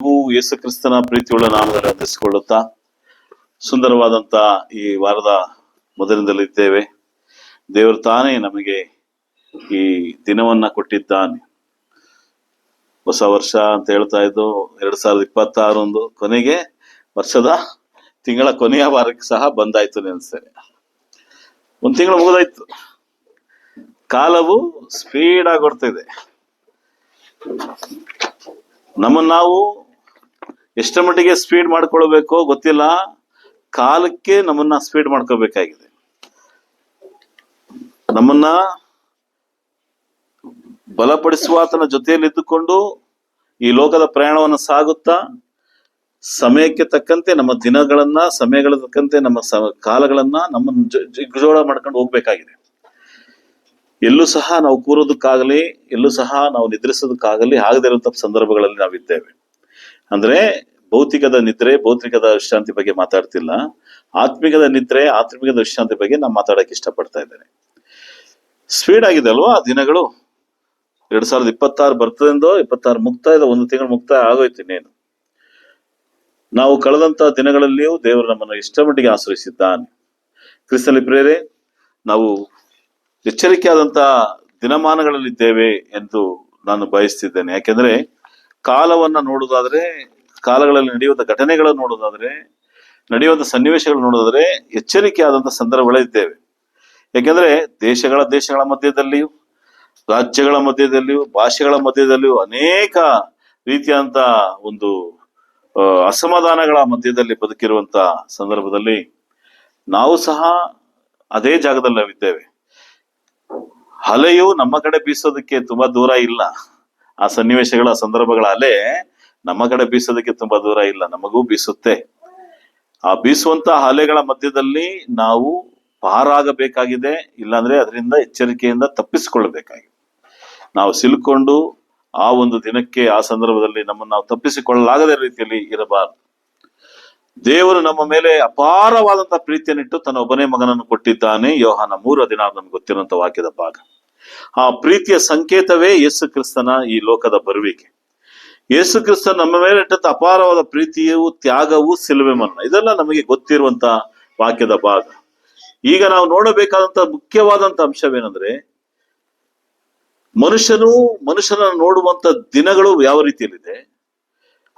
ಯೇಸು ಕ್ರಿಸ್ತನ ಪ್ರೀತಿಯುಳ್ಳ ನಾಮದಲ್ಲಿ ವಂದಿಸಿಕೊಳ್ಳುತ್ತಾ ಸುಂದರವಾದಂತ ಈ ವಾರದ ಮೊದಲಿನಲ್ಲಿದ್ದೇವೆ. ದೇವರು ತಾನೇ ನಮಗೆ ಈ ದಿನವನ್ನ ಕೊಟ್ಟಿದ್ದಾನೆ. ಹೊಸ ವರ್ಷ ಅಂತ ಹೇಳ್ತಾ ಇದ್ದು 2026 ಕೊನೆಗೆ ವರ್ಷದ ತಿಂಗಳ ಕೊನೆಯ ವಾರಕ್ಕೆ ಸಹ ಬಂದಾಯ್ತು ನೆನೆಸ್ತೇನೆ. ಒಂದು ತಿಂಗಳು ಮುಗಿದಾಯ್ತು. ಕಾಲವು ಸ್ಪೀಡ್ ಆಗಿ ಓಡ್ತಾ ಇದೆ. ನಾವು ಎಷ್ಟರ ಮಟ್ಟಿಗೆ ಸ್ಪೀಡ್ ಮಾಡ್ಕೊಳ್ಬೇಕೋ ಗೊತ್ತಿಲ್ಲ. ಕಾಲಕ್ಕೆ ನಮ್ಮನ್ನ ಸ್ಪೀಡ್ ಮಾಡ್ಕೋಬೇಕಾಗಿದೆ. ನಮ್ಮನ್ನ ಬಲಪಡಿಸುವಾತನ ಜೊತೆಯಲ್ಲಿ ಇದ್ದುಕೊಂಡು ಈ ಲೋಕದ ಪ್ರಯಾಣವನ್ನು ಸಾಗುತ್ತಾ ಸಮಯಕ್ಕೆ ತಕ್ಕಂತೆ ನಮ್ಮ ದಿನಗಳನ್ನ, ಸಮಯಗಳ ತಕ್ಕಂತೆ ನಮ್ಮ ಕಾಲಗಳನ್ನ ನಮ್ಮನ್ನು ಜಿಗ್ಜೋಳ ಮಾಡ್ಕೊಂಡು ಹೋಗ್ಬೇಕಾಗಿದೆ. ಎಲ್ಲೂ ಸಹ ನಾವು ಕೂರೋದಕ್ಕಾಗಲಿ, ಎಲ್ಲೂ ಸಹ ನಾವು ನಿದ್ರಿಸೋದಕ್ಕಾಗಲಿ ಆಗದೇ ಇರುವಂತಹ ಸಂದರ್ಭಗಳಲ್ಲಿ ನಾವಿದ್ದೇವೆ. ಅಂದ್ರೆ ಭೌತಿಕದ ನಿದ್ರೆ, ಭೌತಿಕದ ವಿಶ್ರಾಂತಿ ಬಗ್ಗೆ ಮಾತಾಡ್ತಿಲ್ಲ. ಆತ್ಮಿಕದ ನಿದ್ರೆ, ಆತ್ಮಿಕದ ವಿಶ್ರಾಂತಿ ಬಗ್ಗೆ ನಾನು ಮಾತಾಡಕ್ಕೆ ಇಷ್ಟಪಡ್ತಾ ಇದ್ದೇನೆ. ಸ್ಪೀಡ್ ಆಗಿದೆ ಅಲ್ವಾ ದಿನಗಳು. 2026 ಬರ್ತದೆಂದೋ, 26 ಮುಕ್ತಾಯದ, ಒಂದು ತಿಂಗಳು ಮುಕ್ತಾಯ ಆಗೋಯ್ತು ಇನ್ನೇನು. ನಾವು ಕಳೆದಂತ ದಿನಗಳಲ್ಲಿಯೂ ದೇವರು ನಮ್ಮನ್ನು ಇಷ್ಟ ಮಟ್ಟಿಗೆ ಆಶ್ರಯಿಸಿದ್ದಾನೆ. ಕ್ರಿಸ್ತನಲ್ಲಿ ಪ್ರಿಯರೇ, ನಾವು ಎಚ್ಚರಿಕೆಯಾದಂತ ದಿನಮಾನಗಳಲ್ಲಿದ್ದೇವೆ ಎಂದು ನಾನು ಬಯಸ್ತಿದ್ದೇನೆ. ಯಾಕೆಂದ್ರೆ ಕಾಲವನ್ನ ನೋಡುವುದಾದ್ರೆ, ಕಾಲಗಳಲ್ಲಿ ನಡೆಯುವಂತ ಘಟನೆಗಳನ್ನು ನೋಡುವುದಾದ್ರೆ, ನಡೆಯುವಂತ ಸನ್ನಿವೇಶಗಳು ನೋಡುವುದಾದ್ರೆ ಎಚ್ಚರಿಕೆಯಾದಂತ ಸಂದರ್ಭಗಳಿದ್ದೇವೆ. ಯಾಕೆಂದ್ರೆ ದೇಶಗಳ ಮಧ್ಯದಲ್ಲಿಯೂ, ರಾಜ್ಯಗಳ ಮಧ್ಯದಲ್ಲಿಯೂ, ಭಾಷೆಗಳ ಮಧ್ಯದಲ್ಲಿಯೂ ಅನೇಕ ರೀತಿಯಾದಂತ ಒಂದು ಅಸಮಾಧಾನಗಳ ಮಧ್ಯದಲ್ಲಿ ಬದುಕಿರುವಂತ ಸಂದರ್ಭದಲ್ಲಿ ನಾವು ಸಹ ಅದೇ ಜಾಗದಲ್ಲಿ ನಾವಿದ್ದೇವೆ. ಅಲೆಯು ನಮ್ಮ ಕಡೆ ಬೀಸೋದಕ್ಕೆ ತುಂಬಾ ದೂರ ಇಲ್ಲ. ಆ ಸನ್ನಿವೇಶಗಳ, ಸಂದರ್ಭಗಳ ಅಲೆ ನಮ್ಮ ಕಡೆ ಬೀಸೋದಕ್ಕೆ ತುಂಬಾ ದೂರ ಇಲ್ಲ, ನಮಗೂ ಬೀಸುತ್ತೆ. ಆ ಬೀಸುವಂತ ಅಲೆಗಳ ಮಧ್ಯದಲ್ಲಿ ನಾವು ಪಾರಾಗಬೇಕಾಗಿದೆ. ಇಲ್ಲಾಂದ್ರೆ ಅದರಿಂದ ಎಚ್ಚರಿಕೆಯಿಂದ ತಪ್ಪಿಸಿಕೊಳ್ಳಬೇಕಾಗಿದೆ. ನಾವು ಸಿಲುಕೊಂಡು ಆ ಒಂದು ದಿನಕ್ಕೆ, ಆ ಸಂದರ್ಭದಲ್ಲಿ ನಮ್ಮನ್ನು ನಾವು ತಪ್ಪಿಸಿಕೊಳ್ಳಲಾಗದ ರೀತಿಯಲ್ಲಿ ಇರಬಾರದು. ದೇವರು ನಮ್ಮ ಮೇಲೆ ಅಪಾರವಾದಂತ ಪ್ರೀತಿಯನ್ನಿಟ್ಟು ತನ್ನ ಒಬ್ಬನೇ ಮಗನನ್ನು ಕೊಟ್ಟಿದ್ದಾನೆ. ಯೋಹಾನ 3:16 ನಮ್ಗೆ ಗೊತ್ತಿರುವಂತ ವಾಕ್ಯದ ಭಾಗ. ಆ ಪ್ರೀತಿಯ ಸಂಕೇತವೇ ಯೇಸು ಕ್ರಿಸ್ತನ ಈ ಲೋಕದ ಬರುವಿಕೆ. ಯೇಸು ಕ್ರಿಸ್ತ ನಮ್ಮ ಮೇಲೆ ಇಟ್ಟಂತ ಅಪಾರವಾದ ಪ್ರೀತಿಯು, ತ್ಯಾಗವು, ಸಿಲುಬೆ ಮರಣ, ಇದೆಲ್ಲ ನಮಗೆ ಗೊತ್ತಿರುವಂತ ವಾಕ್ಯದ ಭಾಗ. ಈಗ ನಾವು ನೋಡಬೇಕಾದಂತ ಮುಖ್ಯವಾದಂತ ಅಂಶವೇನೆಂದ್ರೆ, ಮನುಷ್ಯನ ನೋಡುವಂತ ದಿನಗಳು ಯಾವ ರೀತಿಯಲ್ಲಿದೆ,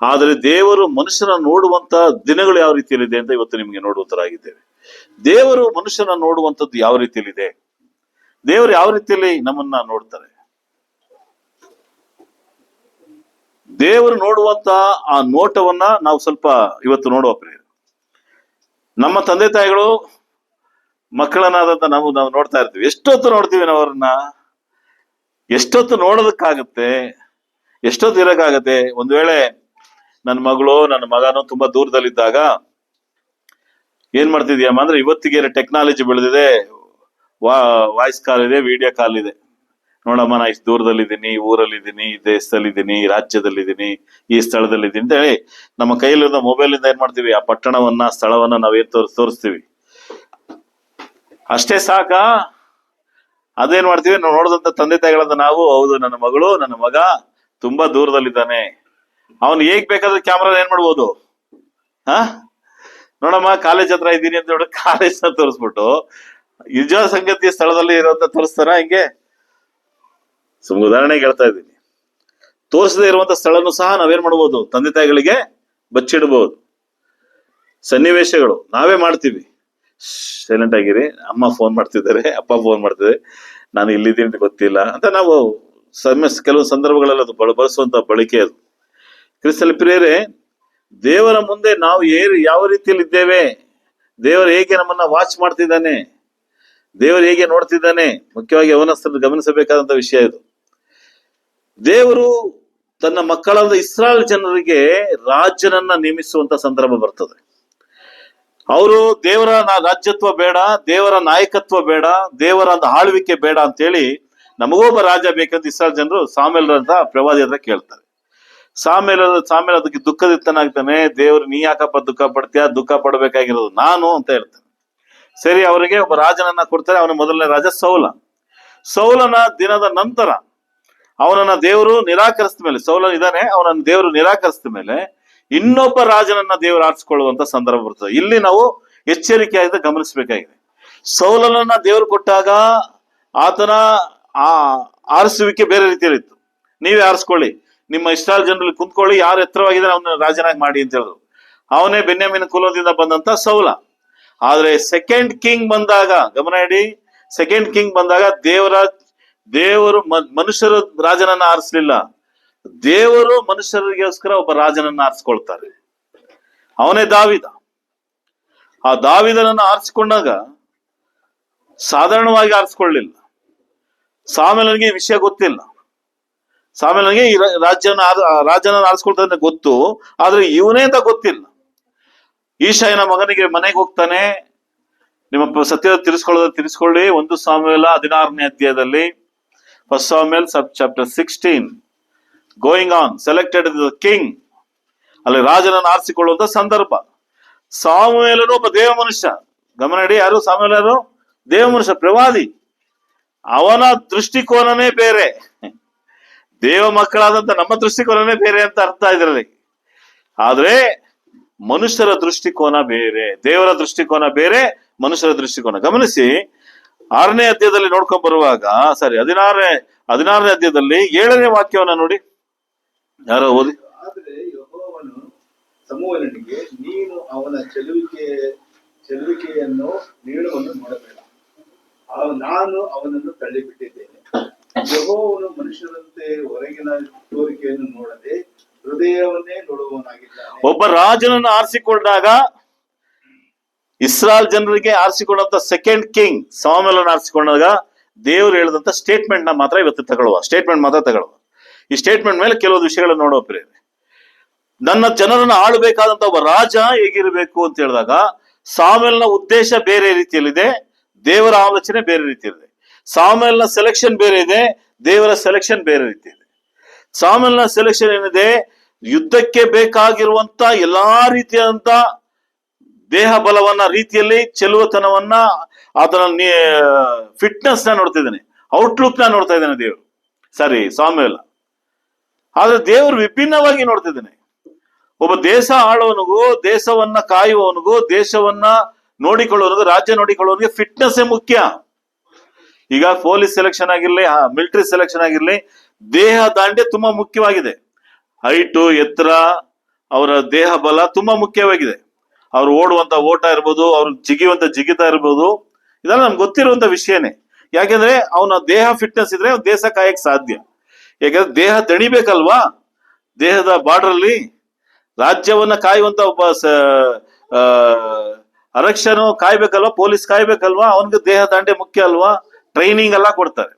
ಆದರೆ ದೇವರು ಮನುಷ್ಯನ ನೋಡುವಂತ ದಿನಗಳು ಯಾವ ರೀತಿಯಲ್ಲಿದೆ ಅಂತ ಇವತ್ತು ನಿಮಗೆ ನೋಡುವಂತರಾಗಿದ್ದೇವೆ. ದೇವರು ಮನುಷ್ಯನ ನೋಡುವಂಥದ್ದು ಯಾವ ರೀತಿಯಲ್ಲಿದೆ, ದೇವರು ಯಾವ ರೀತಿಯಲ್ಲಿ ನಮ್ಮನ್ನ ನೋಡ್ತಾರೆ, ದೇವರು ನೋಡುವಂತ ಆ ನೋಟವನ್ನ ನಾವು ಸ್ವಲ್ಪ ಇವತ್ತು ನೋಡುವ ಪ್ರಿಯ. ನಮ್ಮ ತಂದೆ ತಾಯಿಗಳು ಮಕ್ಕಳನ್ನಾದಂತ ನಾವು ನೋಡ್ತಾ ಇರ್ತೀವಿ. ಎಷ್ಟೊತ್ತು ನೋಡ್ತೀವಿ ನಾವು ಅವ್ರನ್ನ. ಎಷ್ಟೊತ್ತು ನೋಡೋದಕ್ಕಾಗತ್ತೆ, ಎಷ್ಟೊತ್ತು ಇರಕ್ಕಾಗತ್ತೆ. ಒಂದ್ ವೇಳೆ ನನ್ನ ಮಗಳು, ನನ್ನ ಮಗನೂ ತುಂಬಾ ದೂರದಲ್ಲಿದ್ದಾಗ ಏನ್ ಮಾಡ್ತಿದ್ಯಮ್ಮ ಅಂದ್ರೆ, ಇವತ್ತಿಗೆ ಟೆಕ್ನಾಲಜಿ ಬೆಳೆದಿದೆ, ವಾಯ್ಸ್ ಕಾಲ್ ಇದೆ, ವಿಡಿಯೋ ಕಾಲ್ ಇದೆ. ನೋಡಮ್ಮ, ನಾ ಇಷ್ಟು ದೂರದಲ್ಲಿದ್ದೀನಿ, ಊರಲ್ಲಿದ್ದೀನಿ, ಈ ದೇಶದಲ್ಲಿದ್ದೀನಿ, ಈ ರಾಜ್ಯದಲ್ಲಿದ್ದೀನಿ, ಈ ಸ್ಥಳದಲ್ಲಿದ್ದೀನಿ ಅಂತ ಹೇಳಿ ನಮ್ಮ ಕೈಯಲ್ಲಿರೋ ಮೊಬೈಲ್ ಇಂದ ಏನ್ ಮಾಡ್ತೀವಿ, ಆ ಪಟ್ಟಣವನ್ನ, ಸ್ಥಳವನ್ನ ನಾವೇನ್ ತೋರಿಸ್ತೀವಿ. ಅಷ್ಟೇ ಸಾಕ? ಅದೇನ್ ಮಾಡ್ತೀವಿ, ನಾವು ನೋಡಿದಂತ ತಂದೆ ತಾಯಿಗಳಂತ ನಾವು, ಹೌದು ನನ್ನ ಮಗಳು, ನನ್ನ ಮಗ ತುಂಬಾ ದೂರದಲ್ಲಿದ್ದಾನೆ, ಅವನು ಹೇಗ್ ಬೇಕಾದ್ರೆ ಕ್ಯಾಮ್ರಾ ಏನ್ ಮಾಡ್ಬೋದು, ನೋಡಮ್ಮ ಕಾಲೇಜ್ ಹತ್ರ ಇದ್ದೀನಿ ಅಂತ ಹೇಳಿ ಕಾಲೇಜ್ ತೋರಿಸ್ಬಿಟ್ಟು ನಿಜ ಸಂಗತಿಯ ಸ್ಥಳದಲ್ಲಿ ಇರುವಂತ ತೋರಿಸ್ತಾರ ಹಿಂಗೆ? ಉದಾಹರಣೆಗೆ ಹೇಳ್ತಾ ಇದ್ದೀನಿ. ತೋರಿಸದೇ ಇರುವಂತ ಸ್ಥಳನು ಸಹ ನಾವೇನ್ ಮಾಡ್ಬೋದು, ತಂದೆ ತಾಯಿಗಳಿಗೆ ಬಚ್ಚಿಡ್ಬೋದು. ಸನ್ನಿವೇಶಗಳು ನಾವೇ ಮಾಡ್ತೀವಿ. ಸೈಲೆಂಟ್ ಆಗಿರಿ, ಅಮ್ಮ ಫೋನ್ ಮಾಡ್ತಿದ್ದಾರೆ, ಅಪ್ಪ ಫೋನ್ ಮಾಡ್ತಿದ್ದಾರೆ, ನಾನು ಇಲ್ಲಿದ್ದೀನಿ ಗೊತ್ತಿಲ್ಲ ಅಂತ ನಾವು ಕೆಲವು ಸಂದರ್ಭಗಳಲ್ಲಿ ಅದು ಬಳಸುವಂತ ಬಳಕೆ ಅದು. ಕ್ರಿಸ್ತನಲ್ಲಿ ಪ್ರಿಯರೇ, ದೇವರ ಮುಂದೆ ನಾವು ಯಾವ ರೀತಿಯಲ್ಲಿ ಇದ್ದೇವೆ, ದೇವರು ಹೇಗೆ ನಮ್ಮನ್ನ ವಾಚ್ ಮಾಡ್ತಿದ್ದಾನೆ, ದೇವರು ಹೇಗೆ ನೋಡ್ತಿದ್ದಾನೆ, ಮುಖ್ಯವಾಗಿ ಅವನಸ್ಥರು ಗಮನಿಸಬೇಕಾದಂತ ವಿಷಯ ಇದು. ದೇವರು ತನ್ನ ಮಕ್ಕಳಾದ ಇಸ್ರಾಯೇಲ್ ಜನರಿಗೆ ರಾಜ್ಯನನ್ನ ನೇಮಿಸುವಂತ ಸಂದರ್ಭ ಬರ್ತದೆ. ಅವರು ದೇವರ ರಾಜ್ಯತ್ವ ಬೇಡ, ದೇವರ ನಾಯಕತ್ವ ಬೇಡ, ದೇವರ ಆಳ್ವಿಕೆ ಬೇಡ ಅಂತೇಳಿ ನಮಗೊಬ್ಬ ರಾಜ ಬೇಕಂತ ಇಸ್ರಾಯೇಲ್ ಜನರು ಸಾಮೇಲ್ ಅಂತ ಪ್ರವಾದಿ ಹತ್ರ ಕೇಳ್ತಾರೆ. ಸಾಮೇಲ್ ಅದಕ್ಕೆ ದುಃಖದಿತ್ತನಾಗ್ತಾನೆ. ದೇವ್ರು, ನೀ ಯಾಕಪ್ಪ ದುಃಖ ಪಡ್ತೀಯ, ದುಃಖ ಪಡ್ಬೇಕಾಗಿರೋದು ನಾನು ಅಂತ ಹೇಳ್ತಾನೆ. ಸರಿ, ಅವರಿಗೆ ಒಬ್ಬ ರಾಜನನ್ನ ಕೊಡ್ತಾರೆ. ಅವನ ಮೊದಲನೇ ರಾಜ ಸೌಲನ ದಿನದ ನಂತರ ಅವನನ್ನ ದೇವರು ನಿರಾಕರಿಸಿದ ಮೇಲೆ, ಸೌಲನ್ ಇದ್ದಾನೆ, ಅವನನ್ನ ದೇವರು ನಿರಾಕರಿಸಿದ ಮೇಲೆ ಇನ್ನೊಬ್ಬ ರಾಜನನ್ನ ದೇವರು ಆರಿಸಿಕೊಳ್ಳುವಂತ ಸಂದರ್ಭ ಬರ್ತದೆ. ಇಲ್ಲಿ ನಾವು ಎಚ್ಚರಿಕೆಯಾಗಿ ಗಮನಿಸಬೇಕಾಗಿದೆ. ಸೌಲನನ್ನ ದೇವರು ಕೊಟ್ಟಾಗ ಆತನ ಆ ಆರಿಸುವಿಕೆ ಬೇರೆ ರೀತಿಯಲ್ಲಿತ್ತು. ನೀವೇ ಆರಿಸ್ಕೊಳ್ಳಿ, ನಿಮ್ಮ ಇಸ್ರಾಯೇಲ್ ಜನರಲ್ಲಿ ಕುಂತ್ಕೊಳ್ಳಿ, ಯಾರು ಎತ್ತರವಾಗಿದ್ದಾರೆ ಅವನ ರಾಜನಾಗಿ ಮಾಡಿ ಅಂತ ಹೇಳಿದ್ರು. ಅವನೇ ಬೆನ್ಯಾಮೀನ ಕುಲದಿಂದ ಬಂದಂತ ಸೌಲ. ಆದ್ರೆ ಸೆಕೆಂಡ್ ಕಿಂಗ್ ಬಂದಾಗ, ಗಮನ ಇಡಿ, ಸೆಕೆಂಡ್ ಕಿಂಗ್ ಬಂದಾಗ ದೇವರು ಮನುಷ್ಯರು ರಾಜನನ್ನ ಆರಿಸ್ಲಿಲ್ಲ, ದೇವರು ಮನುಷ್ಯರಿಗೋಸ್ಕರ ಒಬ್ಬ ರಾಜನನ್ನ ಆರಿಸ್ಕೊಳ್ತಾರೆ. ಅವನೇ ದಾವಿದ. ಆ ದಾವಿದನನ್ನ ಆರಿಸಿಕೊಂಡಾಗ ಸಾಧಾರಣವಾಗಿ ಆರಿಸ್ಕೊಳ್ಳಿಲ್ಲ. ಸಾಮೇಲನಿಗೆ ಈ ವಿಷಯ ಗೊತ್ತಿಲ್ಲ. ಸಾಮೇಲನಿಗೆ ಈ ರಾಜನ ಆರಿಸ್ಕೊಳ್ತಾ ಗೊತ್ತು, ಆದ್ರೆ ಇವನೇ ಅಂತ ಗೊತ್ತಿಲ್ಲ. ಈಶಾಯನ ಮಗನಿಗೆ ಮನೆಗೆ ಹೋಗ್ತಾನೆ, ನಿಮ್ಮ ಸತ್ಯದ ತಿರ್ಸ್ಕೊಳ್ಳಿ. 1 ಸಾಮುವೇಲ 16ನೇ ಅಧ್ಯಾಯದಲ್ಲಿ, first Samuel chapter 16, going on, selected the king, ಅಲ್ಲಿ ರಾಜನನ್ನು ಆರಿಸಿಕೊಳ್ಳುವಂತ ಸಂದರ್ಭ. ಸಾಮುವೇಲನು ಒಬ್ಬ ದೇವ ಮನುಷ್ಯ. ಗಮನ ಇಡಿ, ಯಾರು ಸಾಮುವೇಲನು? ದೇವ ಮನುಷ್ಯ, ಪ್ರವಾದಿ. ಅವನ ದೃಷ್ಟಿಕೋನನೇ ಬೇರೆ. ದೇವ ಮಕ್ಕಳಾದಂತ ನಮ್ಮ ದೃಷ್ಟಿಕೋನನೇ ಬೇರೆ ಅಂತ ಅರ್ಥ ಇದರಲ್ಲಿ. ಆದ್ರೆ ಮನುಷ್ಯರ ದೃಷ್ಟಿಕೋನ ಬೇರೆ, ದೇವರ ದೃಷ್ಟಿಕೋನ ಬೇರೆ, ಮನುಷ್ಯರ ದೃಷ್ಟಿಕೋನ. ಗಮನಿಸಿ, 6ನೇ ಅಧ್ಯಾಯದಲ್ಲಿ ನೋಡ್ಕೊಂಡ್ ಬರುವಾಗ, 16ನೇ ಅಧ್ಯಾಯದಲ್ಲಿ 7ನೇ ವಾಕ್ಯವನ್ನ ನೋಡಿ, ಯಾರೋ ಓದಿ. ಆದರೆ ಯೆಹೋವನು ಸಮುವೇಲನಿಗೆ, ನೀನು ಅವನ ಚೆಲುವಿಕೆಯನ್ನು ನೀಳವನ್ನು ನೋಡಬೇಡ, ನಾನು ಅವನನ್ನು ತಳ್ಳಿಬಿಟ್ಟಿದ್ದೇನೆ. ಯೆಹೋವನು ಮನುಷ್ಯರಂತೆ ಹೊರಗಿನ ತೋರಿಕೆಯನ್ನು ನೋಡದೆ ಹೃದಯವನ್ನೇ ನೋಡುವವನಾಗಿದ್ದಾನೆ. ಒಬ್ಬ ರಾಜನನ್ನು ಆರಿಸಿಕೊಂಡಾಗ, ಇಸ್ರಾಯೇಲ್ ಜನರಿಗೆ ಆರಿಸಿಕೊಂಡಂತ ಸೆಕೆಂಡ್ ಕಿಂಗ್ ಸಾಮುವೇಲನ ಆರಿಸಿಕೊಂಡಾಗ ದೇವರು ಹೇಳಿದಂತ ಸ್ಟೇಟ್ಮೆಂಟ್ ನ ಮಾತ್ರ ಇವತ್ತು ತಗೊಳ್ಳುವ. ಈ ಸ್ಟೇಟ್ಮೆಂಟ್ ಮೇಲೆ ಕೆಲವೊಂದು ವಿಷಯಗಳನ್ನು ನೋಡೋ ಪ್ರಿಯರೇ. ನನ್ನ ಜನರನ್ನು ಆಳಬೇಕಾದಂತ ಒಬ್ಬ ರಾಜ ಹೇಗಿರಬೇಕು ಅಂತ ಹೇಳಿದಾಗ, ಸಾಮುವೇಲನ ಉದ್ದೇಶ ಬೇರೆ ರೀತಿಯಲ್ಲಿದೆ, ದೇವರ ಆಲೋಚನೆ ಬೇರೆ ರೀತಿಯಲ್ಲಿದೆ. ಸಾಮುವೇಲನ ಸೆಲೆಕ್ಷನ್ ಬೇರೆ ಇದೆ, ದೇವರ ಸೆಲೆಕ್ಷನ್ ಬೇರೆ ರೀತಿ ಇದೆ. ಸಾಮುವೇಲನ ಸೆಲೆಕ್ಷನ್ ಏನಿದೆ, ಯುದ್ಧಕ್ಕೆ ಬೇಕಾಗಿರುವಂತ ಎಲ್ಲಾ ರೀತಿಯಾದಂತ ದೇಹ ಬಲವನ್ನ ರೀತಿಯಲ್ಲಿ, ಚೆಲುವತನವನ್ನ, ಅದನ್ನ ಫಿಟ್ನೆಸ್ ನ ನೋಡ್ತಿದ್ದಾನೆ, ಔಟ್ಲುಕ್ ನ ನೋಡ್ತಾ ಇದ್ದಾನೆ ದೇವರು, ಸಾಮುವೇಲ. ಆದ್ರೆ ದೇವರು ವಿಭಿನ್ನವಾಗಿ ನೋಡ್ತಿದ್ದಾನೆ. ಒಬ್ಬ ದೇಶ ಆಳುವವನಿಗೂ, ದೇಶವನ್ನ ಕಾಯುವವನಿಗೂ, ದೇಶವನ್ನ ನೋಡಿಕೊಳ್ಳುವವನಿಗೂ, ರಾಜ್ಯ ನೋಡಿಕೊಳ್ಳುವವನಿಗೆ ಫಿಟ್ನೆಸ್ ಮುಖ್ಯ. ಈಗ ಪೊಲೀಸ್ ಸೆಲೆಕ್ಷನ್ ಆಗಿರ್ಲಿ, ಮಿಲಿಟರಿ ಸೆಲೆಕ್ಷನ್ ಆಗಿರ್ಲಿ, ದೇಹ ದಾಂಡ್ಯ ತುಂಬಾ ಮುಖ್ಯವಾಗಿದೆ. ಹೈಟು, ಎತ್ತರ, ಅವರ ದೇಹ ಬಲ ತುಂಬಾ ಮುಖ್ಯವಾಗಿದೆ. ಅವ್ರು ಓಡುವಂತ ಓಟ ಇರ್ಬೋದು, ಅವ್ರು ಜಿಗಿಯುವಂತ ಜಿಗಿತ ಇರ್ಬೋದು, ಇದೆಲ್ಲ ನಮ್ಗೆ ಗೊತ್ತಿರುವಂತ ವಿಷಯನೇ. ಯಾಕೆಂದ್ರೆ ಅವನ ದೇಹ ಫಿಟ್ನೆಸ್ ಇದ್ರೆ ದೇಶ ಕಾಯಕ್ ಸಾಧ್ಯ. ಯಾಕಂದ್ರೆ ದೇಹ ದಣಿಬೇಕಲ್ವಾ, ದೇಹದ ಬಾರ್ಡರ್ ಅಲ್ಲಿ ರಾಜ್ಯವನ್ನ ಕಾಯುವಂತ ಒಬ್ಬ ಆರಕ್ಷನು ಕಾಯ್ಬೇಕಲ್ವಾ, ಪೊಲೀಸ್ ಕಾಯ್ಬೇಕಲ್ವಾ, ಅವನಿಗೆ ದೇಹ ದಾಂಡ್ಯ ಮುಖ್ಯ ಅಲ್ವಾ, ಟ್ರೈನಿಂಗ್ ಎಲ್ಲ ಕೊಡ್ತಾರೆ.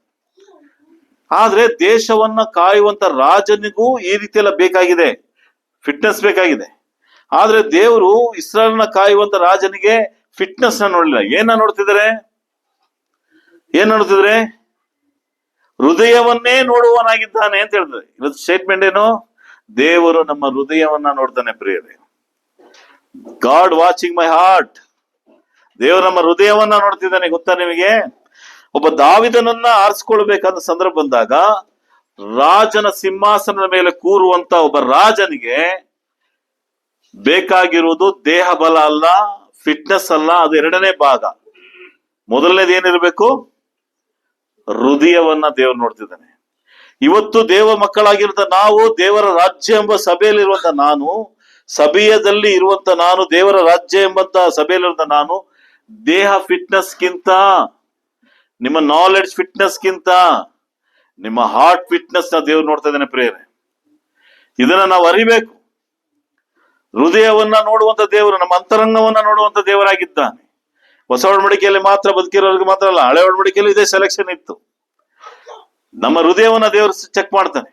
ಆದ್ರೆ ದೇಶವನ್ನ ಕಾಯುವಂತ ರಾಜನಿಗೂ ಈ ರೀತಿ ಎಲ್ಲ ಬೇಕಾಗಿದೆ, ಫಿಟ್ನೆಸ್ ಬೇಕಾಗಿದೆ. ಆದ್ರೆ ದೇವರು ಇಸ್ರಾಯೇಲ್ನ ಕಾಯುವಂತ ರಾಜನಿಗೆ ಫಿಟ್ನೆಸ್ ನ ನೋಡಲಿಲ್ಲ. ಏನ ನೋಡ್ತಿದ್ರೆ ಹೃದಯವನ್ನೇ ನೋಡುವವನಾಗಿದ್ದಾನೆ ಅಂತ ಹೇಳ್ತಾರೆ. ಇವತ್ತು ಸ್ಟೇಟ್ಮೆಂಟ್ ಏನು? ದೇವರು ನಮ್ಮ ಹೃದಯವನ್ನ ನೋಡ್ತಾನೆ ಪ್ರಿಯರೇ. God watching my heart. ದೇವರು ನಮ್ಮ ಹೃದಯವನ್ನ ನೋಡ್ತಿದ್ದಾನೆ. ಗೊತ್ತಾ ನಿಮಗೆ? ಒಬ್ಬ ದಾವಿದನನ್ನ ಆರಿಸ್ಕೊಳ್ಬೇಕಾದ ಸಂದರ್ಭ ಬಂದಾಗ, ರಾಜನ ಸಿಂಹಾಸನದ ಮೇಲೆ ಕೂರುವಂತ ಒಬ್ಬ ರಾಜನಿಗೆ ಬೇಕಾಗಿರುವುದು ದೇಹ ಬಲ ಅಲ್ಲ, ಫಿಟ್ನೆಸ್ ಅಲ್ಲ, ಅದು ಎರಡನೇ ಭಾಗ. ಮೊದಲನೇದು ಏನಿರ್ಬೇಕು? ಹೃದಯವನ್ನ ದೇವರು ನೋಡ್ತಿದ್ದಾನೆ. ಇವತ್ತು ದೇವ ಮಕ್ಕಳಾಗಿರುವಂತ ನಾವು, ದೇವರ ರಾಜ್ಯ ಎಂಬ ಸಭೆಯಲ್ಲಿರುವಂತ ನಾನು, ಸಭೆಯದಲ್ಲಿ ಇರುವಂತ ನಾನು, ದೇವರ ರಾಜ್ಯ ಎಂಬಂತ ಸಭೆಯಲ್ಲಿರುವಂತ ನಾನು, ದೇಹ ಫಿಟ್ನೆಸ್ಗಿಂತ, ನಿಮ್ಮ ನಾಲೆಡ್ಜ್ ಫಿಟ್ನೆಸ್ಗಿಂತ ನಿಮ್ಮ ಹಾರ್ಟ್ ಫಿಟ್ನೆಸ್ ನ ದೇವ್ರು ನೋಡ್ತಾ ಇದ್ದಾನೆ ಪ್ರೇರಣೆ. ಇದನ್ನ ನಾವು ಅರಿಬೇಕು. ಹೃದಯವನ್ನ ನೋಡುವಂತ ದೇವರು, ನಮ್ಮ ಅಂತರಂಗವನ್ನ ನೋಡುವಂತ ದೇವರಾಗಿದ್ದಾನೆ. ಹೊಸ ಒಡಂಬಡಿಕೆಯಲ್ಲಿ ಮಾತ್ರ ಬದುಕಿರೋರಿಗೆ ಮಾತ್ರ ಅಲ್ಲ, ಹಳೆ ಒಡಂಬಡಿಕೆಯಲ್ಲಿ ಇದೇ ಸೆಲೆಕ್ಷನ್ ಇತ್ತು. ನಮ್ಮ ಹೃದಯವನ್ನ ದೇವರು ಚೆಕ್ ಮಾಡ್ತಾನೆ.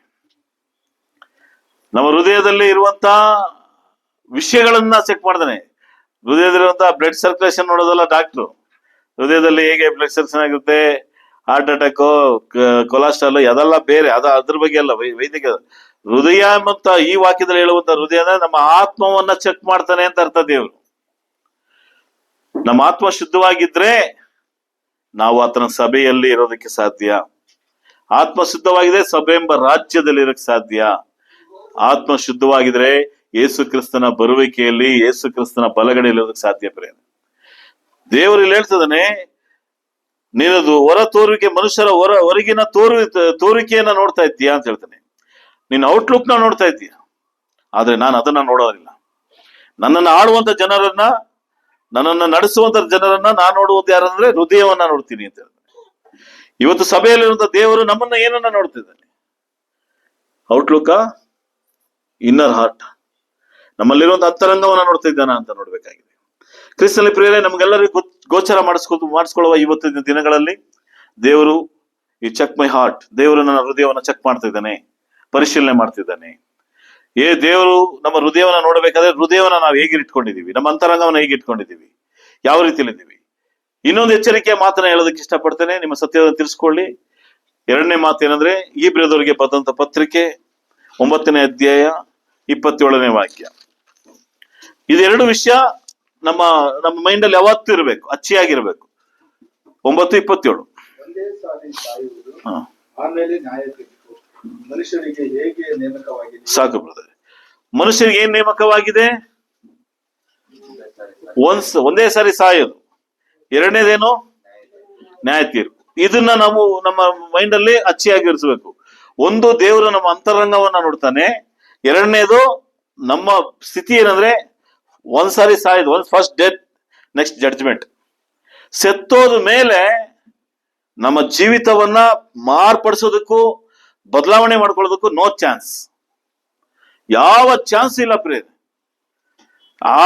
ನಮ್ಮ ಹೃದಯದಲ್ಲಿ ಇರುವಂತ ವಿಷಯಗಳನ್ನ ಚೆಕ್ ಮಾಡ್ತಾನೆ. ಹೃದಯದಲ್ಲಿರುವಂತಹ ಬ್ಲಡ್ ಸರ್ಕ್ಯುಲೇಷನ್ ನೋಡೋದಲ್ಲ ಡಾಕ್ಟ್ರು. ಹೃದಯದಲ್ಲಿ ಹೇಗೆ ಬ್ಲಡ್ ಸರ್ಕ್ಯುಲೇಷನ್ ಆಗುತ್ತೆ, ಹಾರ್ಟ್ ಅಟ್ಯಾಕ್, ಕೊಲೆಸ್ಟ್ರಾಲ್, ಅದೆಲ್ಲ ಬೇರೆ, ಅದ್ರ ಬಗ್ಗೆ ಅಲ್ಲ ವೈದ್ಯಕೀಯ. ಹೃದಯ ಅಂತ ಈ ವಾಕ್ಯದಲ್ಲಿ ಹೇಳುವಂತ ಹೃದಯ ಅಂದ್ರೆ ನಮ್ಮ ಆತ್ಮವನ್ನ ಚೆಕ್ ಮಾಡ್ತಾನೆ ಅಂತ ಅರ್ಥ ದೇವರು. ನಮ್ಮ ಆತ್ಮ ಶುದ್ಧವಾಗಿದ್ರೆ ನಾವು ಆತನ ಸಭೆಯಲ್ಲಿ ಇರೋದಕ್ಕೆ ಸಾಧ್ಯ. ಆತ್ಮ ಶುದ್ಧವಾಗಿದೆ, ಸಭೆ ಎಂಬ ರಾಜ್ಯದಲ್ಲಿ ಇರಕ್ ಸಾಧ್ಯ. ಆತ್ಮ ಶುದ್ಧವಾಗಿದ್ರೆ ಯೇಸು ಕ್ರಿಸ್ತನ ಬರುವಿಕೆಯಲ್ಲಿ, ಯೇಸು ಕ್ರಿಸ್ತನ ಬಲಗಡೆ ಇರೋದಕ್ಕೆ ಸಾಧ್ಯ. ಪ್ರಿಯ ದೇವರು ಇಲ್ಲಿ ಹೇಳ್ತದಾನೆ, ನೀನದು ಹೊರ ತೋರುವಿಕೆ, ಮನುಷ್ಯರ ಹೊರಗಿನ ತೋರಿಕೆಯನ್ನ ನೋಡ್ತಾ ಇದ್ದೀಯಾ ಅಂತ ಹೇಳ್ತಾನೆ. ನೀನ್ ಔಟ್ಲುಕ್ ನ ನೋಡ್ತಾ ಇದ್ದೀಯ, ಆದ್ರೆ ನಾನು ಅದನ್ನ ನೋಡೋದಿಲ್ಲ. ನನ್ನನ್ನು ಆಳುವಂತ ಜನರನ್ನ, ನನ್ನನ್ನು ನಡೆಸುವಂತ ಜನರನ್ನ ನಾನು ನೋಡುವುದು ಯಾರಂದ್ರೆ ಹೃದಯವನ್ನ ನೋಡ್ತೀನಿ ಅಂತ ಹೇಳ್ತಾನೆ. ಇವತ್ತು ಸಭೆಯಲ್ಲಿರುವಂತ ದೇವರು ನಮ್ಮನ್ನ ಏನನ್ನ ನೋಡ್ತಿದ್ದಾನೆ? ಔಟ್ಲುಕ್, ಇನ್ನರ್ ಹಾರ್ಟ್, ನಮ್ಮಲ್ಲಿರುವಂತ ಅಂತರಂಗವನ್ನ ನೋಡ್ತಾ ಇದ್ದಾನ ಅಂತ ನೋಡ್ಬೇಕಾಗಿದೆ. ಕ್ರಿಸ್ತನಲ್ಲಿ ಪ್ರಿಯರೇ, ನಮ್ಗೆಲ್ಲರಿಗೂ ಗೋಚರ ಮಾಡಿಸ್ಕೊಳ್ಳುವ ಇವತ್ತಿನ ದಿನಗಳಲ್ಲಿ ದೇವರು ಈ ಚೆಕ್ ಮೈ ಹಾರ್ಟ್, ದೇವರು ನನ್ನ ಹೃದಯವನ್ನ ಚೆಕ್ ಮಾಡ್ತಾ ಇದ್ದಾನೆ, ಪರಿಶೀಲನೆ ಮಾಡ್ತಿದ್ದಾನೆ. ದೇವರು ನಮ್ಮ ಹೃದಯವನ್ನ ನೋಡಬೇಕಾದ್ರೆ ಹೃದಯವನ್ನ ನಾವು ಹೇಗೆ ಇಟ್ಕೊಂಡಿದೀವಿ, ನಮ್ಮ ಅಂತರಂಗವನ್ನ ಹೇಗೆ ಇಟ್ಕೊಂಡಿದೀವಿ, ಯಾವ ರೀತಿಯಲ್ಲಿದ್ದೀವಿ. ಇನ್ನೊಂದು ಎಚ್ಚರಿಕೆಯ ಮಾತನ್ನ ಹೇಳೋದಕ್ಕೆ ಇಷ್ಟಪಡ್ತೇನೆ, ನಿಮ್ಮ ಸತ್ಯವನ್ನು ತಿಳಿಸ್ಕೊಳ್ಳಿ. ಎರಡನೇ ಮಾತು ಏನಂದ್ರೆ, ಇಬ್ರಿಯದವರಿಗೆ ಬರೆದಂತ ಪತ್ರಿಕೆ 9ನೇ ಅಧ್ಯಾಯ 27ನೇ ವಾಕ್ಯ. ಇದೆರಡು ವಿಷಯ ನಮ್ಮ ಮೈಂಡ್ ಅಲ್ಲಿ ಯಾವತ್ತೂ ಇರಬೇಕು, ಅಚ್ಚಿಯಾಗಿರ್ಬೇಕು. 9:27. ಒಂದೇ ಸಾರಿ ಸಾಯುವುದು, ಆಮೇಲೆ ನ್ಯಾಯ ತೀರ್ಪು. ಮನುಷ್ಯರಿಗೆ ಹೇಗೆ ನೇಮಕವಾಗಿದೆ? ಸಾಕು ಬ್ರದರ್. ಮನುಷ್ಯರಿಗೆ ಏನ್ ನೇಮಕವಾಗಿದೆ? ಒಂದೇ ಸಾರಿ ಸಾಯೋದು, ಎರಡನೇದೇನು? ನ್ಯಾಯ ತೀರ್ಪು. ಇದನ್ನ ನಾವು ನಮ್ಮ ಮೈಂಡ್ ಅಲ್ಲಿ ಅಚ್ಚಿಯಾಗಿರಿಸಬೇಕು. ಒಂದು, ದೇವರು ನಮ್ಮ ಅಂತರಂಗವನ್ನ ನೋಡ್ತಾನೆ. ಎರಡನೇದು, ನಮ್ಮ ಸ್ಥಿತಿ ಏನಂದ್ರೆ ಒಂದ್ಸಾರಿ ಸಾಯೋದು, ಫಸ್ಟ್ ಡೆತ್, ನೆಕ್ಸ್ಟ್ ಜಡ್ಜ್ಮೆಂಟ್. ಸತ್ತೋದ ಮೇಲೆ ನಮ್ಮ ಜೀವಿತವನ್ನ ಮಾರ್ಪಡಿಸೋದಕ್ಕೂ ಬದಲಾವಣೆ ಮಾಡ್ಕೊಳ್ಳೋದಕ್ಕೂ ನೋ ಚಾನ್ಸ್, ಯಾವ ಚಾನ್ಸ್ ಇಲ್ಲ ಪ್ರಿಯ. ಆ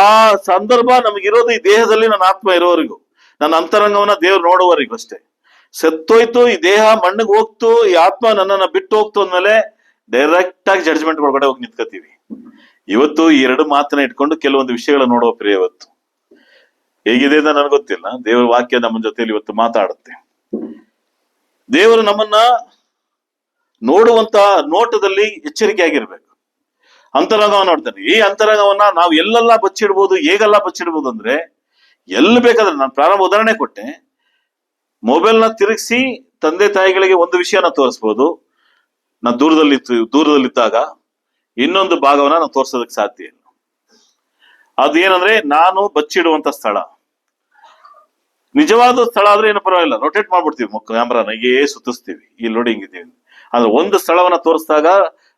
ಸಂದರ್ಭ ನಮಗಿರೋದು ಈ ದೇಹದಲ್ಲಿ, ನನ್ನ ಆತ್ಮ ಇರೋವರೆಗೂ, ನನ್ನ ಅಂತರಂಗವನ್ನ ದೇವ್ರು ನೋಡುವವರೆಗೂ ಅಷ್ಟೇ. ಸತ್ತೋಯ್ತು, ಈ ದೇಹ ಮಣ್ಣಿಗೆ ಹೋಗ್ತು, ಈ ಆತ್ಮ ನನ್ನನ್ನ ಬಿಟ್ಟು ಹೋಗ್ತು ಅಂದ್ಮೇಲೆ ಡೈರೆಕ್ಟ್ ಆಗಿ ಜಡ್ಜ್ಮೆಂಟ್ ಒಳಗಡೆ ಹೋಗಿ ನಿಂತ್ಕೋತೀವಿ. ಇವತ್ತು ಈ ಎರಡು ಮಾತನ್ನ ಇಟ್ಕೊಂಡು ಕೆಲವೊಂದು ವಿಷಯಗಳ ನೋಡುವ ಪ್ರಿಯ. ಇವತ್ತು ಹೇಗಿದೆ ಅಂತ ನನಗೆ ಗೊತ್ತಿಲ್ಲ, ದೇವರ ವಾಕ್ಯ ನಮ್ಮ ಜೊತೆಯಲ್ಲಿ ಇವತ್ತು ಮಾತಾಡುತ್ತೆ. ದೇವರು ನಮ್ಮನ್ನ ನೋಡುವಂತ ನೋಟದಲ್ಲಿ ಎಚ್ಚರಿಕೆಯಾಗಿರ್ಬೇಕು. ಅಂತರಂಗವನ್ನ ನೋಡ್ತಾನೆ. ಈ ಅಂತರಂಗವನ್ನ ನಾವು ಎಲ್ಲೆಲ್ಲ ಬಚ್ಚಿಡ್ಬೋದು, ಹೇಗೆಲ್ಲ ಬಚ್ಚಿಡ್ಬೋದು ಅಂದ್ರೆ, ಎಲ್ಲಿ ಬೇಕಾದ್ರೆ, ನಾನು ಪ್ರಾರಂಭ ಉದಾಹರಣೆ ಕೊಟ್ಟೆ, ಮೊಬೈಲ್ನ ತಿರುಗಿಸಿ ತಂದೆ ತಾಯಿಗಳಿಗೆ ಒಂದು ವಿಷಯನ ತೋರಿಸ್ಬೋದು. ನಾನು ದೂರದಲ್ಲಿದ್ದಾಗ ಇನ್ನೊಂದು ಭಾಗವನ್ನ ನಾವು ತೋರ್ಸೋದಕ್ಕೆ ಸಾಧ್ಯ ಇಲ್ಲ. ಅದೇನಂದ್ರೆ, ನಾನು ಬಚ್ಚಿಡುವಂತ ಸ್ಥಳ. ನಿಜವಾದ ಸ್ಥಳ ಆದ್ರೆ ಏನು ಪರವಾಗಿಲ್ಲ, ರೊಟೇಟ್ ಮಾಡ್ಬಿಡ್ತೀವಿ, ಕ್ಯಾಮ್ರಾನ ಹೀಗೇ ಸುತ್ತಿಸ್ತೀವಿ, ಇಲ್ಲಿ ನೋಡಿ ಹಿಂಗಿದ್ದೀವಿ. ಆದ್ರೆ ಒಂದು ಸ್ಥಳವನ್ನ ತೋರಿಸಿದಾಗ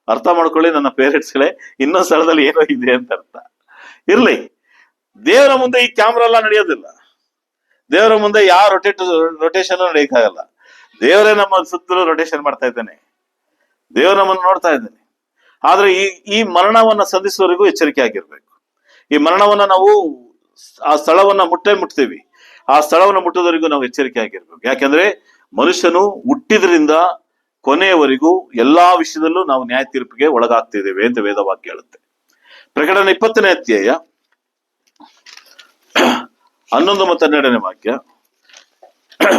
ಅರ್ಥ ಮಾಡ್ಕೊಳ್ಳಿ ನನ್ನ ಪೇರೆಂಟ್ಸ್ಗಳೇ, ಇನ್ನೊಂದು ಸ್ಥಳದಲ್ಲಿ ಏನೋ ಇದೆ ಅಂತ ಅರ್ಥ ಇರ್ಲಿ. ದೇವರ ಮುಂದೆ ಈ ಕ್ಯಾಮ್ರಾ ಎಲ್ಲ ನಡೆಯೋದಿಲ್ಲ. ದೇವರ ಮುಂದೆ ಯಾವ ರೊಟೇಷನ್ ನಡೆಯಕ್ಕಾಗಲ್ಲ. ದೇವರೇ ನಮ್ಮ ಸುತ್ತಲೂ ರೊಟೇಷನ್ ಮಾಡ್ತಾ ಇದ್ದಾನೆ, ದೇವರು ನಮ್ಮನ್ನು ನೋಡ್ತಾ ಇದ್ದಾನೆ. ಆದ್ರೆ ಈ ಮರಣವನ್ನ ಸಂಧಿಸುವವರೆಗೂ ಎಚ್ಚರಿಕೆ ಆಗಿರ್ಬೇಕು. ಈ ಮರಣವನ್ನ ನಾವು ಆ ಸ್ಥಳವನ್ನ ಮುಟ್ತೀವಿ, ಆ ಸ್ಥಳವನ್ನ ಮುಟ್ಟೋದವರೆಗೂ ನಾವು ಎಚ್ಚರಿಕೆ ಆಗಿರ್ಬೇಕು. ಯಾಕೆಂದ್ರೆ ಮನುಷ್ಯನು ಹುಟ್ಟಿದ್ರಿಂದ ಕೊನೆಯವರೆಗೂ ಎಲ್ಲಾ ವಿಷಯದಲ್ಲೂ ನಾವು ನ್ಯಾಯ ತೀರ್ಪಿಗೆ ಒಳಗಾಗ್ತಿದ್ದೇವೆ ಅಂತ ವೇದವಾಕ್ಯ ಹೇಳುತ್ತೆ. ಪ್ರಕಟಣೆ 20ನೇ ಅಧ್ಯಾಯ 11 ಮತ್ತು 12ನೇ ವಾಕ್ಯ.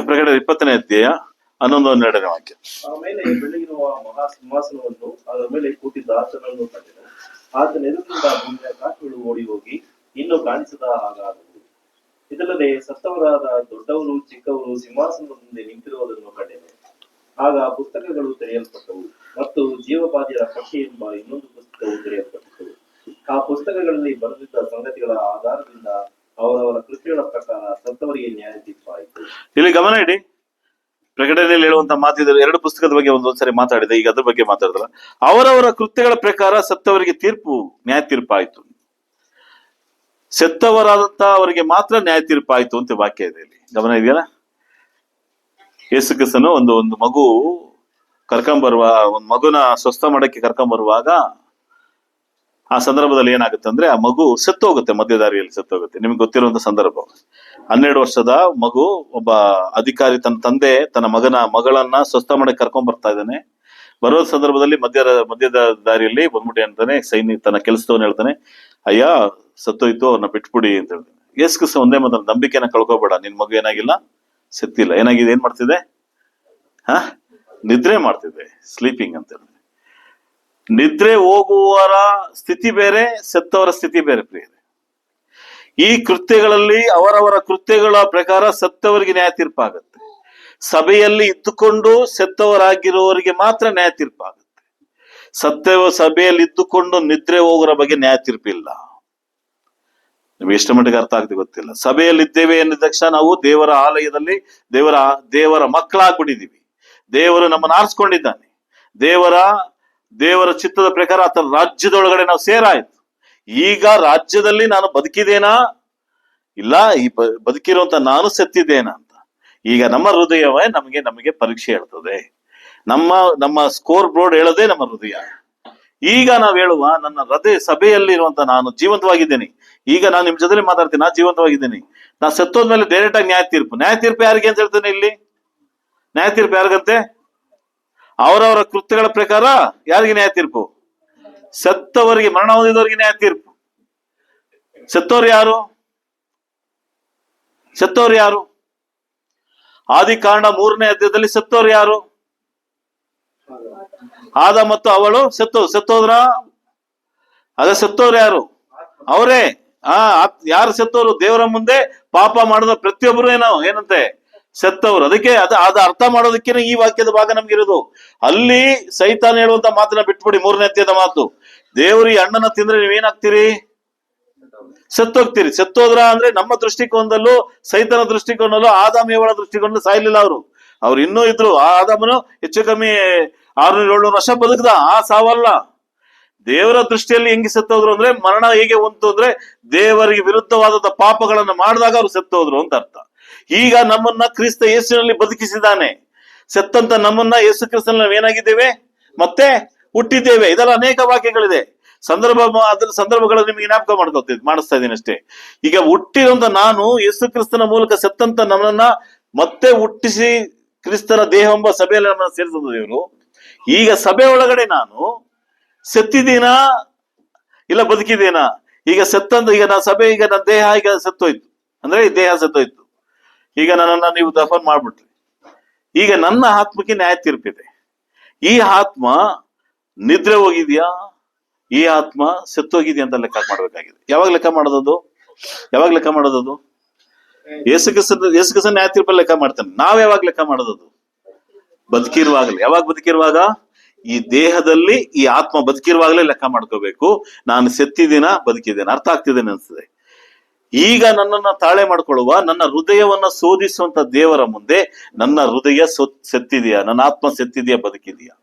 ಪ್ರಕಟಣೆ 20ನೇ ಅಧ್ಯಾಯ 11, 12ನೇ ವಾಕ್ಯ. ಆಮೇಲೆ ಬೆಳಗಿರುವ ಮಹಾ ಸಿಂಹಾಸನವನ್ನು, ಅದರ ಮೇಲೆ ಕೂತಿದ್ದ ಆತನನ್ನು ಕಂಡೆನು. ಆತನ ಎದುರಿನಿಂದ ಭೂಮಿಯ ಕಾಕುಗಳು ಓಡಿ ಹೋಗಿ ಇನ್ನೂ ಕಾಣಿಸದ ಹಾಗಾದವು. ಇದಲ್ಲದೆ ಸತ್ತವರಾದ ದೊಡ್ಡವರು ಚಿಕ್ಕವರು ಸಿಂಹಾಸನದ ಮುಂದೆ ನಿಂತಿರುವುದನ್ನು ಕಂಡೆನು. ಆಗ ಪುಸ್ತಕಗಳು ತೆರೆಯಲ್ಪಟ್ಟವು, ಮತ್ತು ಜೀವಬಾಧ್ಯರ ಪಟ್ಟಿ ಎಂಬ ಇನ್ನೊಂದು ಪುಸ್ತಕವು ತೆರೆಯಲ್ಪಟ್ಟಿತು. ಆ ಪುಸ್ತಕಗಳಲ್ಲಿ ಬರೆದಿದ್ದ ಸಂಗತಿಗಳ ಆಧಾರದಿಂದ ಅವರವರ ಕೃತ್ಯಗಳ ಪ್ರಕಾರ ಸತ್ತವರಿಗೆ ನ್ಯಾಯ ತೀರ್ಪಾಯಿತು. ಇಲ್ಲಿ ಗಮನ ಇಡಿ. ಪ್ರಕಟಣೆಯಲ್ಲಿ ಹೇಳುವಂತ ಮಾತಿದ್ದಾರೆ. ಎರಡು ಪುಸ್ತಕದ ಬಗ್ಗೆ ಒಂದೊಂದ್ಸರಿ ಮಾತಾಡಿದೆ, ಈಗ ಅದ್ರ ಬಗ್ಗೆ ಮಾತಾಡಿದ್ರ. ಅವರವರ ಕೃತ್ಯಗಳ ಪ್ರಕಾರ ಸತ್ತವರಿಗೆ ನ್ಯಾಯ ತೀರ್ಪಾಯಿತು. ಸತ್ತವರಾದಂತ ಅವರಿಗೆ ಮಾತ್ರ ನ್ಯಾಯ ತೀರ್ಪಾಯಿತು ಅಂತ ವಾಕ್ಯ ಇದೆ ಇಲ್ಲಿ. ಗಮನ ಇದೆಯಲ್ಲ. ಯೇಸು ಕ್ರಿಸ್ತನು ಒಂದು ಮಗು ಒಂದು ಮಗುನ ಸ್ವಸ್ಥ ಮಾಡಕ್ಕೆ ಕರ್ಕೊಂಬರುವಾಗ ಆ ಸಂದರ್ಭದಲ್ಲಿ ಏನಾಗುತ್ತೆ ಅಂದ್ರೆ, ಆ ಮಗು ಸತ್ತೋಗುತ್ತೆ, ಮಧ್ಯದಾರಿಯಲ್ಲಿ ಸತ್ತೋಗುತ್ತೆ. ನಿಮ್ಗೆ ಗೊತ್ತಿರುವಂತ ಸಂದರ್ಭ. 12 ವರ್ಷದ ಮಗು, ಒಬ್ಬ ಅಧಿಕಾರಿ ತನ್ನ ತಂದೆ ತನ್ನ ಮಗಳನ್ನ ಸ್ವಸ್ಥ ಮಾಡಕ್ಕೆ ಕರ್ಕೊಂಡ್ ಬರ್ತಾ ಇದ್ದಾನೆ. ಬರೋ ಸಂದರ್ಭದಲ್ಲಿ ಮಧ್ಯದ ದಾರಿಯಲ್ಲಿ ಬಂದ್ಬಿಟ್ಟು ಅಂತಾನೆ, ತನ್ನ ಕೆಲಸದವನು ಹೇಳ್ತಾನೆ, ಅಯ್ಯ ಸತ್ತೋಯ್ತು, ಅವ್ರನ್ನ ಬಿಟ್ಬಿಡಿ ಅಂತ ಹೇಳ್ತಾನೆ. ಯೇಸು ಕ್ರಿಸ್ತ ಒಂದೇ ಮೊದಲು, ನಂಬಿಕೆನ ಕಳ್ಕೊಬೇಡ, ನಿನ್ ಮಗು ಏನಾಗಿಲ್ಲ, ಸತ್ತಿಲ್ಲ. ಏನಾಗಿದೆ, ಏನ್ ಮಾಡ್ತಿದೆ? ನಿದ್ರೆ ಮಾಡ್ತಿದೆ, ಸ್ಲೀಪಿಂಗ್ ಅಂತ ಹೇಳಿದ್ರೆ. ನಿದ್ರೆ ಹೋಗುವವರ ಸ್ಥಿತಿ ಬೇರೆ, ಸತ್ತವರ ಸ್ಥಿತಿ ಬೇರೆ ಪ್ರಿಯರೇ. ಈ ಕೃತ್ಯಗಳಲ್ಲಿ ಅವರವರ ಕೃತ್ಯಗಳ ಪ್ರಕಾರ ಸತ್ತವರಿಗೆ ನ್ಯಾಯ ತೀರ್ಪಾಗತ್ತೆ. ಸಭೆಯಲ್ಲಿ ಇದ್ದುಕೊಂಡು ಸತ್ತವರಾಗಿರುವವರಿಗೆ ಮಾತ್ರ ನ್ಯಾಯ ತೀರ್ಪಾಗುತ್ತೆ. ಸಭೆಯಲ್ಲಿ ಇದ್ದುಕೊಂಡು ನಿದ್ರೆ ಹೋಗೋರ ಬಗ್ಗೆ ನ್ಯಾಯ ತೀರ್ಪಿಲ್ಲ. ನಿಮ್ಗೆ ಎಷ್ಟು ಮಟ್ಟಿಗೆ ಅರ್ಥ ಆಗ್ತದೆ ಗೊತ್ತಿಲ್ಲ. ಸಭೆಯಲ್ಲಿ ಇದ್ದೇವೆ ಎಂದ ತಕ್ಷಣ ನಾವು ದೇವರ ಆಲಯದಲ್ಲಿ ದೇವರ ಮಕ್ಕಳಾಗ್ಬಿಟ್ಟಿದೀವಿ. ದೇವರು ನಮ್ಮನ್ನು ಆರಿಸ್ಕೊಂಡಿದ್ದಾನೆ. ದೇವರ ಚಿತ್ತದ ಪ್ರಕಾರ ಆತನ ರಾಜ್ಯದೊಳಗಡೆ ನಾವು ಸೇರಾಯ್ತು. ಈಗ ರಾಜ್ಯದಲ್ಲಿ ನಾನು ಬದುಕಿದೇನಾ, ಇಲ್ಲ ಈ ಬದುಕಿರುವಂತ ನಾನು ಸತ್ತಿದ್ದೇನಾ ಅಂತ ಈಗ ನಮ್ಮ ಹೃದಯವೇ ನಮಗೆ ಪರೀಕ್ಷೆ ಹೇಳ್ತದೆ. ನಮ್ಮ ಸ್ಕೋರ್ ಬೋರ್ಡ್ ಹೇಳೋದೇ ನಮ್ಮ ಹೃದಯ. ಈಗ ನಾವ್ ಹೇಳುವ ನನ್ನ ಹೃದಯ ಸಭೆಯಲ್ಲಿರುವಂತ ನಾನು ಜೀವಂತವಾಗಿದ್ದೇನೆ. ಈಗ ನಾನು ನಿಮ್ ಜೊತೆ ಮಾತಾಡ್ತೀನಿ, ನಾ ಜೀವಂತವಾಗಿದ್ದೀನಿ. ನಾ ಸತ್ತೋದ್ಮೇಲೆ ಡೈರೆಕ್ಟ್ ಆಗಿ ನ್ಯಾಯ ತೀರ್ಪು ಯಾರಿಗೆ ಅಂತ ಹೇಳ್ತೇನೆ. ಇಲ್ಲಿ ನ್ಯಾಯ ತೀರ್ಪು ಯಾರಿಗಂತೆ? ಅವರವರ ಕೃತ್ಯಗಳ ಪ್ರಕಾರ ಯಾರಿಗೆ ನ್ಯಾಯ ತೀರ್ಪು? ಸತ್ತವರಿಗೆ, ಮರಣ ಹೊಂದಿದವರಿಗೆ ನ್ಯಾಯ ತೀರ್ಪು. ಸತ್ತವ್ರು ಯಾರು? ಆದಿಕಾಂಡ 3ನೇ ಅಧ್ಯಾಯದಲ್ಲಿ ಸತ್ತವ್ರು ಯಾರು? ಆದ ಮತ್ತು ಅವಳು ಸತ್ತೋದ್ರ. ಅದ ಸತ್ತವ್ರು ಯಾರು? ಅವರೇ. ಯಾರು ಸತ್ತವರು? ದೇವರ ಮುಂದೆ ಪಾಪ ಮಾಡಿದ ಪ್ರತಿಯೊಬ್ಬರು ಏನಂತೆ ಸತ್ತವರು. ಅದಕ್ಕೆ ಅದ ಅರ್ಥ ಮಾಡೋದಕ್ಕೇನೆ ಈ ವಾಕ್ಯದ ಭಾಗ ನಮ್ಗಿರೋದು. ಅಲ್ಲಿ ಸೈತಾನ ಹೇಳುವಂತ ಮಾತನ್ನ ಬಿಟ್ಬಿಡಿ. 3ನೇ ಅಧ್ಯಾಯದ ಮಾತು, ದೇವರು ಈ ಹಣ್ಣನ್ನ ತಿಂದ್ರೆ ನೀವೇನಾಗ್ತೀರಿ? ಸತ್ತೋಗ್ತೀರಿ. ಸತ್ತೋದ್ರ ಅಂದ್ರೆ ನಮ್ಮ ದೃಷ್ಟಿಕೋನದಲ್ಲೂ ಸೈತನ ದೃಷ್ಟಿಕೋನದಲ್ಲೂ ಆದಾಮೇವಳ ದೃಷ್ಟಿಕೋನದಲ್ಲೂ ಸಾಯ್ಲಿಲ್ಲ. ಅವ್ರು ಇನ್ನೂ ಇದ್ರು. ಆ ಆದಾಮನು ಹೆಚ್ಚು ಕಮ್ಮಿ 600-700 ವರ್ಷ ಬದುಕದ. ಆ ಸಾವಲ್ಲ. ದೇವರ ದೃಷ್ಟಿಯಲ್ಲಿ ಹೆಂಗೆ ಸತ್ತೋದ್ರು ಅಂದ್ರೆ, ಮರಣ ಹೇಗೆ ಹೊಂತು ಅಂದ್ರೆ ದೇವರಿಗೆ ವಿರುದ್ಧವಾದ ಪಾಪಗಳನ್ನ ಮಾಡಿದಾಗ ಅವ್ರು ಸತ್ತೋದ್ರು ಅಂತ ಅರ್ಥ. ಈಗ ನಮ್ಮನ್ನ ಕ್ರಿಸ್ತ ಯೇಸುವಿನಲ್ಲಿ ಬದುಕಿಸಿದ್ದಾನೆ. ಸತ್ತಂತ ನಮ್ಮನ್ನ ಯೇಸು ಕ್ರಿಸ್ತನಲ್ಲಿ ನಾವೇನಾಗಿದ್ದೇವೆ? ಮತ್ತೆ ಹುಟ್ಟಿದ್ದೇವೆ. ಇದೆಲ್ಲ ಅನೇಕ ವಾಕ್ಯಗಳಿದೆ. ಅದ್ರ ಸಂದರ್ಭಗಳು ನಿಮ್ಗೆ ಜ್ಞಾಪಕ ಮಾಡಿಸ್ತಾ ಇದ್ದೀನಿ ಅಷ್ಟೇ. ಈಗ ಹುಟ್ಟಿರುವಂತ ನಾನು ಯೇಸು ಕ್ರಿಸ್ತನ ಮೂಲಕ ಸತ್ತಂತ ನಮ್ಮನ್ನ ಮತ್ತೆ ಹುಟ್ಟಿಸಿ ಕ್ರಿಸ್ತನ ದೇಹ ಎಂಬ ಸಭೆಯಲ್ಲಿ ನಮ್ಮನ್ನ ಸೇರಿಸಿದ ದೇವರು. ಈಗ ಸಭೆ ಒಳಗಡೆ ನಾನು ಸತ್ತಿದ್ದೀನಾ ಇಲ್ಲ ಬದುಕಿದ್ದೀನಾ? ಈಗ ಈಗ ನನ್ನ ಸಭೆ, ಈಗ ನನ್ನ ದೇಹ ಈಗ ಸತ್ತೋಯ್ತು ಅಂದ್ರೆ ಈ ದೇಹ ಸತ್ತೋಯ್ತು. ಈಗ ನನ್ನನ್ನ ನೀವು ದಫನ್ ಮಾಡ್ಬಿಟ್ರಿ. ಈಗ ನನ್ನ ಆತ್ಮಕ್ಕೆ ನ್ಯಾಯ ತೀರ್ಪಿದೆ. ಈ ಆತ್ಮ ನಿದ್ರೆ ಹೋಗಿದ್ಯಾ, ಈ ಆತ್ಮ ಸತ್ತೋಗಿದ್ಯಾ ಅಂತ ಲೆಕ್ಕ ಮಾಡ್ಬೇಕಾಗಿದೆ. ಯಾವಾಗ ಲೆಕ್ಕ ಮಾಡೋದದು? ಯೇಸು ಕ್ರಿಸ್ತ ನ್ಯಾಯ ತೀರ್ಪಲ್ಲಿ ಲೆಕ್ಕ ಮಾಡ್ತಾನೆ. ನಾವ್ ಯಾವಾಗ ಲೆಕ್ಕ ಮಾಡೋದದು? ಬದುಕಿರುವಾಗಲೇ. ಯಾವಾಗ ಬದುಕಿರುವಾಗ? ಈ ದೇಹದಲ್ಲಿ ಈ ಆತ್ಮ ಬದುಕಿರುವಾಗಲೇ ಲೆಕ್ಕ ಮಾಡ್ಕೋಬೇಕು. ನಾನು ಸತ್ತಿದ್ದೀನ ಬದುಕಿದ್ದೇನೆ. ಅರ್ಥ ಆಗ್ತಿದ್ದೇನೆ ಅನ್ಸ್ತದೆ. ಈಗ ನನ್ನನ್ನ ತಾಳೆ ಮಾಡ್ಕೊಳ್ಳುವ, ನನ್ನ ಹೃದಯವನ್ನ ಶೋಧಿಸುವಂತ ದೇವರ ಮುಂದೆ ನನ್ನ ಹೃದಯ ಸತ್ತಿದೆಯಾ, ನನ್ನ ಆತ್ಮ ಸತ್ತಿದೆಯಾ, ಬದುಕಿದೆಯಾ?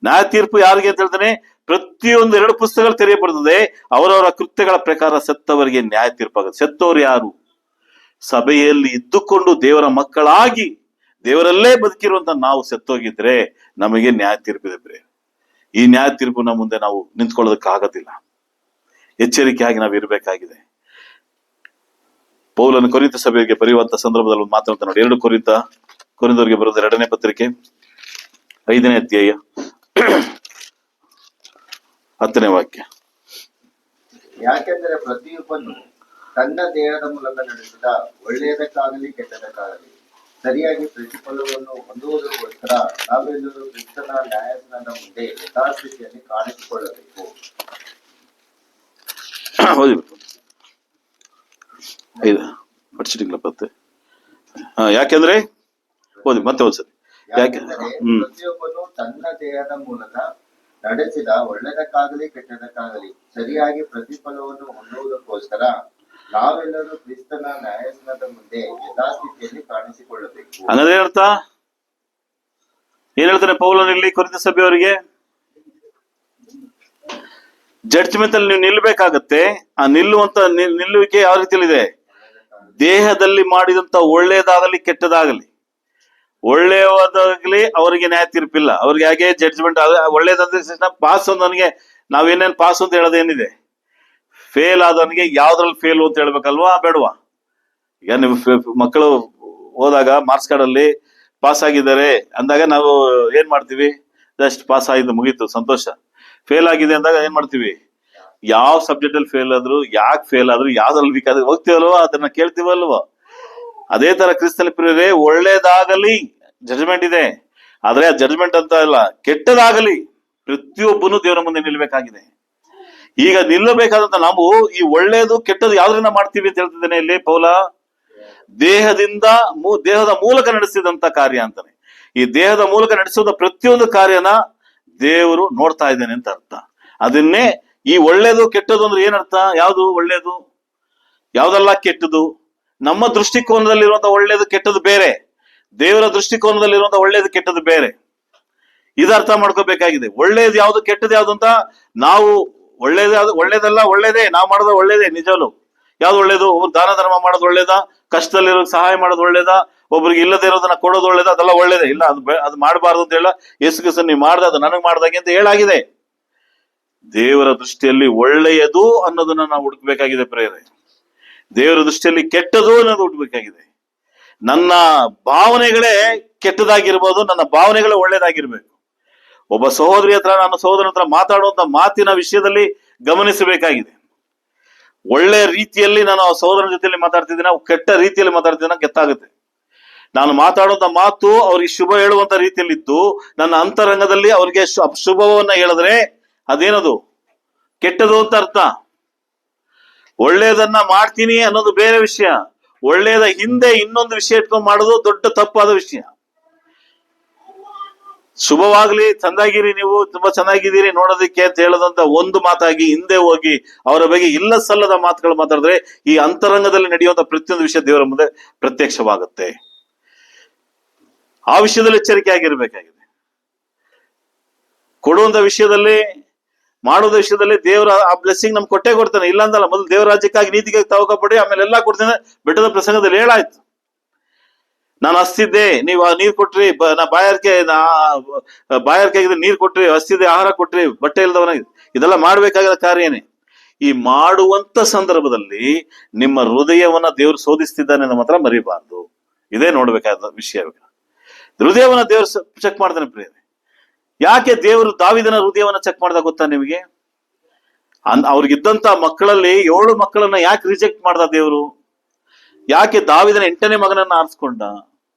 ನ್ಯಾಯ ತೀರ್ಪು ಯಾರಿಗೆ ಅಂತ ಹೇಳ್ತಾನೆ? ಪ್ರತಿಯೊಂದು 2 ಪುಸ್ತಕಗಳು ತೆರೆಯப்படுತ್ತದೆ. ಅವರವರ ಕೃತ್ಯಗಳ ಪ್ರಕಾರ ಸತ್ತವರಿಗೆ ನ್ಯಾಯ ತೀರ್ಪಾಗುತ್ತೆ. ಸತ್ತವರು ಯಾರು? ಸಭೆಯಲ್ಲಿ ಇದ್ದುಕೊಂಡು ದೇವರ ಮಕ್ಕಳಾಗಿ ದೇವರಲ್ಲೇ ಬದುಕಿರುವಂತ ನಾವು ಸತ್ತೋಗಿದ್ರೆ ನಮಗೆ ನ್ಯಾಯ ತೀರ್ಪಿದೆ. ಈ ನ್ಯಾಯ ತೀರ್ಪುನ ಮುಂದೆ ನಾವು ನಿಂತ್ಕೊಳ್ಳೋದಕ್ಕೆ ಆಗೋದಿಲ್ಲ. ಎಚ್ಚರಿಕೆಯಾಗಿ ನಾವು ಇರಬೇಕಾಗಿದೆ. ಪೌಲನು ಕೊರಿಂಥ ಸಭೆಗೆ ಬರೆಯುವಂತ ಸಂದರ್ಭದಲ್ಲಿ ಒಂದು ಮಾತನಾಡ್ತಾ ನೋಡಿ. 2 ಕೊರಿಂಥದವರಿಗೆ ಬರೆದ 2ನೇ ಪತ್ರಿಕೆ 5ನೇ ಅಧ್ಯಾಯ 10ನೇ ವಾಕ್ಯ. ಯಾಕೆಂದರೆ ಪ್ರತಿಯೊಬ್ಬನು ತನ್ನ ದೇಹದ ಮೂಲಕ ನಡೆಸಿದ ಒಳ್ಳೆಯದಕ್ಕಾಗಲಿ ಕೆಟ್ಟದಕ್ಕಾಗಲಿ ಸರಿಯಾಗಿ ಪ್ರತಿಫಲವನ್ನು ಹೊಂದುವುದಕ್ಕೋಸ್ಕರ ನಾವೆಲ್ಲರೂ ಕ್ರಿಸ್ತನ ನ್ಯಾಯಾಸನದ ಮುಂದೆ ಯಥಾಸ್ಥಿತಿಯಲ್ಲಿ ಕಾಣಿಸಿಕೊಳ್ಳಬೇಕು. ಯಾಕೆಂದ್ರೆ ಮತ್ತೆ ಒಂದ್ಸರಿ. ಪ್ರತಿಯೊಬ್ಬನು ತನ್ನ ದೇಹದ ಮೂಲಕ ನಡೆಸಿದ ಒಳ್ಳೆಯದಕ್ಕಾಗಲಿ ಕೆಟ್ಟದಕ್ಕಾಗಲಿ ಸರಿಯಾಗಿ ಪ್ರತಿಫಲವನ್ನು ಹೊಂದುವುದಕ್ಕೋಸ್ಕರ ನಾವೆಲ್ಲರೂ ಕ್ರಿಸ್ತನ ನ್ಯಾಯಾಸನದ ಮುಂದೆ ಯಥಾಸ್ಥಿತಿಯಲ್ಲಿ ಕಾಣಿಸಿಕೊಳ್ಳಬೇಕು. ಹಂಗಂದ್ರೆ ಏನರ್ಥ? ಏನ್ ಹೇಳ್ತಾನೆ ಪೌಲನು ಇಲ್ಲಿ ಕೊರಿಂಥ ಸಭೆಯವರಿಗೆ? ಜಡ್ಜ್ಮೆಂಟ್ ಅಲ್ಲಿ ನೀವು ನಿಲ್ಬೇಕಾಗತ್ತೆ. ಆ ನಿಲ್ಲುವಿಕೆ ಯಾವ ರೀತಿಯಲ್ಲಿದೆ? ದೇಹದಲ್ಲಿ ಮಾಡಿದಂತ ಒಳ್ಳೇದಾಗಲಿ ಕೆಟ್ಟದಾಗಲಿ, ಒಳ್ಳೆಯದಾಗಲಿ ಅವರಿಗೆ ನ್ಯಾಯ ತೀರ್ಪಿಲ್ಲ. ಅವ್ರಿಗೆ ಹಾಗೆ ಜಡ್ಜ್ಮೆಂಟ್ ಒಳ್ಳೇದಂದ್ರೆ ಪಾಸ್ ನನಗೆ ನಾವೇನೇನ್ ಪಾಸ್ ಅಂತ ಹೇಳೋದೇನಿದೆ? ಫೇಲ್ ಆದವನಿಗೆ ಯಾವ್ದ್ರಲ್ಲಿ ಫೇಲ್ ಅಂತ ಹೇಳ್ಬೇಕಲ್ವಾ, ಬೇಡವಾ? ಈಗ ನೀವು ಮಕ್ಕಳು ಹೋದಾಗ ಮಾರ್ಕ್ಸ್ ಕಾರ್ಡ್ ಅಲ್ಲಿ ಪಾಸ್ ಆಗಿದ್ದಾರೆ ಅಂದಾಗ ನಾವು ಏನ್ ಮಾಡ್ತೀವಿ? ಜಸ್ಟ್ ಪಾಸ್ ಆಯ್ತು, ಮುಗೀತು, ಸಂತೋಷ. ಫೇಲ್ ಆಗಿದೆ ಅಂದಾಗ ಏನ್ ಮಾಡ್ತೀವಿ? ಯಾವ ಸಬ್ಜೆಕ್ಟ್ ಅಲ್ಲಿ ಫೇಲ್ ಆದ್ರು, ಯಾಕೆ ಫೇಲ್ ಆದ್ರು, ಯಾವ್ದ್ರಲ್ಲಿ ಬೇಕಾದ್ರೆ ಹೋಗ್ತೀವಲ್ವ, ಅದನ್ನ ಕೇಳ್ತೀವಲ್ವ? ಅದೇ ತರ ಕ್ರಿಸ್ತನ ಪ್ರಿಯರೇ, ಒಳ್ಳೇದಾಗಲಿ ಜಡ್ಜ್ಮೆಂಟ್ ಇದೆ. ಆದ್ರೆ ಆ ಜಡ್ಜ್ಮೆಂಟ್ ಅಂತ ಇಲ್ಲ, ಕೆಟ್ಟದಾಗಲಿ ಪ್ರತಿಯೊಬ್ಬನು ದೇವರ ಮುಂದೆ ನಿಲ್ಬೇಕಾಗಿದೆ. ಈಗ ನಿಲ್ಲಬೇಕಾದಂತ ನಾವು ಈ ಒಳ್ಳೇದು ಕೆಟ್ಟದ್ದು ಯಾವ್ದ್ರಿಂದ ಮಾಡ್ತೀವಿ ಅಂತ ಹೇಳ್ತಿದ್ದೇನೆ ಇಲ್ಲಿ ಪೌಲ. ದೇಹದ ಮೂಲಕ ನಡೆಸಿದಂತ ಕಾರ್ಯ ಅಂತಾನೆ. ಈ ದೇಹದ ಮೂಲಕ ನಡೆಸುವ ಪ್ರತಿಯೊಂದು ಕಾರ್ಯನ ದೇವರು ನೋಡ್ತಾ ಇದ್ದೇನೆ ಅಂತ ಅರ್ಥ. ಅದನ್ನೇ ಈ ಒಳ್ಳೇದು ಕೆಟ್ಟದು ಅಂದ್ರೆ ಏನರ್ಥ? ಯಾವುದು ಒಳ್ಳೇದು, ಯಾವ್ದೆಲ್ಲ ಕೆಟ್ಟದು? ನಮ್ಮ ದೃಷ್ಟಿಕೋನದಲ್ಲಿರುವಂತ ಒಳ್ಳೇದು ಕೆಟ್ಟದ್ದು ಬೇರೆ, ದೇವರ ದೃಷ್ಟಿಕೋನದಲ್ಲಿರುವಂತ ಒಳ್ಳೇದು ಕೆಟ್ಟದ್ದು ಬೇರೆ. ಇದು ಅರ್ಥ ಮಾಡ್ಕೋಬೇಕಾಗಿದೆ. ಒಳ್ಳೇದು ಯಾವ್ದು ಕೆಟ್ಟದ್ದು ಯಾವ್ದು ಅಂತ. ನಾವು ಒಳ್ಳೇದಲ್ಲ ಒಳ್ಳೇದೇ, ನಾವು ಮಾಡೋದು ಒಳ್ಳೇದೇ ನಿಜವೂ. ಯಾವ್ದು ಒಳ್ಳೇದು? ಒಬ್ರು ದಾನ ಧರ್ಮ ಮಾಡೋದು ಒಳ್ಳೇದಾ? ಕಷ್ಟದಲ್ಲಿರೋ ಸಹಾಯ ಮಾಡೋದು ಒಳ್ಳೇದಾ? ಒಬ್ರಿಗೆ ಇಲ್ಲದೆ ಇರೋದನ್ನ ಕೊಡೋದು ಒಳ್ಳೇದಾ? ಅದೆಲ್ಲ ಒಳ್ಳೇದೇ. ಇಲ್ಲ, ಅದು ಮಾಡಬಾರ್ದು ಅಂತ ಹೇಳ ಯೇಸು ಕ್ರಿಸ್ತನು ನೀವು ಮಾಡ್ದ ಅದು ನನಗ್ ಮಾಡ್ದಾಗೆ ಅಂತ ಹೇಳಾಗಿದೆ. ದೇವರ ದೃಷ್ಟಿಯಲ್ಲಿ ಒಳ್ಳೆಯದು ಅನ್ನೋದನ್ನ ನಾವು ಹುಡುಕ್ಬೇಕಾಗಿದೆ ಪ್ರೇರೆ. ದೇವರ ದೃಷ್ಟಿಯಲ್ಲಿ ಕೆಟ್ಟದು ಅನ್ನೋದು ಹುಡುಕ್ಬೇಕಾಗಿದೆ. ನನ್ನ ಭಾವನೆಗಳೇ ಕೆಟ್ಟದಾಗಿರ್ಬೋದು, ನನ್ನ ಭಾವನೆಗಳೇ ಒಳ್ಳೇದಾಗಿರ್ಬೇಕು. ಒಬ್ಬ ಸಹೋದರಿ ಹತ್ರ, ನನ್ನ ಸಹೋದರನ ಹತ್ರ ಮಾತಾಡುವಂತ ಮಾತಿನ ವಿಷಯದಲ್ಲಿ ಗಮನಿಸಬೇಕಾಗಿದೆ. ಒಳ್ಳೆ ರೀತಿಯಲ್ಲಿ ನಾನು ಆ ಸಹೋದರನ ಜೊತೆಯಲ್ಲಿ ಮಾತಾಡ್ತಿದ್ದೀನಿ, ಕೆಟ್ಟ ರೀತಿಯಲ್ಲಿ ಮಾತಾಡ್ತಿದ್ದೀನ ಗೊತ್ತಾಗುತ್ತೆ. ನಾನು ಮಾತಾಡುವಂತ ಮಾತು ಅವ್ರಿಗೆ ಶುಭ ಹೇಳುವಂತ ರೀತಿಯಲ್ಲಿದ್ದು, ನನ್ನ ಅಂತರಂಗದಲ್ಲಿ ಅವ್ರಿಗೆ ಶುಭವನ್ನ ಹೇಳಿದ್ರೆ ಅದೇನದು? ಕೆಟ್ಟದು ಅಂತ ಅರ್ಥ. ಒಳ್ಳೇದನ್ನ ಮಾಡ್ತೀನಿ ಅನ್ನೋದು ಬೇರೆ ವಿಷಯ, ಒಳ್ಳೇದ ಹಿಂದೆ ಇನ್ನೊಂದು ವಿಷಯ ಇಟ್ಕೊಂಡು ಮಾಡೋದು ದೊಡ್ಡ ತಪ್ಪಾದ ವಿಷಯ. ಶುಭವಾಗ್ಲಿ, ಚಂದಾಗಿರಿ, ನೀವು ತುಂಬಾ ಚೆನ್ನಾಗಿದ್ದೀರಿ ನೋಡೋದಕ್ಕೆ ಅಂತ ಹೇಳೋದಂತ ಒಂದು ಮಾತಾಗಿ ಹಿಂದೆ ಹೋಗಿ ಅವರ ಬಗ್ಗೆ ಇಲ್ಲ ಸಲ್ಲದ ಮಾತುಗಳು ಮಾತಾಡಿದ್ರೆ ಈ ಅಂತರಂಗದಲ್ಲಿ ನಡೆಯುವಂತ ಪ್ರತಿಯೊಂದು ವಿಷಯ ದೇವರ ಮುಂದೆ ಪ್ರತ್ಯಕ್ಷವಾಗುತ್ತೆ. ಆ ವಿಷಯದಲ್ಲಿ ಎಚ್ಚರಿಕೆ ಆಗಿರ್ಬೇಕಾಗಿದೆ. ಕೊಡುವಂತ ವಿಷಯದಲ್ಲಿ, ಮಾಡೋದ ವಿಷಯದಲ್ಲಿ ದೇವರ ಆ ಬ್ಲೆಸ್ಸಿಂಗ್ ನಮ್ಗೆ ಕೊಟ್ಟೆ ಕೊಡ್ತಾನೆ, ಇಲ್ಲ ಅಂತಲ್ಲ. ಮೊದಲು ದೇವರ ರಾಜ್ಯಕ್ಕಾಗಿ ನೀತಿಗಾಗಿ ತವಕ ಪಡಿ, ಆಮೇಲೆ ಎಲ್ಲಾ ಕೊಡ್ತೇನೆ. ಬೆಟ್ಟದ ಪ್ರಸಂಗದಲ್ಲಿ ಹೇಳಾಯ್ತು, ನಾನು ಹಸ್ತಿದ್ದೆ, ನೀವು ನೀರ್ ಕೊಟ್ರಿ, ನಾ ಬಾಯಾರಿಕೆ ಆಗಿದ್ರೆ ನೀರ್ ಕೊಟ್ರಿ, ಹಸ್ತಿದ್ದೆ ಆಹಾರ ಕೊಟ್ರಿ, ಬಟ್ಟೆ ಇಲ್ದವನ. ಇದೆಲ್ಲ ಮಾಡ್ಬೇಕಾಗಿರೋ ಕಾರ್ಯನೇ. ಈ ಮಾಡುವಂತ ಸಂದರ್ಭದಲ್ಲಿ ನಿಮ್ಮ ಹೃದಯವನ್ನ ದೇವರು ಶೋಧಿಸ್ತಿದ್ದಾನೆ ಅಂತ ಮಾತ್ರ ಮರಿಬಾರ್ದು. ಇದೇ ನೋಡ್ಬೇಕಾದ ವಿಷಯ. ಹೃದಯವನ್ನ ದೇವರು ಚೆಕ್ ಮಾಡ್ತಾನೆ ಪ್ರಿಯರೇ. ಯಾಕೆ ದೇವರು ದಾವೀದನ ಹೃದಯವನ್ನ ಚೆಕ್ ಮಾಡ್ದ ಗೊತ್ತಾ ನಿಮಗೆ? ಅವ್ರಿಗಿದ್ದಂತ ಮಕ್ಕಳಲ್ಲಿ 7 ಮಕ್ಕಳನ್ನ ಯಾಕೆ ರಿಜೆಕ್ಟ್ ಮಾಡ್ದ ದೇವರು? ಯಾಕೆ ದಾವೀದನ 8ನೇ ಮಗನನ್ನ ಆರಿಸ್ಕೊಂಡ?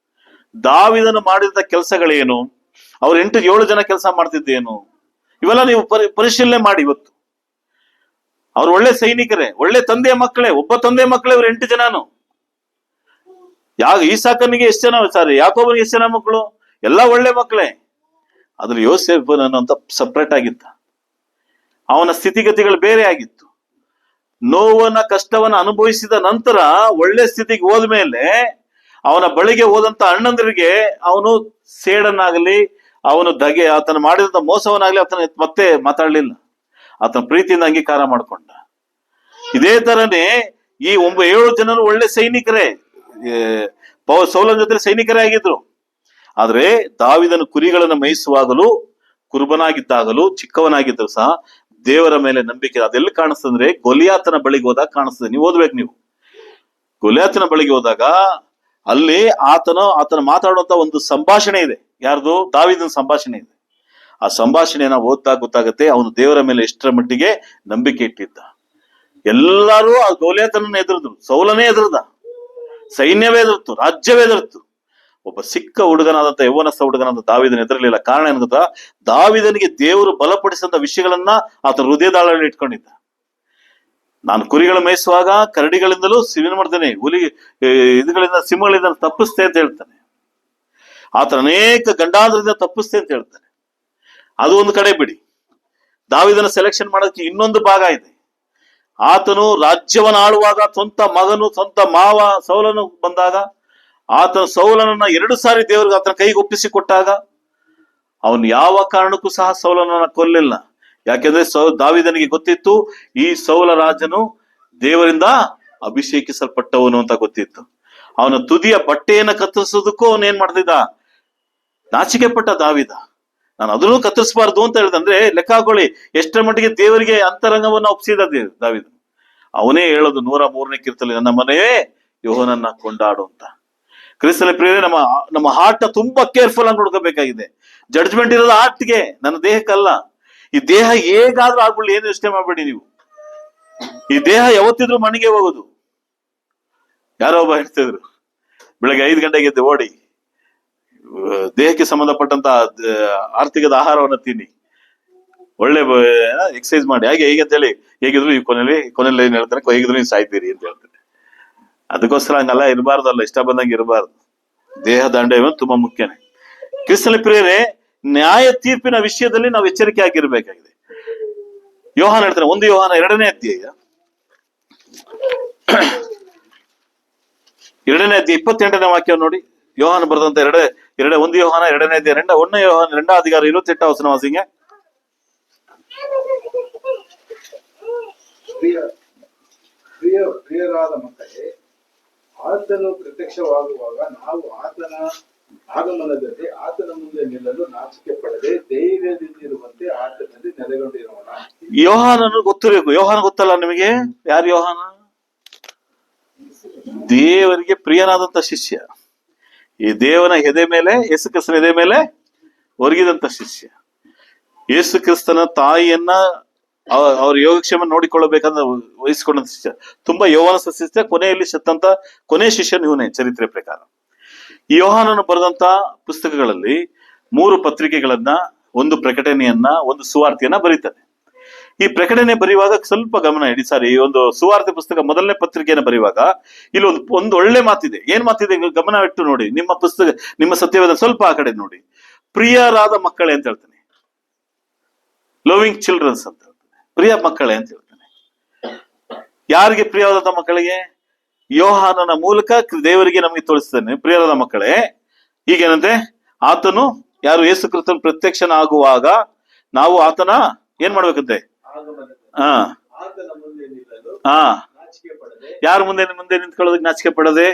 ದಾವೀದನು ಮಾಡಿದ ಕೆಲಸಗಳೇನು? ಅವ್ರು 7 ಜನ ಕೆಲಸ ಮಾಡ್ತಿದ್ದೇನು? ಇವೆಲ್ಲ ನೀವು ಪರಿಶೀಲನೆ ಮಾಡಿ. ಇವತ್ತು ಅವ್ರು ಒಳ್ಳೆ ಸೈನಿಕರೇ, ಒಳ್ಳೆ ತಂದೆಯ ಮಕ್ಕಳೇ. ಒಬ್ಬ ತಂದೆಯ ಮಕ್ಕಳೇ ಅವ್ರು 8 ಜನನು. ಈಸಾಕನಿಗೆ ಎಷ್ಟು ಜನ, ಯಾಕೋಬನಿಗೆ ಎಷ್ಟು ಜನ ಮಕ್ಕಳು? ಎಲ್ಲ ಒಳ್ಳೆ ಮಕ್ಕಳೇ. ಅದ್ರ ಯೋಸೇಫನನ್ನು ಅಂತ ಸಪ್ರೇಟ್ ಆಗಿದ್ದ. ಅವನ ಸ್ಥಿತಿಗತಿಗಳು ಬೇರೆ ಆಗಿತ್ತು. ನೋವನ್ನ ಕಷ್ಟವನ್ನ ಅನುಭವಿಸಿದ ನಂತರ ಒಳ್ಳೆ ಸ್ಥಿತಿಗೆ ಹೋದ್ಮೇಲೆ ಅವನ ಬಳಿಗೆ ಹೋದಂತ ಅಣ್ಣಂದರಿಗೆ ಅವನು ಸೇಡನ್ನಾಗಲಿ, ಅವನು ಆತನ ಮಾಡಿದಂತ ಮೋಸವನ್ನಾಗ್ಲಿ ಆತನ ಮತ್ತೆ ಮಾತಾಡ್ಲಿಲ್ಲ. ಆತನ ಪ್ರೀತಿಯಿಂದ ಅಂಗೀಕಾರ ಮಾಡ್ಕೊಂಡ. ಇದೇ ತರನೇ ಈ 7 ಜನರು ಒಳ್ಳೆ ಸೈನಿಕರೇ, ಸೌಲನ ಜೊತೆ ಸೈನಿಕರೇ ಆಗಿದ್ರು. ಆದ್ರೆ ದಾವೀದನು ಕುರಿಗಳನ್ನು ಮೇಯಿಸುವಾಗಲೂ, ಕುರುಬನಾಗಿದ್ದಾಗಲೂ, ಚಿಕ್ಕವನಾಗಿದ್ರು ಸಹ ದೇವರ ಮೇಲೆ ನಂಬಿಕೆ. ಅದೆಲ್ಲಿ ಕಾಣಿಸ್ತಂದ್ರೆ ಗೊಲಿಯಾತನ ಬಳಿಗೆ ಹೋದಾಗ ಕಾಣಿಸ್ತದೆ. ನೀವು ಓದ್ಬೇಕು. ನೀವು ಗೊಲಿಯಾತನ ಬಳಿಗೆ ಹೋದಾಗ ಅಲ್ಲಿ ಆತನ ಮಾತಾಡುವಂತ ಒಂದು ಸಂಭಾಷಣೆ ಇದೆ. ಯಾರ್ದು? ದಾವೀದನ ಸಂಭಾಷಣೆ ಇದೆ. ಆ ಸಂಭಾಷಣೆಯನ್ನ ಓದ್ತಾ ಗೊತ್ತಾಗುತ್ತೆ ಅವನು ದೇವರ ಮೇಲೆ ಎಷ್ಟರ ಮಟ್ಟಿಗೆ ನಂಬಿಕೆ ಇಟ್ಟಿದ್ದ. ಎಲ್ಲರೂ ಆ ಗೊಲಿಯಾತನನ್ನ ಎದುರಿದ್ರು. ಸೌಲನೇ ಎದುರ್ದ, ಸೈನ್ಯವೇ ಎದುರ್ತು, ರಾಜ್ಯವೇ ಎದುರ್ತು. ಒಬ್ಬ ಸಿಕ್ಕ ಹುಡುಗನಾದಂತ ಯೌವನಸ್ಥ ಹುಡುಗನಾದ ದಾವೀದನ ಎದುರಲಿಲ್ಲ. ಕಾರಣ ಏನು ಗೊತ್ತಾ? ದಾವೀದನಿಗೆ ದೇವರು ಬಲಪಡಿಸಿದಂತ ವಿಷಯಗಳನ್ನ ಆತ ಹೃದಯದಾಳಲ್ಲಿ ಇಟ್ಕೊಂಡಿದ್ದ. ನಾನು ಕುರಿಗಳ ಮೇಯಿಸುವಾಗ ಕರಡಿಗಳಿಂದಲೂ ಏನ್ ಮಾಡ್ತೇನೆ, ಇದುಗಳಿಂದ, ಸಿಂಹಗಳಿಂದ ತಪ್ಪಿಸ್ತೆ ಅಂತ ಹೇಳ್ತಾನೆ. ಆತನ ಅನೇಕ ಗಂಡಾಂತರದಿಂದ ತಪ್ಪಿಸ್ತೆ ಅಂತ ಹೇಳ್ತಾನೆ. ಅದು ಒಂದು ಕಡೆ ಬಿಡಿ. ದಾವೀದನ ಸೆಲೆಕ್ಷನ್ ಮಾಡೋದಕ್ಕೆ ಇನ್ನೊಂದು ಭಾಗ ಇದೆ. ಆತನು ರಾಜ್ಯವನ್ನ ಆಳುವಾಗ ಸ್ವಂತ ಮಗನು, ಸ್ವಂತ ಮಾವ ಸೌಲನು ಬಂದಾಗ, ಆತನ ಸೌಲನನ್ನ 2 ಸಾರಿ ದೇವರಿಗೆ ಆತನ ಕೈಗೆ ಒಪ್ಪಿಸಿ ಕೊಟ್ಟಾಗ ಅವನು ಯಾವ ಕಾರಣಕ್ಕೂ ಸಹ ಸೌಲನನ್ನ ಕೊಲ್ಲಿಲ್ಲ. ಯಾಕೆಂದ್ರೆ ದಾವೀದನಿಗೆ ಗೊತ್ತಿತ್ತು ಈ ಸೌಲ ರಾಜನು ದೇವರಿಂದ ಅಭಿಷೇಕಿಸಲ್ಪಟ್ಟವನು ಅಂತ ಗೊತ್ತಿತ್ತು. ಅವನ ತುದಿಯ ಬಟ್ಟೆಯನ್ನ ಕತ್ತರಿಸೋದಕ್ಕೂ ಅವನು ಏನ್ ಮಾಡ್ತಿದ್ದ? ನಾಚಿಕೆ ಪಟ್ಟ ದಾವೀದ. ನಾನು ಅದನ್ನು ಕತ್ತರಿಸಬಾರ್ದು ಅಂತ ಹೇಳಿದಂದ್ರೆ ಲೆಕ್ಕ ಹಾಕೊಳ್ಳಿ ಎಷ್ಟರ ಮಟ್ಟಿಗೆ ದೇವರಿಗೆ ಅಂತರಂಗವನ್ನ ಒಪ್ಪಿಸಿದ ದಾವೀದ. ಅವನೇ ಹೇಳೋದು 103ನೇ ಕೀರ್ತನೆ, ನನ್ನ ಮನೆಯೇ ಯೆಹೋವನನ್ನ ಕೊಂಡಾಡು ಅಂತ. ಕ್ರಿಸ್ತನ ಪ್ರಿಯರೇ, ನಮ್ಮ ಹಾರ್ಟ್ ತುಂಬಾ ಕೇರ್ಫುಲ್ ಆಗಿ ನೋಡ್ಕೋಬೇಕಾಗಿದೆ. ಜಡ್ಜ್ಮೆಂಟ್ ಇರೋದು ಹಾರ್ಟ್ಗೆ, ನನ್ನ ದೇಹಕ್ಕಲ್ಲ. ಈ ದೇಹ ಹೇಗಾದ್ರೂ ಆಗ್ಬಿಡ್ಲಿ, ಏನು ಯೋಚನೆ ಮಾಡ್ಬೇಡಿ ನೀವು. ಈ ದೇಹ ಯಾವತ್ತಿದ್ರು ಮನೆಗೆ ಹೋಗೋದು. ಯಾರೋ ಒಬ್ಬ ಹೇಳ್ತಿದ್ರು, ಬೆಳಗ್ಗೆ 5 ಗಂಟೆಗೆ ಎದ್ದು ಓಡಿ ದೇಹಕ್ಕೆ ಸಂಬಂಧಪಟ್ಟಂತ ಆರ್ಥಿಕದ ಆಹಾರವನ್ನು ತಿನ್ನಿ, ಒಳ್ಳೆ ಎಕ್ಸರ್ಸೈಸ್ ಮಾಡಿ, ಹೇಗೆ ಅಂತ ಹೇಳಿ, ಹೇಗಿದ್ರು ಈ ಕೊನೆಯಲ್ಲಿ ಏನ್ ಹೇಳ್ತಾರೆ, ಹೇಗಿದ್ರು ನೀವು ಸಾಯ್ತೀರಿ ಅಂತ ಹೇಳ್ತಾರೆ. ಅದಕ್ಕೋಸ್ಕರ ಹಂಗಲ್ಲ ಇರಬಾರ್ದಲ್ಲ, ಇಷ್ಟ ಬಂದಂಗೆ ಇರಬಾರ್ದು. ದೇಹ ದಂಡ ತುಂಬಾ ಮುಖ್ಯನೇ. ಕ್ರಿಸ್ತನಲ್ಲಿ ಪ್ರಿಯರೇ, ನ್ಯಾಯ ತೀರ್ಪಿನ ವಿಷಯದಲ್ಲಿ ನಾವು ಎಚ್ಚರಿಕೆ ಆಗಿರ್ಬೇಕಾಗಿದೆ. ಯೋಹಾನ ಹೇಳ್ತಾರೆ, 1 ಯೋಹಾನ 2ನೇ ಅಧ್ಯಾಯ 28ನೇ ವಾಕ್ಯ ನೋಡಿ. ಯೋಹಾನ ಬರೆದಂತ 1 ಯೋಹಾನ 2ನೇ ಅಧ್ಯಾಯ 1 ಯೋಹಾನ 2 அதிகாரம் 28 வசனம் வாசிங்க. ಪ್ರಿಯರಾದ ಮಕ್ಕಳೇ, ಆತನು ಪ್ರತ್ಯಕ್ಷವಾಗುವಾಗ ನಾವು ಆತನ ಆಗಮನದಲ್ಲಿ ಆತನ ಮುಂದೆ ನಿಲ್ಲಲು ನಾಚಿಕೆ ಪಡದೆ ಧೈರ್ಯದಿಂದಿರುವಂತೆ ಆತನಲ್ಲಿ ನೆಲೆಗೊಂಡಿರೋಣ. ಯೋಹಾನನು ಗೊತ್ತಿರಬೇಕು. ಯೋಹಾನ ಗೊತ್ತಲ್ಲ ನಿಮಗೆ? ಯಾರು ಯೋಹಾನ? ದೇವರಿಗೆ ಪ್ರಿಯನಾದಂತ ಶಿಷ್ಯ. ಈ ದೇವನ ಎದೆ ಮೇಲೆ, ಯೇಸು ಕ್ರಿಸ್ತನ ಎದೆ ಮೇಲೆ ಒರಗಿದಂತ ಶಿಷ್ಯ. ಯೇಸು ಕ್ರಿಸ್ತನ ತಾಯಿಯನ್ನ ಅವ್ರ ಯೋಗಕ್ಷೇಮ ನೋಡಿಕೊಳ್ಳಬೇಕಂದ್ರೆ ವಹಿಸಿಕೊಂಡಂತ ಶಿಷ್ಯ. ತುಂಬಾ ಯೌವನ ಶಿಷ್ಯ, ಕೊನೆಯಲ್ಲಿ ಸತ್ತಂತ ಕೊನೆ ಶಿಷ್ಯನು ಇವನೇ ಚರಿತ್ರೆ ಪ್ರಕಾರ. ಈ ಯೋಹಾನನು ಬರೆದಂತ ಪುಸ್ತಕಗಳಲ್ಲಿ 3 ಪತ್ರಿಕೆಗಳನ್ನ, 1 ಪ್ರಕಟಣೆಯನ್ನ, 1 ಸುವಾರ್ತೆಯನ್ನ ಬರೀತಾನೆ. ಈ ಪ್ರಕಟಣೆ ಬರೆಯುವಾಗ ಸ್ವಲ್ಪ ಗಮನ ಇಡಿ. ಸಾರಿ, ಈ ಒಂದು ಸುವಾರ್ತೆ ಪುಸ್ತಕ ಮೊದಲನೇ ಪತ್ರಿಕೆಯನ್ನು ಬರೆಯುವಾಗ ಇಲ್ಲಿ ಒಂದು ಒಳ್ಳೆ ಮಾತಿದೆ. ಏನ್ ಮಾತಿದೆ ಗಮನ ಇಟ್ಟು ನೋಡಿ. ನಿಮ್ಮ ಪುಸ್ತಕ, ನಿಮ್ಮ ಸತ್ಯವೇದ ಸ್ವಲ್ಪ ಆ ಕಡೆ ನೋಡಿ. ಪ್ರಿಯರಾದ ಮಕ್ಕಳೇ ಅಂತ ಹೇಳ್ತಾನೆ, ಲವಿಂಗ್ ಚಿಲ್ಡ್ರನ್ಸ್ ಅಂತ ಹೇಳ್ತಾನೆ, ಪ್ರಿಯ ಮಕ್ಕಳೇ ಅಂತ ಹೇಳ್ತಾನೆ. ಯಾರಿಗೆ ಪ್ರಿಯವಾದಂತ ಮಕ್ಕಳಿಗೆ? ಯೋಹಾನನ ಮೂಲಕ ದೇವರಿಗೆ ನಮಗೆ ತೋರಿಸ್ತಾನೆ, ಪ್ರಿಯರಾದ ಮಕ್ಕಳೇ. ಈಗೇನಂತೆ, ಆತನು ಯಾರು? ಯೇಸು ಕ್ರಿಸ್ತನ ಪ್ರತ್ಯಕ್ಷನಾಗುವಾಗ ನಾವು ಆತನ ಏನ್ ಮಾಡ್ಬೇಕಂತೆ? ಹಾ ಆತನ ಮುಂದೆ ನಿಲ್ಲಲು ಹಾ ನಾಚಿಕೆ ಪಡದೆ. ಯಾರ ಮುಂದೆ ನಿಂತ್ಕೊಳ್ಳೋದಕ್ಕೆ ನಾಚಿಕೆ ಪಡದೆ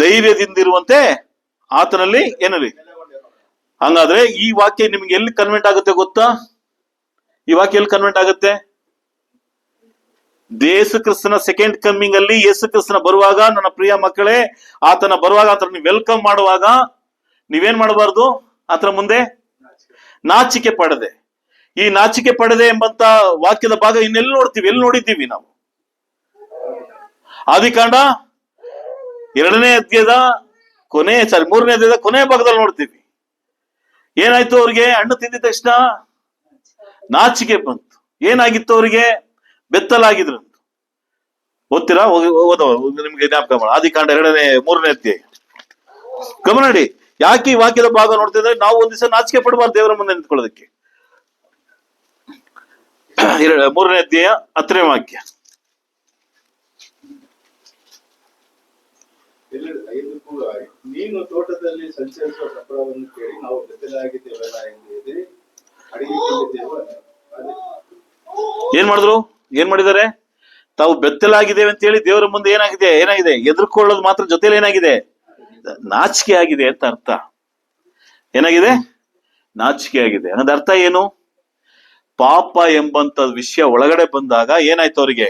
ಧೈರ್ಯದಿಂದಿರುವಂತೆ ಆತನಲ್ಲಿ ಏನಲ್ಲಿ. ಹಂಗಾದ್ರೆ ಈ ವಾಕ್ಯ ನಿಮ್ಗೆ ಎಲ್ಲಿ ಕನ್ವೆಂಟ್ ಆಗುತ್ತೆ ಗೊತ್ತಾ? ಈ ವಾಕ್ಯ ಎಲ್ಲಿ ಕನ್ವೆಂಟ್ ಆಗುತ್ತೆ? ಯೇಸು ಕ್ರಿಸ್ತನ ಸೆಕೆಂಡ್ ಕಮ್ಮಿಂಗ್ ಅಲ್ಲಿ, ಯೇಸು ಕ್ರಿಸ್ತನ ಬರುವಾಗ, ನನ್ನ ಪ್ರಿಯ ಮಕ್ಕಳೇ, ಆತನ ಬರುವಾಗ ಆತನ ನೀವು ವೆಲ್ಕಮ್ ಮಾಡುವಾಗ ನೀವೇನ್ ಮಾಡಬಾರ್ದು? ಆತನ ಮುಂದೆ ನಾಚಿಕೆ ಪಡದೆ. ಈ ನಾಚಿಕೆ ಪಡದೆ ಎಂಬಂತ ವಾಕ್ಯದ ಭಾಗ ಇನ್ನೆಲ್ಲಿ ನೋಡ್ತೀವಿ? ಎಲ್ಲಿ ನೋಡಿದ್ದೀವಿ ನಾವು? ಆದಿಕಾಂಡ 2ನೇ ಅಧ್ಯಾಯದ ಸಾರಿ 3ನೇ ಅಧ್ಯಾಯದ ಕೊನೆ ಭಾಗದಲ್ಲಿ ನೋಡ್ತೀವಿ. ಏನಾಯ್ತು ಅವ್ರಿಗೆ? ಹಣ್ಣು ತಿಂದಿದ ತಕ್ಷಣ ನಾಚಿಕೆ ಬಂತು. ಏನಾಗಿತ್ತು ಅವ್ರಿಗೆ? ಬೆತ್ತಲಾಗಿದ್ರಂತ. ಓದ್ತೀರಾ? ನಿಮ್ಗೆ ಜ್ಞಾಪಕ ಮಾಡ. ಆದಿಕಾಂಡ 3ನೇ ಅಧ್ಯಾಯ ಗಮನ ನೋಡಿ. ಯಾಕೆ ಈ ವಾಕ್ಯದ ಭಾಗ ನೋಡ್ತಿದ್ರೆ ನಾವು ಒಂದ್ ದಿವಸ ನಾಚಿಕೆ ಪಡಬಾರ್ದು ದೇವರ ಮುಂದೆ ನಿಂತ್ಕೊಳ್ಳೋದಕ್ಕೆ. 3ನೇ ಅಧ್ಯಾಯ 10ನೇ ವಾಕ್ಯ. 5 ನೀನು ತೋಟದಲ್ಲಿ ಸಂಚರಿಸುವ ಶಬ್ದವನ್ನು ಕೇಳಿ ನಾವು ಬೆತ್ತಲಾಗಿದ್ದೇವಲ್ಲ ಎಂದು ಹೇಳಿ ಅಡಿಗೆಕೊಂಡಿದ್ದೇವೆ. ಏನ್ ಮಾಡಿದ್ದಾರೆ? ತಾವು ಬೆತ್ತಲಾಗಿದ್ದೇವೆ ಅಂತ ಹೇಳಿ ದೇವರ ಮುಂದೆ ಏನಾಗಿದೆ ಎದುರ್ಕೊಳ್ಳೋದು ಮಾತ್ರ ಜೊತೆಲಿ ಏನಾಗಿದೆ? ನಾಚಿಕೆ ಆಗಿದೆ ಅಂತ ಅರ್ಥ. ಏನಾಗಿದೆ? ನಾಚಿಕೆ ಆಗಿದೆ. ಅನ್ನೋದು ಅರ್ಥ ಏನು? ಪಾಪ ಎಂಬಂತ ವಿಷಯ ಒಳಗಡೆ ಬಂದಾಗ ಏನಾಯ್ತು ಅವರಿಗೆ?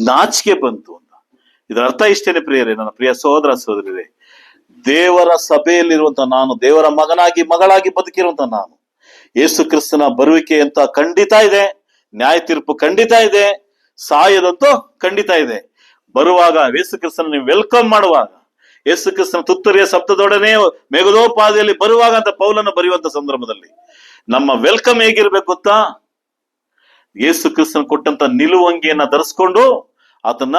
ನಾಚಿಕೆ ಬಂತು ಅಂತ. ಇದರ ಅರ್ಥ ಇಷ್ಟೇನೆ ಪ್ರಿಯರೇ, ನನ್ನ ಪ್ರಿಯ ಸಹೋದರ ಸಹೋದರಿಯರೇ. ದೇವರ ಸಭೆಯಲ್ಲಿರುವಂತ ನಾನು, ದೇವರ ಮಗನಾಗಿ ಮಗಳಾಗಿ ಬದುಕಿರುವಂತ ನಾನು, ಯೇಸು ಕ್ರಿಸ್ತನ ಬರುವಿಕೆ ಅಂತ ಖಂಡಿತ ಇದೆ, ನ್ಯಾಯ ತೀರ್ಪು ಖಂಡಿತ ಇದೆ, ಸಾಯದಂತೂ ಖಂಡಿತ ಇದೆ. ಬರುವಾಗ ಯೇಸು ಕ್ರಿಸ್ತನ ನೀವು ವೆಲ್ಕಮ್ ಮಾಡುವಾಗ, ಯೇಸು ಕ್ರಿಸ್ತನ ತುತ್ತೂರಿಯ ಶಬ್ದದೊಡನೆ ಮೇಘದೋಪಾದಿಯಲ್ಲಿ ಬರುವಾಗ ಅಂತ ಪೌಲನ್ನು ಬರೆಯುವಂತ ಸಂದರ್ಭದಲ್ಲಿ ನಮ್ಮ ವೆಲ್ಕಮ್ ಹೇಗಿರ್ಬೇಕು ಗೊತ್ತಾ? ಯೇಸು ಕ್ರಿಸ್ತನ್ ಕೊಟ್ಟಂತ ನಿಲುವಂಗಿಯನ್ನ ಧರಿಸ್ಕೊಂಡು ಆತನ್ನ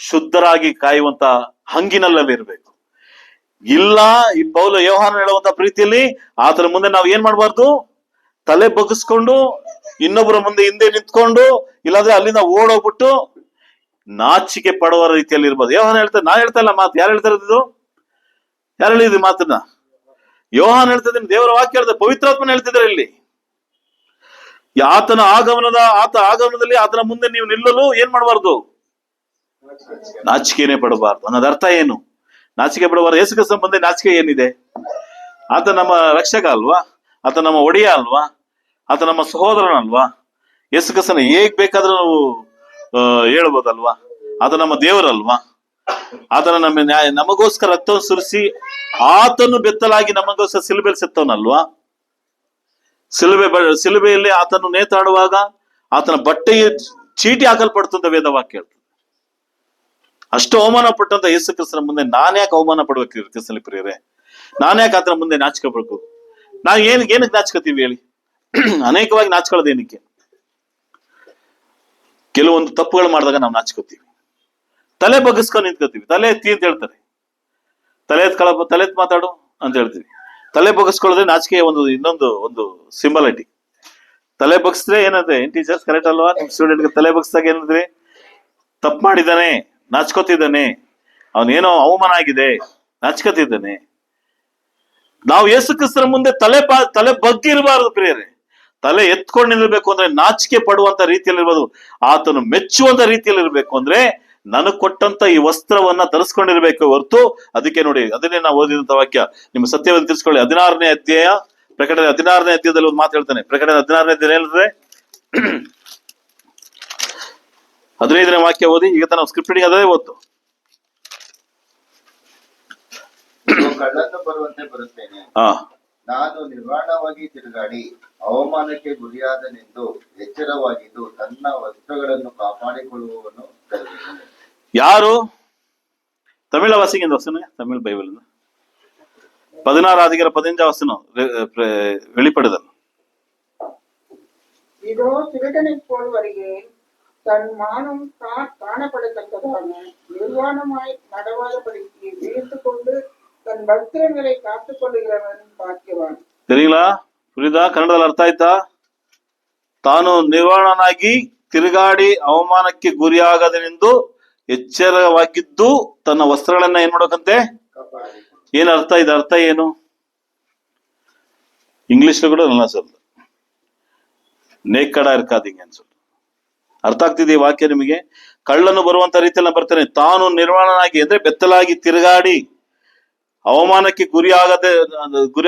ಶುದ್ಧರಾಗಿ ಕಾಯುವಂತ ಹಂಗಿನಲ್ಲವೇ ಇರ್ಬೇಕು. ಇಲ್ಲ, ಈ ಪೌಲ ಯೋಹಾನ ಹೇಳುವಂತ ಪ್ರೀತಿಯಲ್ಲಿ ಆತನ ಮುಂದೆ ನಾವು ಏನ್ ಮಾಡ್ಬಾರ್ದು? ತಲೆ ಬಗ್ಗಿಸ್ಕೊಂಡು ಇನ್ನೊಬ್ಬರ ಮುಂದೆ ಹಿಂದೆ ನಿಂತ್ಕೊಂಡು, ಇಲ್ಲಾಂದ್ರೆ ಅಲ್ಲಿಂದ ಓಡೋಗ್ಬಿಟ್ಟು ನಾಚಿಕೆ ಪಡುವ ರೀತಿಯಲ್ಲಿ ಇರ್ಬೋದು. ಯೋಹಾನ ಹೇಳ್ತಾರೆ, ನಾ ಹೇಳ್ತಾ ಇಲ್ಲ ಮಾತು. ಯಾರು ಹೇಳ್ತಾ ಇರೋದು? ಯಾರು ಹೇಳಿದ್ರಿ ಮಾತನ್ನ? ಯೋಹಾನ ಹೇಳ್ತಾ ಇದ್ದೀನಿ, ದೇವರ ವಾಕ್ಯ ಹೇಳ್ತಾರೆ, ಪವಿತ್ರಾತ್ಮನ ಹೇಳ್ತಿದ್ದಾರೆ ಇಲ್ಲಿ. ಆತನ ಆಗಮನದಲ್ಲಿ ಆತನ ಮುಂದೆ ನೀವು ನಿಲ್ಲಲು ಏನ್ ಮಾಡಬಾರ್ದು? ನಾಚಿಕೆನೇ ಪಡಬಾರ್ದು. ಅನ್ನೋದ ಅರ್ಥ ಏನು? ನಾಚಿಕೆ ಪಡಬಾರ್ದು. ಯೇಸು ಕ್ರಿಸ್ತನ ಮುಂದೆ ನಾಚಿಕೆ ಏನಿದೆ? ಆತ ನಮ್ಮ ರಕ್ಷಕ ಅಲ್ವಾ? ಆತ ನಮ್ಮ ಒಡೆಯ ಅಲ್ವಾ? ಆತ ನಮ್ಮ ಸಹೋದರನಲ್ವಾ? ಯೇಸು ಕ್ರಿಸ್ತನ ಹೇಗ್ ಬೇಕಾದ್ರೂ ನಾವು ಹೇಳ್ಬೋದಲ್ವಾ? ಆತ ನಮ್ಮ ದೇವರಲ್ವಾ? ಆತನ ನಮಗೋಸ್ಕರ ರಕ್ತವನ್ನು ಸುರಿಸಿ ಆತನು ಬೆತ್ತಲಾಗಿ ನಮಗೋಸ್ಕರ ಸಿಲುಬೆಯಲ್ಲಿ ಸತ್ತವನಲ್ವಾ? ಸಿಲುಬೆಯಲ್ಲಿ ಆತನು ನೇತಾಡುವಾಗ ಆತನ ಬಟ್ಟೆಯ ಚೀಟಿ ಹಾಕಲ್ಪಡ್ತು ಅಂತ ವೇದ ವಾಕ್ಯ ಹೇಳ್ತದೆ. ಅಷ್ಟು ಅವಮಾನ ಪಟ್ಟಂತ ಯೇಸು ಕ್ರಿಸ್ತನ ಮುಂದೆ ನಾನ್ಯಾಕೆ ಅವಮಾನ ಪಡ್ಬೇಕು ಕ್ರಿಸ್ತನಲ್ಲಿ ಪ್ರಿಯರೇ? ನಾನ್ಯಾಕೆ ಆತನ ಮುಂದೆ ನಾಚ್ಕೋಬೇಕು? ನಾವು ಏನಕ್ಕೆ ನಾಚ್ಕೋತೀವಿ ಹೇಳಿ? ಅನೇಕವಾಗಿ ನಾಚ್ಕೊಳ್ಳೋದು ಏನಕ್ಕೆ? ಕೆಲವೊಂದು ತಪ್ಪುಗಳು ಮಾಡಿದಾಗ ನಾವು ನಾಚ್ಕೋತೀವಿ. ತಲೆ ಬಗ್ಗಿಸ್ಕೊಂಡು ನಿಂತ್ಕೋತೀವಿ. ತಲೆ ಎತ್ತಿ ಅಂತ ಹೇಳ್ತಾರೆ. ತಲೆ ಎತ್ ಮಾತಾಡು ಅಂತ ಹೇಳ್ತೀವಿ. ತಲೆ ಬಗ್ಗಿಸ್ಕೊಳ್ಳೋದ್ರೆ ನಾಚಿಕೆ ಇನ್ನೊಂದು ಸಿಂಬಲಿಟಿ. ತಲೆ ಬಗ್ಸಿದ್ರೆ ಏನಂದ್ರೆ ಟೀಚರ್ಸ್ ಕರೆಕ್ಟ್ ಅಲ್ವಾ? ನಿಮ್ ಸ್ಟೂಡೆಂಟ್ಗೆ ತಲೆ ಬಗ್ಸಿದಾಗ ಏನಂದ್ರೆ ತಪ್ಪು ಮಾಡಿದ್ದಾನೆ, ನಾಚ್ಕೋತಿದ್ದಾನೆ, ಅವನೇನೋ ಅವಮಾನ ಆಗಿದೆ, ನಾಚ್ಕೋತಿದ್ದಾನೆ. ನಾವು ಯೇಸು ಕ್ರಿಸ್ತನ ಮುಂದೆ ತಲೆ ಬಗ್ಗಿರಬಾರದು ಪ್ರಿಯರೇ. ತಲೆ ಎತ್ಕೊಂಡು ನಿಲ್ಬೇಕು ಅಂದ್ರೆ ನಾಚಿಕೆ ಪಡುವಂತ ರೀತಿಯಲ್ಲಿ ಇರ್ಬೋದು, ಆತನು ಮೆಚ್ಚುವಂತ ರೀತಿಯಲ್ಲಿ ಇರ್ಬೇಕು ಅಂದ್ರೆ ನನಗ್ ಕೊಟ್ಟಂತ ಈ ವಸ್ತ್ರವನ್ನ ಧರಿಸ್ಕೊಂಡಿರ್ಬೇಕು ಹೊರತು. ಅದಕ್ಕೆ ನೋಡಿ, ಅದನ್ನೇ ನಾವು ಓದಿದಂತ ವಾಕ್ಯ ನಿಮ್ಮ ಸತ್ಯವನ್ನು ತಿಳಿಸ್ಕೊಳ್ಳಿ. 16ನೇ ಅಧ್ಯಾಯ, ಪ್ರಕಟಣೆ 16ನೇ ಅಧ್ಯಾಯದಲ್ಲಿ ಒಂದು ಮಾತು ಹೇಳ್ತಾನೆ. ಪ್ರಕಟಣೆ 16ನೇ ಅಧ್ಯಾಯ ಹೇಳಿದ್ರೆ 15ನೇ ವಾಕ್ಯ ಓದಿ. ಈಗ ನಾವು ಸ್ಕ್ರಿಪ್ಟಿಂಗ್ ಅದೇ ಓದ್ತು. ಕಳ್ಳನ್ನು ಬರುವಂತೆ ಬರುತ್ತೇನೆ, ಹಾ, ನಾನು ನಿರ್ವಾಣವಾಗಿ ತಿರುಗಾಡಿ ಅವಮಾನಕ್ಕೆ ಗುರಿಯಾದನೆಂದು ಎಚ್ಚರವಾಗಿದ್ದು ತನ್ನ ವಸ್ತ್ರಗಳನ್ನು ಕಾಪಾಡಿಕೊಳ್ಳುವವನು ಧನ್ಯನು. ಯಾರು? ತಮಿಳ ವಾಸಿಗಿಂದ ವಸನ, ತಮಿಳ್ ಬೈಬಲ್ 16 15 வசனம் வெளிப்படுதல். இதோ திருடனைப் போல் வருகிறேன், தன் மானம் காணப்படத்தக்கதான நிர்வாணமாய் நடவாதபடிக்கு விழித்துக் கொண்டு தன் வஸ்திரங்களை காத்துக் கொள்ளுகிறவன் பாக்கியவான். சரிங்களா? புரியுதா? ಕನ್ನಡದಲ್ಲಿ ಅರ್ಥ ಆಯ್ತಾ? ತಾನು ನಿರ್ವಾಣನಾಗಿ ತಿರುಗಾಡಿ ಅವಮಾನಕ್ಕೆ ಗುರಿಯಾಗದನೆಂದು ಎಚ್ಚರವಾಗಿದ್ದು ತನ್ನ ವಸ್ತ್ರಗಳನ್ನ ಏನ್ ಮಾಡೋಕಂತೆ? ಏನ್ ಅರ್ಥ? ಇದು ಅರ್ಥ ಏನು? ಇಂಗ್ಲಿಷ್ ಕೂಡ ನನ್ನ ಸ್ವಲ್ಪ ನೇಕಡ ಇರ್ಕಾದಿಂಗೆ ಅನ್ಸುತ್ತೆ. ಅರ್ಥ ಆಗ್ತಿದೆ ಈ ವಾಕ್ಯ ನಿಮಗೆ? ಕಳ್ಳನು ಬರುವಂತ ರೀತಿಯಲ್ಲಿ ಬರ್ತಾನೆ. ತಾನು ನಿರ್ವಾಣನಾಗಿ ಅಂದ್ರೆ ಬೆತ್ತಲಾಗಿ ತಿರುಗಾಡಿ ಅವಮಾನಕ್ಕೆ ಗುರಿ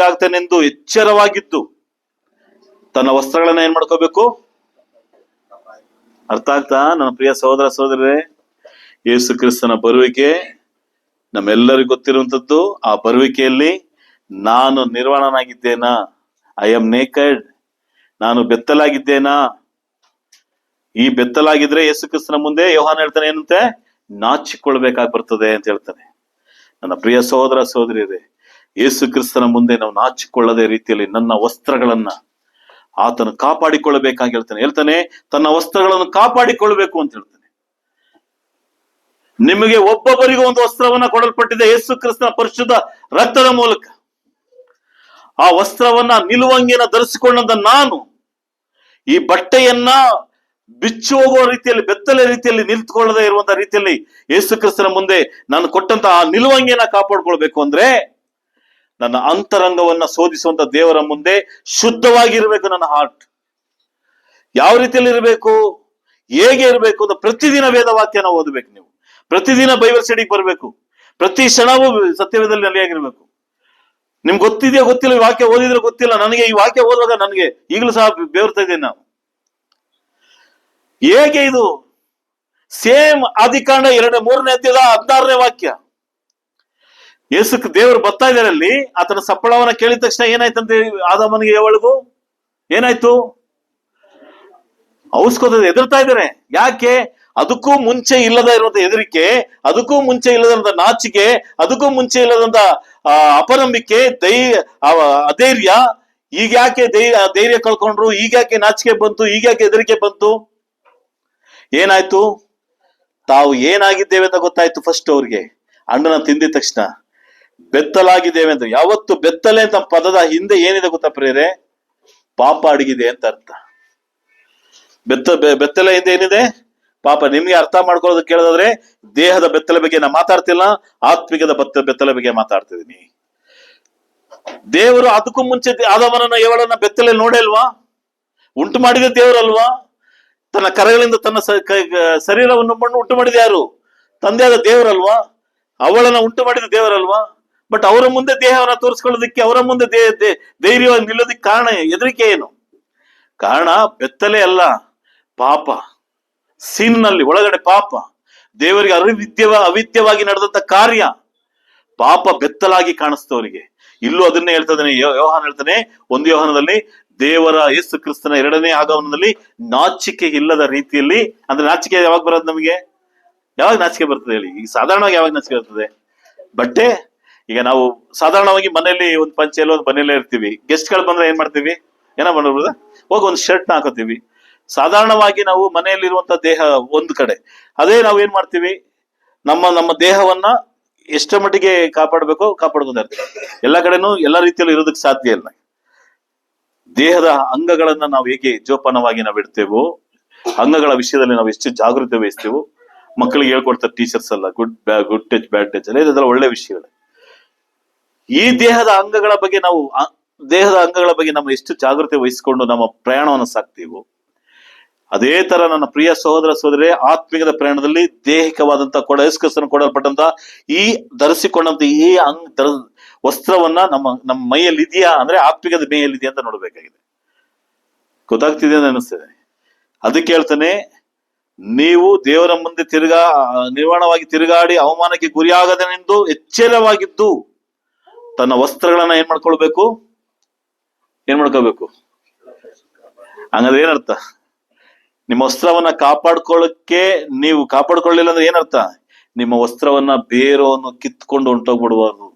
ಆಗ್ತಾನೆಂದು ಎಚ್ಚರವಾಗಿದ್ದು ತನ್ನ ವಸ್ತ್ರಗಳನ್ನ ಏನ್ ಮಾಡ್ಕೋಬೇಕು? ಅರ್ಥ ಆಗ್ತಾ ನನ್ನ ಪ್ರಿಯ ಸಹೋದರ ಸಹೋದರರೇ? ಯೇಸು ಕ್ರಿಸ್ತನ ಬರುವಿಕೆ ನಮ್ಮೆಲ್ಲರಿಗೂ ಗೊತ್ತಿರುವಂತದ್ದು. ಆ ಬರುವಿಕೆಯಲ್ಲಿ ನಾನು ನಿರ್ವಾಣನಾಗಿದ್ದೇನಾ? I am naked. ನಾನು ಬೆತ್ತಲಾಗಿದ್ದೇನಾ? ಈ ಬೆತ್ತಲಾಗಿದ್ರೆ ಯೇಸು ಕ್ರಿಸ್ತನ ಮುಂದೆ ಯೋಹಾನ ಹೇಳ್ತಾನೆ ಏನಂತೆ? ನಾಚಿಕೊಳ್ಬೇಕಾಗಿ ಬರ್ತದೆ ಅಂತ ಹೇಳ್ತಾನೆ. ನನ್ನ ಪ್ರಿಯ ಸಹೋದರ ಸಹೋದರಿಯರೇ, ಯೇಸು ಕ್ರಿಸ್ತನ ಮುಂದೆ ನಾವು ನಾಚಿಕೊಳ್ಳದೆ ರೀತಿಯಲ್ಲಿ ನನ್ನ ವಸ್ತ್ರಗಳನ್ನ ಆತನು ಕಾಪಾಡಿಕೊಳ್ಳಬೇಕಾಗಿ ಹೇಳ್ತಾನೆ. ತನ್ನ ವಸ್ತ್ರಗಳನ್ನು ಕಾಪಾಡಿಕೊಳ್ಬೇಕು ಅಂತ ಹೇಳ್ತಾನೆ. ನಿಮಗೆ ಒಬ್ಬೊಬ್ಬರಿಗೂ ಒಂದು ವಸ್ತ್ರವನ್ನ ಕೊಡಲ್ಪಟ್ಟಿದೆ ಯೇಸು ಕ್ರಿಸ್ತನ ಪರಿಶುದ್ಧ ರಕ್ತದ ಮೂಲಕ. ಆ ವಸ್ತ್ರವನ್ನ ನಿಲುವಂಗಿನ ಧರಿಸಿಕೊಂಡಂತ ನಾನು ಈ ಬಟ್ಟೆಯನ್ನ ಬಿಚ್ಚು ಹೋಗುವ ರೀತಿಯಲ್ಲಿ, ಬೆತ್ತಲೆ ರೀತಿಯಲ್ಲಿ ನಿಂತ್ಕೊಳ್ಳದೆ ಇರುವಂತಹ ರೀತಿಯಲ್ಲಿ ಯೇಸು ಕ್ರಿಸ್ತನ ಮುಂದೆ ನಾನು ಕೊಟ್ಟಂತ ಆ ನಿಲುವಂಗಿಯನ್ನ ಕಾಪಾಡ್ಕೊಳ್ಬೇಕು ಅಂದ್ರೆ ನನ್ನ ಅಂತರಂಗವನ್ನ ಶೋಧಿಸುವಂತ ದೇವರ ಮುಂದೆ ಶುದ್ಧವಾಗಿರ್ಬೇಕು. ನನ್ನ ಹಾರ್ಟ್ ಯಾವ ರೀತಿಯಲ್ಲಿ ಇರಬೇಕು, ಹೇಗೆ ಇರಬೇಕು ಅಂತ ಪ್ರತಿದಿನ ವೇದವಾಕ್ಯನ ಓದಬೇಕು. ನೀವು ಪ್ರತಿದಿನ ಬೈಬಲ್ ಸ್ಟಡಿಗೆ ಬರಬೇಕು. ಪ್ರತಿ ಕ್ಷಣವೂ ಸತ್ಯವೇದದಲ್ಲಿ ನೆಲೆಯಾಗಿರ್ಬೇಕು. ನಿಮ್ಗೆ ಗೊತ್ತಿದೆಯೋ ಗೊತ್ತಿಲ್ಲ, ಈ ವಾಕ್ಯ ಓದಿದ್ರೆ ಗೊತ್ತಿಲ್ಲ. ನನಗೆ ಈ ವಾಕ್ಯ ಓದುವಾಗ ನನಗೆ ಈಗಲೂ ಸಹ ಬೇರ್ತಾ ಇದ್ದೇನೆ. ನಾವು ಹೇಗೆ ಇದು ಸೇಮ್ ಆದಿಕಾಂಡ 3ನೇ ಅಧ್ಯಾಯದ 16ನೇ ವಾಕ್ಯ. ದೇವರು ಬರ್ತಾ ಇದ್ದಾರೆ ಅಲ್ಲಿ. ಆತನ ಸಪ್ಪಳವನ್ನ ಕೇಳಿದ ತಕ್ಷಣ ಏನಾಯ್ತಂತೆ? ಆದಾಮನಿಗೆ ಯಾವಳಿಗೂ ಏನಾಯ್ತು? ಔಸ್ಕೋತದೆ, ಹೆದರ್ತಾ ಇದ್ದಾರೆ. ಯಾಕೆ? ಅದಕ್ಕೂ ಮುಂಚೆ ಇಲ್ಲದ ಇರುವಂತ ಹೆದರಿಕೆ, ಅದಕ್ಕೂ ಮುಂಚೆ ಇಲ್ಲದಂತ ನಾಚಿಕೆ, ಅದಕ್ಕೂ ಮುಂಚೆ ಇಲ್ಲದಂತ ಅಪನಂಬಿಕೆ, ಅಧೈರ್ಯ. ಈಗ ಯಾಕೆ ಧೈರ್ಯ ಕಳ್ಕೊಂಡ್ರು? ಈಗ ಯಾಕೆ ನಾಚಿಕೆ ಬಂತು? ಈಗ ಯಾಕೆ ಹೆದರಿಕೆ ಬಂತು? ಏನಾಯ್ತು? ತಾವು ಏನಾಗಿದ್ದೇವೆ ಅಂತ ಗೊತ್ತಾಯ್ತು. ಫಸ್ಟ್ ಅವ್ರಿಗೆ ಹಣ್ಣನ್ನ ತಿಂದಿದ ತಕ್ಷಣ ಬೆತ್ತಲಾಗಿದ್ದೇವೆ ಅಂತ. ಯಾವತ್ತು ಬೆತ್ತಲೆ ಅಂತ ಪದದ ಹಿಂದೆ ಏನಿದೆ ಗೊತ್ತಾ ಪ್ರಿಯರೇ? ಪಾಪ ಅಡಗಿದೆ ಅಂತ ಅರ್ಥ. ಬೆತ್ತಲೆ ಹಿಂದೆ ಏನಿದೆ? ಪಾಪ. ನಿಮ್ಗೆ ಅರ್ಥ ಮಾಡ್ಕೊಳ್ಳೋದಕ್ಕೆ ಕೇಳೋದಾದ್ರೆ ದೇಹದ ಬೆತ್ತಲೆ ಬಗ್ಗೆ ನಾ ಮಾತಾಡ್ತಿಲ್ಲ, ಆತ್ಮಿಕದ ಬೆತ್ತಲೆ ಬಗ್ಗೆ ಮಾತಾಡ್ತಿದ್ದೀನಿ. ದೇವರು ಅದಕ್ಕೂ ಮುಂಚೆ ಆದಾಮನನ್ನ ಏವಳನ್ನ ಬೆತ್ತಲೆ ನೋಡಲ್ವಾ? ಉಂಟು ಮಾಡಿದ ದೇವರಲ್ವಾ? ತನ್ನ ಕರಗಳಿಂದ ತನ್ನ ಶರೀರವನ್ನು ಉಂಟು ಮಾಡಿದ ಯಾರು? ತಂದೆಯಾದ ದೇವರಲ್ವಾ? ಅವಳನ್ನ ಉಂಟು ಮಾಡಿದ ದೇವರಲ್ವಾ? ಬಟ್ ಅವರ ಮುಂದೆ ದೇಹವನ್ನ ತೋರಿಸ್ಕೊಳ್ಳೋದಕ್ಕೆ, ಅವರ ಮುಂದೆ ಧೈರ್ಯವಾಗಿ ನಿಲ್ಲೋದಕ್ಕೆ ಕಾರಣ, ಹೆದರಿಕೆ ಏನು? ಕಾರಣ ಬೆತ್ತಲೆ ಅಲ್ಲ, ಪಾಪ. ಸಿನ್ನಲ್ಲಿ ಒಳಗಡೆ ಪಾಪ, ದೇವರಿಗೆ ಅವಿದ್ಯವಾಗಿ ನಡೆದಂತ ಕಾರ್ಯ. ಪಾಪ ಬೆತ್ತಲಾಗಿ ಕಾಣಿಸ್ತವರಿಗೆ. ಇಲ್ಲೂ ಅದನ್ನೇ ಹೇಳ್ತಾನೆ ಯೋಹಾನ ಹೇಳ್ತಾನೆ. 1 ಯೋಹಾನದಲ್ಲಿ ದೇವರ ಯೇಸು ಕ್ರಿಸ್ತನ 2ನೇ ಆಗಮನದಲ್ಲಿ ನಾಚಿಕೆ ಇಲ್ಲದ ರೀತಿಯಲ್ಲಿ. ಅಂದ್ರೆ ನಾಚಿಕೆ ಯಾವಾಗ ಬರೋದು ನಮಗೆ? ಯಾವಾಗ ನಾಚಿಕೆ ಬರ್ತದೆ ಹೇಳಿ? ಈಗ ಸಾಧಾರಣವಾಗಿ ಯಾವಾಗ ನಾಚಿಕೆ ಬರ್ತದೆ? ಬಟ್ಟೆ. ಈಗ ನಾವು ಸಾಧಾರಣವಾಗಿ ಮನೆಯಲ್ಲಿ ಒಂದು ಪಂಚೆಯಲ್ಲಿ ಒಂದು ಮನೆಯಲ್ಲೇ ಇರ್ತೀವಿ. ಗೆಸ್ಟ್ ಗಳು ಬಂದ್ರೆ ಏನ್ ಮಾಡ್ತೀವಿ? ಏನೋ ಮಾಡೋದು, ಹೋಗಿ ಒಂದು ಶರ್ಟ್ ಹಾಕೋತೀವಿ. ಸಾಧಾರಣವಾಗಿ ನಾವು ಮನೆಯಲ್ಲಿರುವಂತ ದೇಹ ಒಂದು ಕಡೆ. ಅದೇ ನಾವು ಏನ್ ಮಾಡ್ತೀವಿ? ನಮ್ಮ ದೇಹವನ್ನ ಎಷ್ಟರ ಮಟ್ಟಿಗೆ ಕಾಪಾಡಬೇಕೋ ಕಾಪಾಡ್ಕೋತಾರೆ. ಎಲ್ಲ ಕಡೆನೂ ಎಲ್ಲ ರೀತಿಯಲ್ಲೂ ಇರೋದಕ್ಕೆ ಸಾಧ್ಯ ಇಲ್ಲ. ದೇಹದ ಅಂಗಗಳನ್ನ ನಾವು ಹೇಗೆ ಜೋಪಾನವಾಗಿ ನಾವು ಇಡ್ತೇವೋ, ಅಂಗಗಳ ವಿಷಯದಲ್ಲಿ ನಾವು ಎಷ್ಟು ಜಾಗೃತಿ ವಹಿಸ್ತೇವೋ, ಮಕ್ಕಳಿಗೆ ಹೇಳ್ಕೊಡ್ತಾರೆ ಟೀಚರ್ಸ್ ಎಲ್ಲ, ಗುಡ್ ಟಚ್ ಬ್ಯಾಡ್ ಟಚ್ ಎಲ್ಲ, ಇದೆಲ್ಲ ಒಳ್ಳೆ ವಿಷಯಗಳು. ಈ ದೇಹದ ಅಂಗಗಳ ಬಗ್ಗೆ ನಾವು ಎಷ್ಟು ಜಾಗೃತಿ ವಹಿಸಿಕೊಂಡು ನಮ್ಮ ಪ್ರಯಾಣವನ್ನು ಸಾಕ್ತೀವೋ, ಅದೇ ತರ ನನ್ನ ಪ್ರಿಯ ಸಹೋದರ ಸಹೋದರಿ, ಆತ್ಮಿಕದ ಪ್ರಯಾಣದಲ್ಲಿ ದೈಹಿಕವಾದಂತ ಯೇಸುಕ್ರಿಸ್ತನ ಕೊಡಲ್ಪಟ್ಟಂತ ಈ ಧರಿಸಿಕೊಂಡಂತ ಈ ವಸ್ತ್ರವನ್ನ ನಮ್ಮ ಮೈಯಲ್ಲಿ ಇದೆಯಾ ಅಂದ್ರೆ ಆತ್ಮಿಕದ ಮೈಯಲ್ಲಿ ಇದೆಯಾ ಅಂತ ನೋಡ್ಬೇಕಾಗಿದೆ. ಗೊತ್ತಾಗ್ತಿದೆ ಅಂತ ಅನಿಸ್ತದೆ. ಅದಕ್ಕೆ ಹೇಳ್ತಾನೆ, ನೀವು ದೇವರ ಮುಂದೆ ನಿರ್ವಾಣವಾಗಿ ತಿರುಗಾಡಿ ಅವಮಾನಕ್ಕೆ ಗುರಿಯಾಗದನೆಂದು ಎಚ್ಚರವಾಗಿದ್ದು ತನ್ನ ವಸ್ತ್ರಗಳನ್ನ ಏನ್ ಮಾಡ್ಕೊಳ್ಬೇಕು. ಹಂಗಂದ್ರೆ ಏನರ್ಥ? ನಿಮ್ಮ ವಸ್ತ್ರವನ್ನ ಕಾಪಾಡ್ಕೊಳ್ಳಕ್ಕೆ ನೀವು ಕಾಪಾಡ್ಕೊಳ್ಳಿಲ್ಲ ಅಂದ್ರೆ ಏನರ್ಥ? ನಿಮ್ಮ ವಸ್ತ್ರವನ್ನ ಬೇರವನ್ನು ಕಿತ್ಕೊಂಡು ಹೊಂಟೋಗ್ಬಿಡ್ಬಾರ್ದು.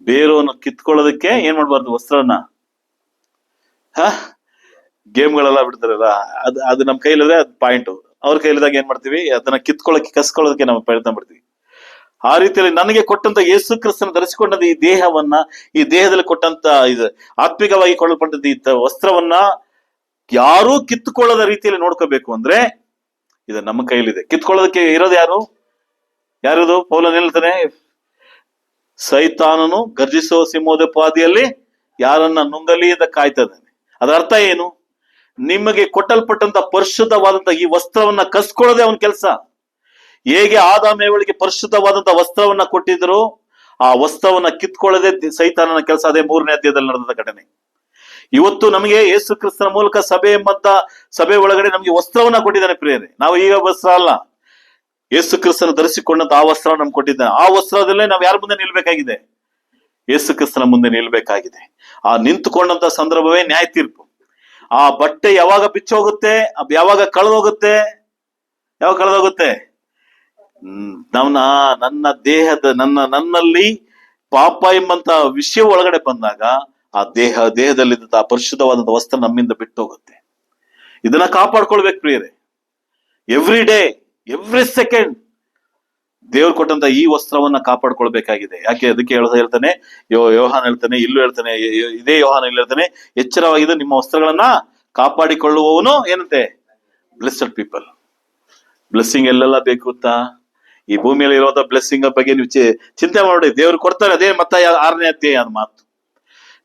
ಬೇರವನ್ನು ಕಿತ್ಕೊಳ್ಳೋದಕ್ಕೆ ಏನ್ ಮಾಡ್ಬಾರ್ದು? ವಸ್ತ್ರವನ್ನ ಗೇಮ್ಗಳೆಲ್ಲ ಬಿಡ್ತಾರಲ್ಲ, ಅದು ನಮ್ಮ ಕೈಲಿದ್ರೆ ಅದು ಪಾಯಿಂಟ್. ಅವ್ರ ಕೈಲಿದಾಗ ಏನ್ ಮಾಡ್ತೀವಿ? ಅದನ್ನ ಕಸ್ಕೊಳ್ಳೋದಕ್ಕೆ ನಾವು ಪ್ರಯತ್ನ ಪಡ್ತೀವಿ. ಆ ರೀತಿಯಲ್ಲಿ ನನಗೆ ಕೊಟ್ಟಂತ ಯೇಸು ಕ್ರಿಸ್ತನ ಧರಿಸಿಕೊಂಡಂತ ಈ ದೇಹವನ್ನ, ಈ ದೇಹದಲ್ಲಿ ಕೊಟ್ಟಂತ ಇದು ಆತ್ಮಿಕವಾಗಿ ಕೊಳ್ಳಲ್ಪಟ್ಟಂತ ಈ ವಸ್ತ್ರವನ್ನ ಯಾರೂ ಕಿತ್ತುಕೊಳ್ಳದ ರೀತಿಯಲ್ಲಿ ನೋಡ್ಕೋಬೇಕು ಅಂದ್ರೆ ಇದು ನಮ್ಮ ಕೈಲಿದೆ. ಕಿತ್ಕೊಳ್ಳೋದಕ್ಕೆ ಇರೋದು ಯಾರದು? ಪೌಲನು ಹೇಳ್ತಾನೆ, ಸೈತಾನನು ಗರ್ಜಿಸುವ ಸಿಂಹೋದೋಪಾದಿಯಲ್ಲಿ ಯಾರನ್ನ ನುಂಗಲಿ ಅಂತ ಕಾಯ್ತಾನೆ. ಅದರ ಅರ್ಥ ಏನು? ನಿಮಗೆ ಕೊಟ್ಟಲ್ಪಟ್ಟಂತ ಪರಿಶುದ್ಧವಾದಂತ ಈ ವಸ್ತ್ರವನ್ನ ಕಸ್ಕೊಳ್ಳೋದೇ ಅವನ ಕೆಲಸ. ಹೇಗೆ ಆದಾಮೇವಳಿಗೆ ಪರಿಶುದ್ಧವಾದಂತ ವಸ್ತ್ರವನ್ನ ಕೊಟ್ಟಿದ್ರು, ಆ ವಸ್ತ್ರವನ್ನ ಕಿತ್ಕೊಳ್ಳೋದೇ ಸೈತಾನನ ಕೆಲಸ. ಅದೇ 3ನೇ ಅಧ್ಯಾಯದಲ್ಲಿ ನಡೆದ ಘಟನೆ. ಇವತ್ತು ನಮಗೆ ಯೇಸು ಕ್ರಿಸ್ತನ ಮೂಲಕ ಸಭೆ ಎಂಬಂತ ಸಭೆ ಒಳಗಡೆ ನಮ್ಗೆ ವಸ್ತ್ರವನ್ನ ಕೊಟ್ಟಿದ್ದಾನೆ ಪ್ರಿಯರೇ. ನಾವು ಈಗ ವಸ್ತ್ರ ಅಲ್ಲ, ಯೇಸು ಕ್ರಿಸ್ತನ ಧರಿಸಿಕೊಂಡಂತ ಆ ವಸ್ತ್ರ ನಮ್ಗೆ ಕೊಟ್ಟಿದ್ದಾನೆ. ಆ ವಸ್ತ್ರದಲ್ಲೇ ನಾವು ಯಾರ ಮುಂದೆ ನಿಲ್ಬೇಕಾಗಿದೆ? ಯೇಸು ಕ್ರಿಸ್ತನ ಮುಂದೆ ನಿಲ್ಬೇಕಾಗಿದೆ. ಆ ನಿಂತುಕೊಂಡಂತ ಸಂದರ್ಭವೇ ನ್ಯಾಯ ತೀರ್ಪು. ಆ ಬಟ್ಟೆ ಯಾವಾಗ ಬಿಚ್ಚೋಗುತ್ತೆ, ಯಾವಾಗ ಕಳೆದೋಗುತ್ತೆ? ನನ್ನ ನನ್ನಲ್ಲಿ ಪಾಪ ಎಂಬಂತ ವಿಷಯ ಒಳಗಡೆ ಬಂದಾಗ ಆ ದೇಹದಲ್ಲಿದ್ದಂತ ಆ ಪರಿಶುದ್ಧವಾದಂತ ವಸ್ತ್ರ ನಮ್ಮಿಂದ ಬಿಟ್ಟು ಹೋಗುತ್ತೆ. ಇದನ್ನ ಕಾಪಾಡ್ಕೊಳ್ಬೇಕು ಪ್ರಿಯರೇ. ಎವ್ರಿ ಡೇ, ಎವ್ರಿ ಸೆಕೆಂಡ್ ದೇವ್ರು ಕೊಟ್ಟಂತ ಈ ವಸ್ತ್ರವನ್ನ ಕಾಪಾಡ್ಕೊಳ್ಬೇಕಾಗಿದೆ. ಯಾಕೆ? ಅದಕ್ಕೆ ಹೇಳ್ತಾನೆ ಯೋಹಾನ್ ಹೇಳ್ತಾನೆ, ಇಲ್ಲೂ ಹೇಳ್ತಾನೆ, ಇದೇ ಯೋಹಾನ್ ಇಲ್ಲಿ ಹೇಳ್ತಾನೆ, ಎಚ್ಚರವಾಗಿದ್ದು ನಿಮ್ಮ ವಸ್ತ್ರಗಳನ್ನ ಕಾಪಾಡಿಕೊಳ್ಳುವವನು ಏನಂತೆ? Blessed people. ಬ್ಲೆಸ್ಸಿಂಗ್ ಎಲ್ಲೆಲ್ಲ ಬೇಕು ಗೊತ್ತಾ? ಈ ಭೂಮಿಯಲ್ಲಿ ಇರುವಂತ ಬ್ಲೆಸ್ಸಿಂಗ್ ಬಗ್ಗೆ ನೀವು ಚಿಂತೆ ಮಾಡಿ. ದೇವ್ರು ಕೊಡ್ತಾರೆ. ಅದೇ ಮತ್ತಾಯ 6ನೇ ಅಧ್ಯಾಯ ಮಾತು.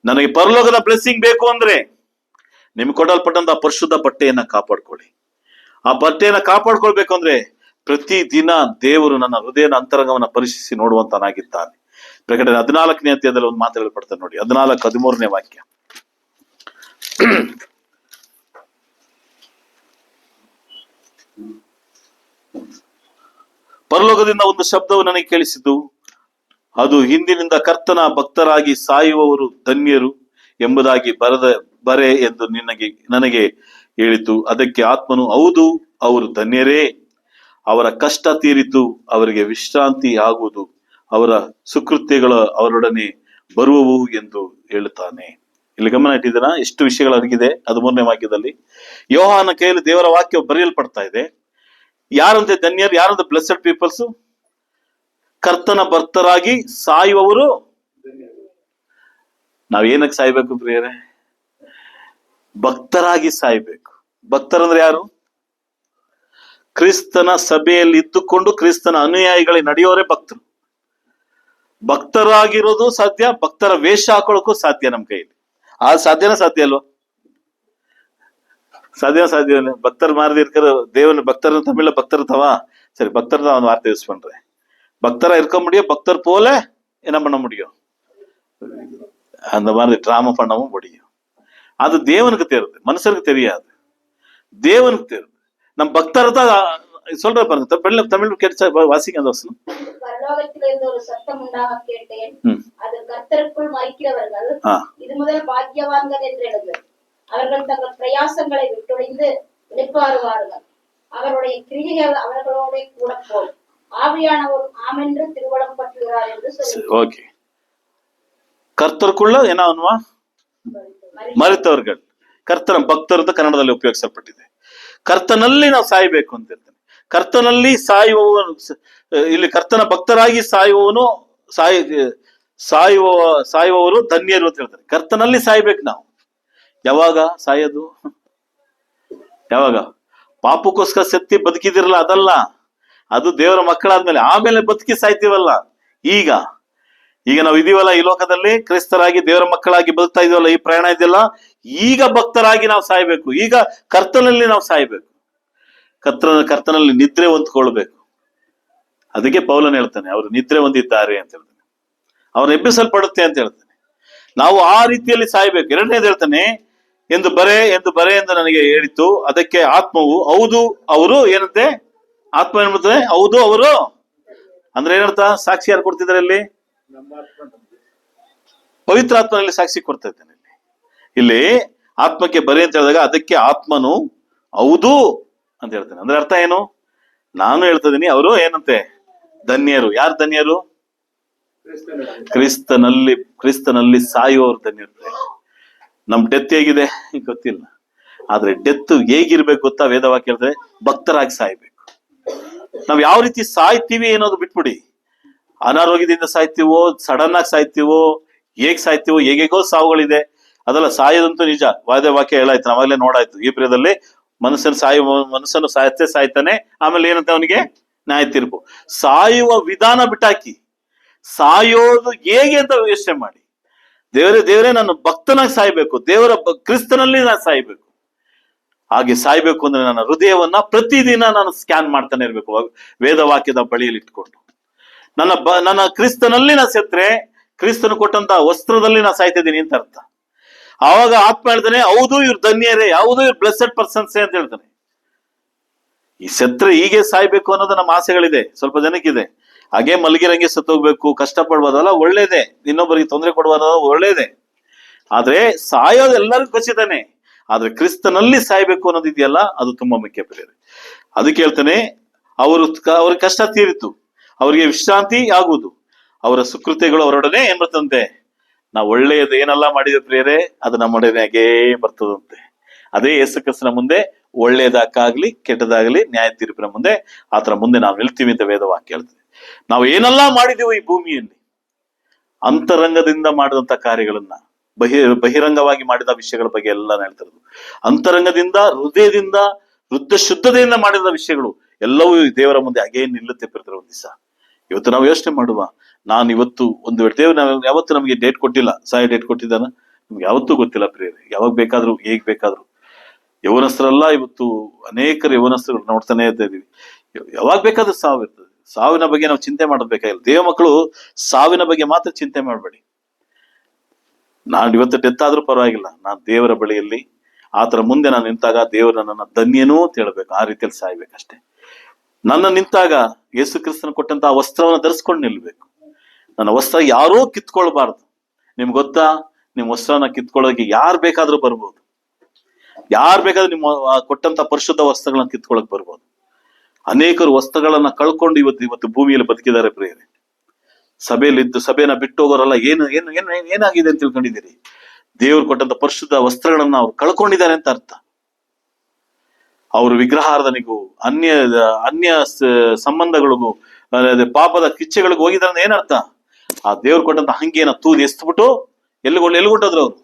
ನನಗೆ ಪರಲೋಕದ ಬ್ಲೆಸ್ಸಿಂಗ್ ಬೇಕು ಅಂದ್ರೆ ನಿಮ್ಗೆ ಕೊಡಲ್ಪಟ್ಟಂತ ಪರಿಶುದ್ಧ ಬಟ್ಟೆಯನ್ನ ಕಾಪಾಡ್ಕೊಳ್ಳಿ. ಆ ಬಟ್ಟೆಯನ್ನ ಕಾಪಾಡ್ಕೊಳ್ಬೇಕು ಅಂದ್ರೆ ಪ್ರತಿ ದಿನ ದೇವರು ನನ್ನ ಹೃದಯದ ಅಂತರಂಗವನ್ನ ಪರಿಶೀಲಿಸಿ ನೋಡುವಂತನಾಗಿದ್ದಾನೆ. ಪ್ರಕಟಣೆ 14ನೇ ಅಧ್ಯಾಯದಲ್ಲಿ ಒಂದು ಮಾತು ಹೇಳ್ಪಡ್ತಾನೆ ನೋಡಿ, 14:13ನೇ ವಾಕ್ಯ. ಪರಲೋಕದಿಂದ ಒಂದು ಶಬ್ದವು ನನಗೆ ಕೇಳಿಸಿತು. ಅದು ಹಿಂದಿನಿಂದ ಕರ್ತನ ಭಕ್ತರಾಗಿ ಸಾಯುವವರು ಧನ್ಯರು ಎಂಬುದಾಗಿ ಬರೆ ಎಂದು ನನಗೆ ಹೇಳಿತು. ಅದಕ್ಕೆ ಆತ್ಮನು, ಹೌದು, ಅವರು ಧನ್ಯರೇ, ಅವರ ಕಷ್ಟ ತೀರಿತು, ಅವರಿಗೆ ವಿಶ್ರಾಂತಿ ಆಗುವುದು, ಅವರ ಸುಕೃತ್ಯಗಳು ಅವರೊಡನೆ ಬರುವವು ಎಂದು ಹೇಳುತ್ತಾನೆ. ಇಲ್ಲಿ ಗಮನ ಇಟ್ಟಿದ್ದೀರಾ? ಎಷ್ಟು ವಿಷಯಗಳು ಅಡಗಿದೆ ಅದು 3ನೇ ವಾಕ್ಯದಲ್ಲಿ. ಯೋಹಾನ ಕೈಯಲ್ಲಿ ದೇವರ ವಾಕ್ಯ ಬರೆಯಲ್ಪಡ್ತಾ ಇದೆ. ಯಾರಂತೆ ಧನ್ಯರು? ಯಾರಂತೆ ಬ್ಲೆಸ್ಸಡ್ ಪೀಪಲ್ಸ್? ಕರ್ತನ ಭಕ್ತರಾಗಿ ಸಾಯುವವರು. ನಾವೇನಕ್ಕೆ ಸಾಯ್ಬೇಕು ಪ್ರಿಯರೇ? ಭಕ್ತರಾಗಿ ಸಾಯ್ಬೇಕು. ಭಕ್ತರಂದ್ರೆ ಯಾರು? ಕ್ರಿಸ್ತನ ಸಭೆಯಲ್ಲಿ ಇದ್ದುಕೊಂಡು ಕ್ರಿಸ್ತನ ಅನುಯಾಯಿಗಳಿಗೆ ನಡೆಯೋರೇ ಭಕ್ತರು. ಭಕ್ತರಾಗಿರೋದು ಸಾಧ್ಯ, ಭಕ್ತರ ವೇಷ ಹಾಕೊಳ್ಳೋಕ್ಕೂ ಸಾಧ್ಯ ನಮ್ಮ ಕೈಯಲ್ಲಿ. ಆ ಸಾಧ್ಯ ಅಲ್ವಾ? ಸಾಧ್ಯ ಇಲ್ಲ. ಭಕ್ತರು ಮಾರದಿರ್ಕರು ದೇವನ ಭಕ್ತರ ತಮಿಳ ಭಕ್ತರು ತವ ಸರಿ ಭಕ್ತರ ಒಂದು ವಾರ್ತೆ ಯೂಸ್ பண்றே. பக்தரா இருக்க முடியும், பக்தர் போல என்ன பண்ண முடியும், அந்த மாதிரி டிராமா பண்ணவும் முடியும். அது தேவனுக்கு தெரியுது, மனுஷருக்கு தெரியாது, தேவனுக்கு தெரியுது. நம்ம பக்தரை தான் சொல்ற பாருங்க. தமிழ் கேட்டு வாசிங்க அந்த வசனம். பரலோகத்திலிருந்து ஒரு சத்தம் உண்டாக கேட்டேன், அது கர்த்தருக்குள் மறிக்கிறவர்கள் இது முதல் பாக்கியவான்கள் என்று எழுது. அவர்கள் தங்கள் பிரயாசங்களை விட்டொழிந்து இளைப்பாறுவார்கள். அவருடைய கிரியைகள் அவர்களோட கூட போய் ஆவியானவர் ஆமென்று திருவடம் பற்றுகிறார் என்று சொல்லி. ஓகே, ಕರ್ತರ್ಕುಳ್ಳ ಏನವನ್ವಾ ಮರಿತವர்கள். ಕರ್ತನ ಭಕ್ತರು ಅಂತ ಕನ್ನಡದಲ್ಲಿ ಉಪಯೋಗಿಸಲ್ಪಟ್ಟಿದೆ. ಕರ್ತನಲ್ಲಿ ನಾವು ಸಾಯ್ಬೇಕು ಅಂತ ಹೇಳ್ತಾನೆ. ಕರ್ತನಲ್ಲಿ ಸಾಯುವವನು, ಇಲ್ಲಿ ಕರ್ತನ ಭಕ್ತರಾಗಿ ಸಾಯುವವರು ಧನ್ಯರು ಅಂತ ಹೇಳ್ತಾರೆ. ಕರ್ತನಲ್ಲಿ ಸಾಯ್ಬೇಕು ನಾವು. ಯಾವಾಗ ಸಾಯೋದು? ಯಾವಾಗ? ಪಾಪಕ್ಕೋಸ್ಕರ ಸತ್ತಿ ಬದುಕಿದಿರಲ್ಲ, ಅದಲ್ಲ. ಅದು ದೇವರ ಮಕ್ಕಳಾದ್ಮೇಲೆ, ಆಮೇಲೆ ಬದುಕಿ ಸಾಯ್ತೀವಲ್ಲ. ಈಗ ನಾವು ಇದೀವಲ್ಲ ಈ ಲೋಕದಲ್ಲಿ, ಕ್ರೈಸ್ತರಾಗಿ ದೇವರ ಮಕ್ಕಳಾಗಿ ಬದುಕ್ತಾ ಇದೀವಲ್ಲ, ಈ ಪ್ರಯಾಣ ಇದೆಯಲ್ಲ, ಈಗ ಭಕ್ತರಾಗಿ ನಾವು ಸಾಯ್ಬೇಕು. ಈಗ ಕರ್ತನಲ್ಲಿ ನಾವು ಸಾಯ್ಬೇಕು. ಕರ್ತನಲ್ಲಿ ನಿದ್ರೆ ಹೊಂದ್ಕೊಳ್ಬೇಕು. ಅದಕ್ಕೆ ಪೌಲನ್ ಹೇಳ್ತಾನೆ, ಅವರು ನಿದ್ರೆ ಹೊಂದಿದ್ದಾರೆ ಅಂತ ಹೇಳ್ತಾನೆ, ಅವ್ರು ಎಬ್ಬಿಸಲ್ಪಡುತ್ತೆ ಅಂತ ಹೇಳ್ತಾನೆ. ನಾವು ಆ ರೀತಿಯಲ್ಲಿ ಸಾಯ್ಬೇಕು. ಎರಡನೇದು ಹೇಳ್ತಾನೆ, ಎಂದು ಬರೆ ಎಂದು ನನಗೆ ಹೇಳಿತು. ಅದಕ್ಕೆ ಆತ್ಮವು ಹೌದು ಅವರು ಏನಂತೆ, ಆತ್ಮ ಏನ್ ಮಾಡ್ತದೆ, ಹೌದು ಅವರು ಅಂದ್ರೆ ಏನರ್ಥ? ಸಾಕ್ಷಿ ಯಾರು ಕೊಡ್ತಿದ್ದಾರೆ ಇಲ್ಲಿ? ಪವಿತ್ರ ಆತ್ಮನಲ್ಲಿ ಸಾಕ್ಷಿ ಕೊಡ್ತಾ ಇದ್ದಾನೆ. ಇಲ್ಲಿ ಆತ್ಮಕ್ಕೆ ಬರೆ ಅಂತ ಹೇಳಿದಾಗ ಅದಕ್ಕೆ ಆತ್ಮನು ಹೌದು ಅಂತ ಹೇಳ್ತಾನೆ. ಅಂದ್ರೆ ಅರ್ಥ ಏನು? ನಾನು ಹೇಳ್ತಾ ಇದೀನಿ, ಅವರು ಏನಂತೆ ಧನ್ಯರು. ಯಾರು ಧನ್ಯರು? ಕ್ರಿಸ್ತನಲ್ಲಿ ಸಾಯುವವರು ಧನ್ಯರು. ನಮ್ ಡೆತ್ ಹೇಗಿದೆ ಗೊತ್ತಿಲ್ಲ, ಆದ್ರೆ ಡೆತ್ ಹೇಗಿರ್ಬೇಕು ಗೊತ್ತಾ? ವೇದವಾಕ್ಯ ಹೇಳ್ತಾರೆ, ಭಕ್ತರಾಗಿ ಸಾಯ್ಬೇಕು. ನಾವ್ ಯಾವ ರೀತಿ ಸಾಯ್ತೀವಿ ಅನ್ನೋದು ಬಿಟ್ಬಿಡಿ. ಅನಾರೋಗ್ಯದಿಂದ ಸಾಯ್ತೀವೋ, ಸಡನ್ ಆಗಿ ಸಾಯ್ತೀವೋ, ಹೇಗ್ ಸಾಯ್ತೀವೋ, ಹೇಗೇಗೋ ಸಾವುಗಳಿದೆ. ಅದೆಲ್ಲ ಸಾಯೋದಂತೂ ನಿಜ. ವಾಕ್ಯ ಹೇಳಾಯ್ತು, ನಾವಾಗ್ಲೇ ನೋಡಾಯ್ತು. ಈ ಪ್ರಿಯದಲ್ಲಿ ಮನುಷ್ಯನು ಸಾಯ್ತಾನೆ, ಆಮೇಲೆ ಏನಂತ ಅವನಿಗೆ ನ್ಯಾಯ ತೀರ್ಪು. ಸಾಯುವ ವಿಧಾನ ಬಿಟ್ಟಾಕಿ, ಸಾಯೋದು ಹೇಗೆ ಅಂತ ಯೋಚನೆ ಮಾಡಿ. ದೇವರೇ ನಾನು ಭಕ್ತನಾಗಿ ಸಾಯ್ಬೇಕು, ಕ್ರಿಸ್ತನಲ್ಲಿ ನಾನು ಸಾಯ್ಬೇಕು. ಹಾಗೆ ಸಾಯ್ಬೇಕು ಅಂದ್ರೆ ನನ್ನ ಹೃದಯವನ್ನ ಪ್ರತಿದಿನ ನಾನು ಸ್ಕ್ಯಾನ್ ಮಾಡ್ತಾನೆ ಇರ್ಬೇಕು, ವೇದವಾಕ್ಯದ ಬಳಿಯಲ್ಲಿ ಇಟ್ಕೊಂಡು. ನನ್ನ ಕ್ರಿಸ್ತನಲ್ಲಿ ನಾ ಸತ್ರೆ, ಕ್ರಿಸ್ತನು ಕೊಟ್ಟಂತ ವಸ್ತ್ರದಲ್ಲಿ ನಾ ಸಾಯ್ತಾ ಇದ್ದೀನಿ ಅಂತ ಅರ್ಥ. ಆವಾಗ ಆತ್ಮ ಹೇಳ್ತಾನೆ, ಹೌದು ಇವ್ರು ಧನ್ಯರೇ, ಹೌದು ಇವ್ರು ಬ್ಲೆಸ್ಸೆಡ್ ಪರ್ಸನ್ಸೇ ಅಂತ ಹೇಳ್ತಾನೆ. ಈ ಸತ್ರೆ ಹೀಗೆ ಸಾಯ್ಬೇಕು ಅನ್ನೋದು ನಮ್ಮ ಆಸೆಗಳಿದೆ, ಸ್ವಲ್ಪ ಜನಕ್ಕಿದೆ. ಹಾಗೆ ಮಲಗಿರಂಗೆ ಸತ್ತೋಗ್ಬೇಕು, ಕಷ್ಟಪಡ್ಬೋದಲ್ಲ, ಒಳ್ಳೇದೇ. ಇನ್ನೊಬ್ಬರಿಗೆ ತೊಂದರೆ ಕೊಡುವ ಒಳ್ಳೇದೇ. ಆದ್ರೆ ಸಾಯೋದು ಎಲ್ಲರಿಗೂ ಖಚಿತಾನೆ. ಆದ್ರೆ ಕ್ರಿಸ್ತನಲ್ಲಿ ಸಾಯ್ಬೇಕು ಅನ್ನೋದು ಇದೆಯಲ್ಲ, ಅದು ತುಂಬಾ ಮುಖ್ಯ ಪ್ರಿಯರೇ. ಅದಕ್ಕೆ ಹೇಳ್ತಾನೆ, ಅವ್ರಿಗೆ ಕಷ್ಟ ತೀರಿತು, ಅವರಿಗೆ ವಿಶ್ರಾಂತಿ ಆಗುವುದು, ಅವರ ಸುಕೃತ್ಯಗಳು ಅವರೊಡನೆ ಏನ್ ಬರ್ತದಂತೆ. ನಾವು ಒಳ್ಳೆಯದು ಏನೆಲ್ಲ ಮಾಡಿದ್ವಿ ಪ್ರಿಯರೇ, ಅದು ನಮ್ಮೊಡನೆ ಹಾಗೇ ಬರ್ತದಂತೆ. ಅದೇ ಯೇಸು ಕ್ರಿಸ್ತನ ಮುಂದೆ ಒಳ್ಳೇದಕ್ಕಾಗ್ಲಿ ಕೆಟ್ಟದಾಗ್ಲಿ ನ್ಯಾಯ ತೀರ್ಪಿನ ಮುಂದೆ ಆತರ ಮುಂದೆ ನಾವು ನಿಲ್ತೀವಿ ಅಂತ ವೇದವಾಕ್ಯ ಹೇಳ್ತದೆ. ನಾವು ಏನೆಲ್ಲ ಮಾಡಿದೀವಿ ಈ ಭೂಮಿಯಲ್ಲಿ, ಅಂತರಂಗದಿಂದ ಮಾಡಿದಂತ ಕಾರ್ಯಗಳನ್ನ, ಬಹಿರಂಗವಾಗಿ ಮಾಡಿದ ವಿಷಯಗಳ ಬಗ್ಗೆ ಎಲ್ಲ ಹೇಳ್ತಿರೋದು. ಅಂತರಂಗದಿಂದ, ಹೃದಯದಿಂದ, ಶುದ್ಧತೆಯಿಂದ ಮಾಡಿದ ವಿಷಯಗಳು ಎಲ್ಲವೂ ದೇವರ ಮುಂದೆ ಹಾಗೇ ನಿಲ್ಲುತ್ತೆ ಪ್ರಿಯರೇ. ಒಂದ್ ದಿವಸ ಇವತ್ತು ನಾವು ಯೋಚನೆ ಮಾಡುವ, ನಾನು ಇವತ್ತು ಒಂದು ವೇಳೆ ದೇವರು ಯಾವತ್ತು ನಮಗೆ ಡೇಟ್ ಕೊಟ್ಟಿಲ್ಲ, ಸಾಯ ಡೇಟ್ ಕೊಟ್ಟಿದ್ದಾನ ನಮ್ಗೆ ಯಾವತ್ತೂ ಗೊತ್ತಿಲ್ಲ ಪ್ರಿಯರೇ. ಯಾವಾಗ ಬೇಕಾದ್ರೂ ಹೇಗ್ ಬೇಕಾದ್ರೂ. ಯವನಸ್ಥರೆಲ್ಲ ಇವತ್ತು ಅನೇಕರು ಯವನಸ್ಥರು ನೋಡ್ತಾನೆ ಇರ್ತಾ ಇದೀವಿ. ಯಾವಾಗ ಬೇಕಾದ್ರೂ ಸಾವು ಇರ್ತದೆ. ಸಾವಿನ ಬಗ್ಗೆ ನಾವು ಚಿಂತೆ ಮಾಡಬೇಕಾಗಿಲ್ಲ. ದೇವ ಮಕ್ಕಳು ಸಾವಿನ ಬಗ್ಗೆ ಮಾತ್ರ ಚಿಂತೆ ಮಾಡಬೇಡಿ. ನಾನು ಇವತ್ತು ಡೆತ್ ಆದ್ರೂ ಪರವಾಗಿಲ್ಲ, ನಾನು ದೇವರ ಬಳಿಯಲ್ಲಿ ಆತರ ಮುಂದೆ ನಾನು ನಿಂತಾಗ ದೇವರು ನನ್ನ ಧನ್ಯನೂ ಅಂತ ಹೇಳ್ಬೇಕು. ಆ ರೀತಿಯಲ್ಲಿ ಸಾಯ್ಬೇಕಷ್ಟೇ. ನನ್ನ ನಿಂತಾಗ ಯೇಸು ಕ್ರಿಸ್ತನ ಕೊಟ್ಟಂತಹ ವಸ್ತ್ರವನ್ನು ಧರಿಸ್ಕೊಂಡು ನಿಲ್ಬೇಕು. ನನ್ನ ವಸ್ತ್ರ ಯಾರೂ ಕಿತ್ಕೊಳ್ಬಾರ್ದು. ನಿಮ್ಗೆ ಗೊತ್ತಾ, ನಿಮ್ ವಸ್ತ್ರನ ಕಿತ್ಕೊಳ್ಳೋಕೆ ಯಾರು ಬೇಕಾದ್ರೂ ಬರ್ಬೋದು. ಯಾರು ಬೇಕಾದ್ರೂ ನಿಮ್ಮ ಕೊಟ್ಟಂತ ಪರಿಶುದ್ಧ ವಸ್ತ್ರಗಳನ್ನ ಕಿತ್ಕೊಳಕ್ ಬರ್ಬೋದು. ಅನೇಕರು ವಸ್ತ್ರಗಳನ್ನ ಕಳ್ಕೊಂಡು ಇವತ್ತು ಭೂಮಿಯಲ್ಲಿ ಬದುಕಿದ್ದಾರೆ ಪ್ರಿಯರೇ. ಸಭೆನ ಬಿಟ್ಟು ಹೋಗೋರೆಲ್ಲ ಏನಾಗಿದೆ ಅಂತ ತಿಳ್ಕೊಂಡಿದ್ದೀರಿ? ದೇವ್ರು ಕೊಟ್ಟಂತ ಪರಿಶುದ್ಧ ವಸ್ತ್ರಗಳನ್ನ ಅವ್ರು ಕಳ್ಕೊಂಡಿದ್ದಾರೆ ಅಂತ ಅರ್ಥ. ಅವರು ವಿಗ್ರಹಾರಾಧನೆಗೂ ಅನ್ಯ ಸಂಬಂಧಗಳಿಗೂ ಪಾಪದ ಕಿಚ್ಚೆಗಳಿಗೂ ಹೋಗಿದ್ದಾರೆ ಅಂತ ಏನರ್ಥ? ಆ ದೇವ್ರು ಕೊಟ್ಟಂತ ಹಂಗೆನ ತೂದಿ ಎಸ್ಬಿಟ್ಟು ಎಲ್ಲಿಗೊಟ್ಟೋದ್ರು ಅವ್ರು?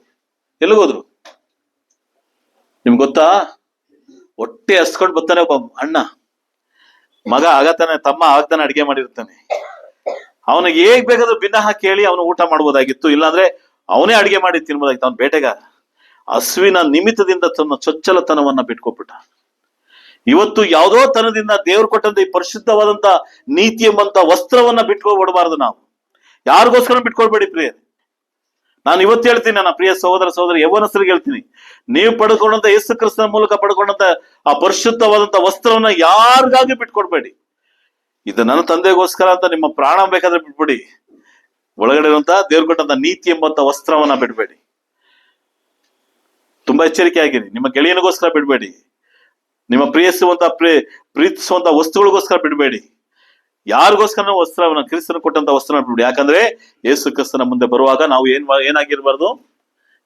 ಎಲ್ಲಿಗೋದ್ರು? ನಿಮ್ಗೆ ಗೊತ್ತಾ, ಹೊಟ್ಟೆ ಹಸ್ಕೊಂಡು ಬರ್ತಾನೆ ಒಬ್ಬ ಅಣ್ಣ, ಮಗ ಆಗತಾನೆ, ತಮ್ಮ ಆಗ್ತಾನೆ, ಅಡಿಗೆ ಮಾಡಿರ್ತಾನೆ. ಅವನಿಗೆ ಹೇಗ್ ಬೇಕಾದ್ರೂ ಭಿನ್ನ ಹಾಕಿ ಹೇಳಿ ಅವನು ಊಟ ಮಾಡ್ಬೋದಾಗಿತ್ತು, ಇಲ್ಲಾಂದ್ರೆ ಅವನೇ ಅಡಿಗೆ ಮಾಡಿ ತಿನ್ಬೋದಾಗಿತ್ತು. ಅವನ್ ಬೇಟೆಗಾರ. ಹಸುವಿನ ನಿಮಿತ್ತದಿಂದ ತನ್ನ ಚೊಚ್ಚಲತನವನ್ನ ಬಿಟ್ಕೊಬಿಟ್ಟ. ಇವತ್ತು ಯಾವುದೋ ತನದಿಂದ ದೇವ್ರು ಕೊಟ್ಟಂತ ಈ ಪರಿಶುದ್ಧವಾದಂತ ನೀತಿ ಎಂಬಂತ ವಸ್ತ್ರವನ್ನ ಬಿಟ್ಕೊಬಿಡಬಾರ್ದು. ನಾವು ಯಾರಿಗೋಸ್ಕರ ಬಿಟ್ಕೊಳ್ಬೇಡಿ ಪ್ರಿಯರೇ. ನಾನು ಇವತ್ತು ಹೇಳ್ತೀನಿ, ನನ್ನ ಪ್ರಿಯ ಸಹೋದರ ಯೌವನಸ್ಥರಿಗೆ ಹೇಳ್ತೀನಿ, ನೀವು ಪಡ್ಕೊಂಡಂತ ಯೇಸು ಕ್ರಿಸ್ತನ ಮೂಲಕ ಪಡ್ಕೊಂಡಂತ ಆ ಪರಿಶುದ್ಧವಾದಂತ ವಸ್ತ್ರವನ್ನ ಯಾರಿಗಾಗಿ ಬಿಟ್ಕೊಡ್ಬೇಡಿ. ಇದು ನನ್ನ ತಂದೆಗೋಸ್ಕರ ಅಂತ ನಿಮ್ಮ ಪ್ರಾಣ ಬೇಕಾದ್ರೆ ಬಿಟ್ಬಿಡಿ. ಒಳಗಡೆ ಇರುವಂತ ದೇವ್ರು ಕೊಟ್ಟಂತ ನೀತಿ ಎಂಬಂತ ವಸ್ತ್ರವನ್ನ ಬಿಡ್ಬೇಡಿ. ತುಂಬಾ ಎಚ್ಚರಿಕೆ ಆಗಿರಿ. ನಿಮ್ಮ ಗೆಳೆಯನಿಗೋಸ್ಕರ ಬಿಡ್ಬೇಡಿ. ನಿಮ್ಮ ಪ್ರೀತಿಸುವಂತ ವಸ್ತುಗಳಿಗೋಸ್ಕರ ಬಿಡ್ಬೇಡಿ. ಯಾರಿಗೋಸ್ಕರ ವಸ್ತ್ರವನ್ನ, ಕ್ರಿಸ್ತನ ಕೊಟ್ಟಂತ ವಸ್ತ್ರನ ಬಿಡ್ಬೇಡಿ. ಯಾಕಂದ್ರೆ ಯೇಸು ಕ್ರಿಸ್ತನ ಮುಂದೆ ಬರುವಾಗ ನಾವು ಏನಾಗಿರ್ಬಾರ್ದು?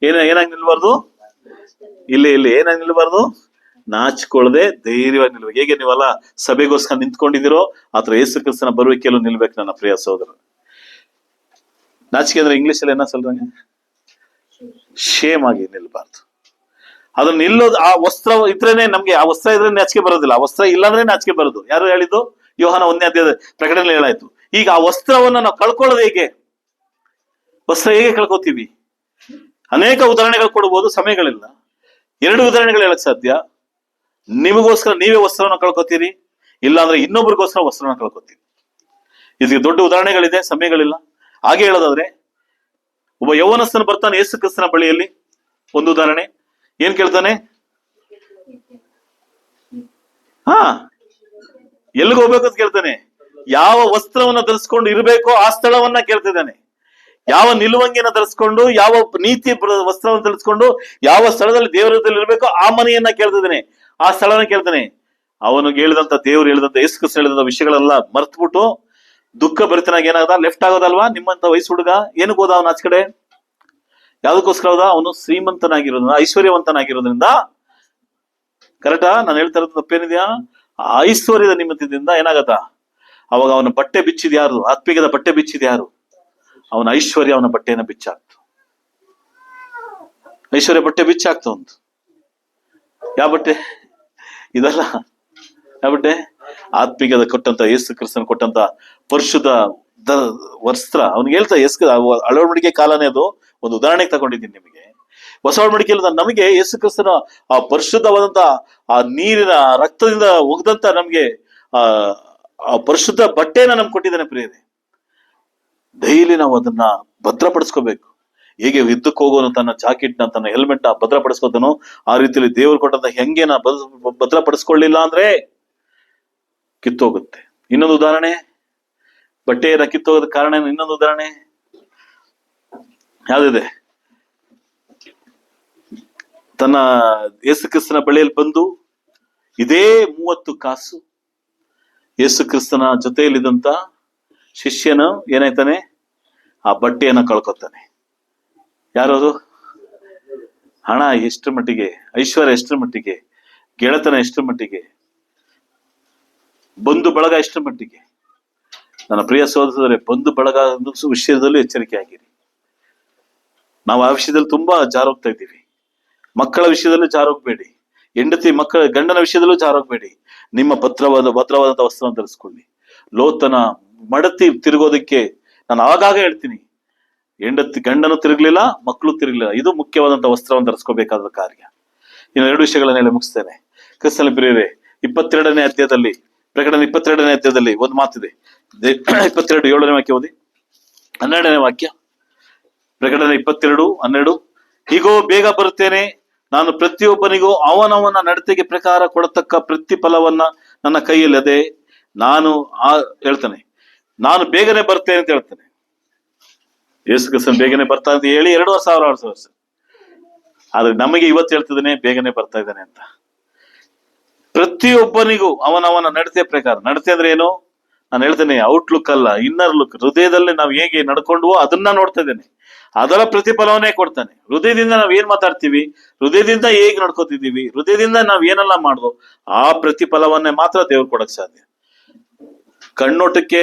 ಏನಾಗಿ ನಿಲ್ಬಾರ್ದು? ಇಲ್ಲಿ ಏನಾಗಿ ನಿಲ್ಬಾರ್ದು? ನಾಚಿಕೊಳ್ಳದೆ ಧೈರ್ಯವಾಗಿ ನಿಲ್ಬೇಕು. ಹೇಗೆ ನೀವೆಲ್ಲ ಸಭೆಗೋಸ್ಕರ ನಿಂತ್ಕೊಂಡಿದ್ದೀರೋ ಆತರ ಯೇಸು ಕ್ರಿಸ್ತನ ಬರುವಿಕೆಯಲ್ಲೂ ನಿಲ್ಬೇಕು ನನ್ನ ಪ್ರಿಯ ಸಹೋದರ. ನಾಚಿಕೆ ಅಂದ್ರೆ ಇಂಗ್ಲಿಷ್ ಅಲ್ಲಿ ಏನ சொல்றாங்க, ಶೇಮ್ ಆಗಿ ನಿಲ್ಬಾರ್ದು. ಅದನ್ನ ನಿಲ್ಲೋದು, ಆ ವಸ್ತ್ರ ಇದ್ರೇನೆ ನಮ್ಗೆ, ಆ ವಸ್ತ್ರ ಇದ್ರೆ ನಾಚಿಕೆ ಬರೋದಿಲ್ಲ, ಆ ವಸ್ತ್ರ ಇಲ್ಲಾಂದ್ರೆ ನಾಚಿಕೆ ಬರೋದು. ಯಾರು ಹೇಳಿದ್ದು? ಯೋಹಾನ 1ನೇ ಅಧ್ಯಾಯದ ಪ್ರಕಟಣೆ ಹೇಳಾಯ್ತು. ಈಗ ಆ ವಸ್ತ್ರವನ್ನ ನಾವು ಕಳ್ಕೊಳ್ಳೋದು ಹೇಗೆ? ವಸ್ತ್ರ ಹೇಗೆ ಕಳ್ಕೊತೀವಿ? ಅನೇಕ ಉದಾಹರಣೆಗಳು ಕೊಡಬಹುದು, ಸಮಯಗಳಿಲ್ಲ. 2 ಉದಾಹರಣೆಗಳು ಹೇಳಕ್ ಸಾಧ್ಯ. ನಿಮಗೋಸ್ಕರ ನೀವೇ ವಸ್ತ್ರವನ್ನು ಕಳ್ಕೊತೀರಿ, ಇಲ್ಲಾಂದ್ರೆ ಇನ್ನೊಬ್ರಿಗೋಸ್ಕರ ವಸ್ತ್ರವನ್ನು ಕಳ್ಕೊತೀರಿ. ಇದಕ್ಕೆ ದೊಡ್ಡ ಉದಾಹರಣೆಗಳಿದೆ, ಸಮಯಗಳಿಲ್ಲ. ಹಾಗೆ ಹೇಳೋದಾದ್ರೆ, ಒಬ್ಬ ಯೌವನಸ್ಥನು ಬರ್ತಾನೆ ಯೇಸು ಕ್ರಿಸ್ತನ ಬಳಿಯಲ್ಲಿ. ಒಂದು ಉದಾಹರಣೆ ಏನ್ ಕೇಳ್ತಾನೆ? ಎಲ್ಲಿಗೆ ಹೋಗ್ಬೇಕು ಅಂತ ಕೇಳ್ತಾನೆ. ಯಾವ ವಸ್ತ್ರವನ್ನ ಧರಿಸ್ಕೊಂಡು ಇರಬೇಕೋ ಆ ಸ್ಥಳವನ್ನ ಕೇಳ್ತಿದ್ದಾನೆ. ಯಾವ ನಿಲುವಂಗಿನ ಧರಿಸ್ಕೊಂಡು, ಯಾವ ನೀತಿ ವಸ್ತ್ರವನ್ನು ಧರಿಸ್ಕೊಂಡು ಯಾವ ಸ್ಥಳದಲ್ಲಿ ದೇವರದಲ್ಲಿ ಇರಬೇಕೋ ಆ ಮನೆಯನ್ನ ಕೇಳ್ತಿದ್ದಾನೆ, ಆ ಸ್ಥಳನ ಕೇಳ್ತಾನೆ. ಅವನಿಗೆ ಹೇಳಿದಂತ ದೇವ್ರು ಹೇಳಿದಂತ ಯೇಸು ಕ್ರಿಸ್ತ ಹೇಳಿದಂತ ವಿಷಯಗಳೆಲ್ಲ ಮರ್ತ್ಬಿಟ್ಟು ದುಃಖ ಭರಿತನಾಗಿ ಏನಾಗದ ಲೆಫ್ಟ್ ಆಗೋದಲ್ವಾ? ನಿಮ್ಮಂತ ವಯಸ್ಸು ಹುಡುಗ ಏನಕ್ಕೆ ಹೋದ ಅವನ ಆಚ ಕಡೆ? ಯಾವ್ದಕ್ಕೋಸ್ಕರ ಹೋದ? ಅವನು ಶ್ರೀಮಂತನಾಗಿರೋದ್ರಿಂದ, ಐಶ್ವರ್ಯವಂತನಾಗಿರೋದ್ರಿಂದ. ಕರೆಕ್ಟಾ? ನಾನು ಹೇಳ್ತಾ ಇರೋದು ತಪ್ಪೇನಿದ್ಯಾ? ಐಶ್ವರ್ಯದ ನಿಮಿತ್ತದಿಂದ ಏನಾಗತ್ತ? ಅವಾಗ ಅವನ ಬಟ್ಟೆ ಬಿಚ್ಚಿದ ಯಾರು? ಆತ್ಮೀಯದ ಬಟ್ಟೆ ಬಿಚ್ಚಿದ ಯಾರು? ಅವನ ಐಶ್ವರ್ಯ ಅವನ ಬಟ್ಟೆಯನ್ನ ಬಿಚ್ಚಾಕ್ತು. ಐಶ್ವರ್ಯ ಬಟ್ಟೆ ಬಿಚ್ಚಾಕ್ತು ಅಂತ. ಯಾವ ಬಟ್ಟೆ ಇದಲ್ಲ? ಯಾವ ಬಟ್ಟೆ? ಆತ್ಮೀಯದ ಕೊಟ್ಟಂತ ಯೇಸು ಕ್ರಿಸ್ತನ ಕೊಟ್ಟಂತ ಪರಿಶುದ್ಧ ವಸ್ತ್ರ. ಅವ್ನಿಗೆ ಹೇಳ್ತಾ ಅಳವಡಿಕೆ ಕಾಲನೇ ಅದು. ಒಂದು ಉದಾಹರಣೆಗೆ ತಗೊಂಡಿದ್ದೀನಿ ನಿಮಗೆ. ಹೊಸ ಒಡಂಬಡಿಕೆಯಲ್ಲಿ ನಮಗೆ ಯೇಸು ಕ್ರಿಸ್ತನ ಆ ಪರಿಶುದ್ಧವಾದಂತ ಆ ನೀರಿನ ರಕ್ತದಿಂದ ಒಗ್ದಂತ ನಮ್ಗೆ ಆ ಪರಿಶುದ್ಧ ಬಟ್ಟೆನ ನಮ್ಗೆ ಕೊಟ್ಟಿದ್ದಾನೆ ಪ್ರಿಯರೇ. ಡೈಲಿ ನಾವು ಅದನ್ನ ಭದ್ರಪಡಿಸ್ಕೋಬೇಕು. ಹೇಗೆ ಯುದ್ಧಕ್ಕೆ ಹೋಗೋನು ತನ್ನ ಜಾಕೆಟ್ನ, ತನ್ನ ಹೆಲ್ಮೆಟ್ ನ ಭದ್ರಪಡಿಸ್ಕೋತಾನೋ ಆ ರೀತಿಯಲ್ಲಿ ದೇವರು ಕೊಟ್ಟಂತ ಹೆಂಗೇನ ಭದ್ರಪಡಿಸ್ಕೊಳ್ಳಿಲ್ಲ ಅಂದ್ರೆ ಕಿತ್ತೋಗುತ್ತೆ. ಇನ್ನೊಂದು ಉದಾಹರಣೆ, ಬಟ್ಟೆಯನ್ನ ಕಿತ್ತೋಗೋದ ಕಾರಣ ಇನ್ನೊಂದು ಉದಾಹರಣೆ ಯಾವ್ದಿದೆ? ತನ್ನ ಯೇಸು ಕ್ರಿಸ್ತನ ಬಳಿಯಲ್ಲಿ ಬಂದು ಇದೇ 30 ಕಾಸು ಯೇಸು ಕ್ರಿಸ್ತನ ಜೊತೆಯಲ್ಲಿದ್ದಂತ ಶಿಷ್ಯನು ಏನಾಯ್ತಾನೆ? ಆ ಬಟ್ಟೆಯನ್ನ ಕಳ್ಕೊತಾನೆ. ಯಾರದು? ಹಣ ಎಷ್ಟರ ಮಟ್ಟಿಗೆ, ಐಶ್ವರ್ಯ ಎಷ್ಟರ ಮಟ್ಟಿಗೆ, ಗೆಳೆತನ ಎಷ್ಟರ ಮಟ್ಟಿಗೆ, ಬಂಧು ಬಳಗ ಎಷ್ಟರ ಮಟ್ಟಿಗೆ. ನನ್ನ ಪ್ರಿಯ ಸಹೋದರರೇ, ಬಂಧು ಬಳಗ ವಿಷಯದಲ್ಲೂ ಎಚ್ಚರಿಕೆ ಆಗಿರಿ. ನಾವು ಆ ವಿಷಯದಲ್ಲಿ ತುಂಬಾ ಜಾರೋಗ್ತಾ ಇದ್ದೀವಿ. ಮಕ್ಕಳ ವಿಷಯದಲ್ಲೂ ಜಾರೋಗ್ಬೇಡಿ, ಹೆಂಡತಿ ಮಕ್ಕಳ ಗಂಡನ ವಿಷಯದಲ್ಲೂ ಜಾರೋಗ್ಬೇಡಿ. ನಿಮ್ಮ ಭದ್ರವಾದಂತ ವಸ್ತ್ರವನ್ನು ಧರಿಸ್ಕೊಳ್ಳಿ. ಲೋತನ ಮಡತಿ ತಿರುಗೋದಕ್ಕೆ ನಾನು ಆಗಾಗ ಹೇಳ್ತೀನಿ, ಹೆಂಡತಿ ಗಂಡನು ತಿರುಗ್ಲಿಲ್ಲ, ಮಕ್ಕಳು ತಿರುಗ್ಲಿಲ್ಲ. ಇದು ಮುಖ್ಯವಾದಂತ ವಸ್ತ್ರವನ್ನು ಧರಿಸ್ಕೋಬೇಕಾದ ಕಾರ್ಯ. ಇನ್ನು 2 ವಿಷಯಗಳನ್ನ ಹೇಳಿ ಮುಗಿಸ್ತೇನೆ. ಕ್ರಿಸ್ತನ ಪ್ರಿಯರೇ, 22ನೇ ಅಧ್ಯಾಯದಲ್ಲಿ, ಪ್ರಕಟಣೆ 22ನೇ ಅಧ್ಯಾಯದಲ್ಲಿ ಒಂದು ಮಾತಿದೆ. 22 7ನೇ ವಾಕ್ಯ ಓದಿ. 12ನೇ ವಾಕ್ಯ, ಪ್ರಕಟಣೆ 22:12. ಹೀಗೋ ಬೇಗ ಬರುತ್ತೇನೆ, ನಾನು ಪ್ರತಿಯೊಬ್ಬನಿಗೂ ಅವನವನ ನಡತೆಗೆ ಪ್ರಕಾರ ಕೊಡತಕ್ಕ ಪ್ರತಿಫಲವನ್ನ ನನ್ನ ಕೈಯಲ್ಲಿ ಅದೇ. ಹೇಳ್ತಾನೆ, ನಾನು ಬೇಗನೆ ಬರ್ತೇನೆ ಅಂತ ಹೇಳ್ತಾನೆ. ಯೇಸು ಕ್ರಿಸ್ತನ ಬೇಗನೆ ಬರ್ತಾ ಅಂತ ಹೇಳಿ 2,000 ವರ್ಷ. ಆದ್ರೆ ನಮಗೆ ಇವತ್ತು ಹೇಳ್ತಿದ್ದಾನೆ ಬೇಗನೆ ಬರ್ತಾ ಇದ್ದಾನೆ ಅಂತ. ಪ್ರತಿಯೊಬ್ಬನಿಗೂ ಅವನವನ ನಡತೆ ಪ್ರಕಾರ. ನಡತೆ ಅಂದ್ರೆ ಏನು? ನಾನು ಹೇಳ್ತೇನೆ, ಔಟ್ಲುಕ್ ಅಲ್ಲ, ಇನ್ನರ್ ಲುಕ್. ಹೃದಯದಲ್ಲಿ ನಾವು ಹೇಗೆ ನಡ್ಕೊಂಡ್ವೋ ಅದನ್ನ ನೋಡ್ತಾ ಇದ್ದೇನೆ, ಅದರ ಪ್ರತಿಫಲವನ್ನೇ ಕೊಡ್ತಾನೆ. ಹೃದಯದಿಂದ ನಾವ್ ಏನ್ ಮಾತಾಡ್ತೀವಿ, ಹೃದಯದಿಂದ ಹೇಗ್ ನಡ್ಕೋತಿದ್ದೀವಿ, ಹೃದಯದಿಂದ ನಾವ್ ಏನೆಲ್ಲ ಮಾಡ್ದೋ ಆ ಪ್ರತಿಫಲವನ್ನೇ ಮಾತ್ರ ದೇವ್ರು ಕೊಡಕ್ ಸಾಧ್ಯ. ಕಣ್ಣೋಟಕ್ಕೆ,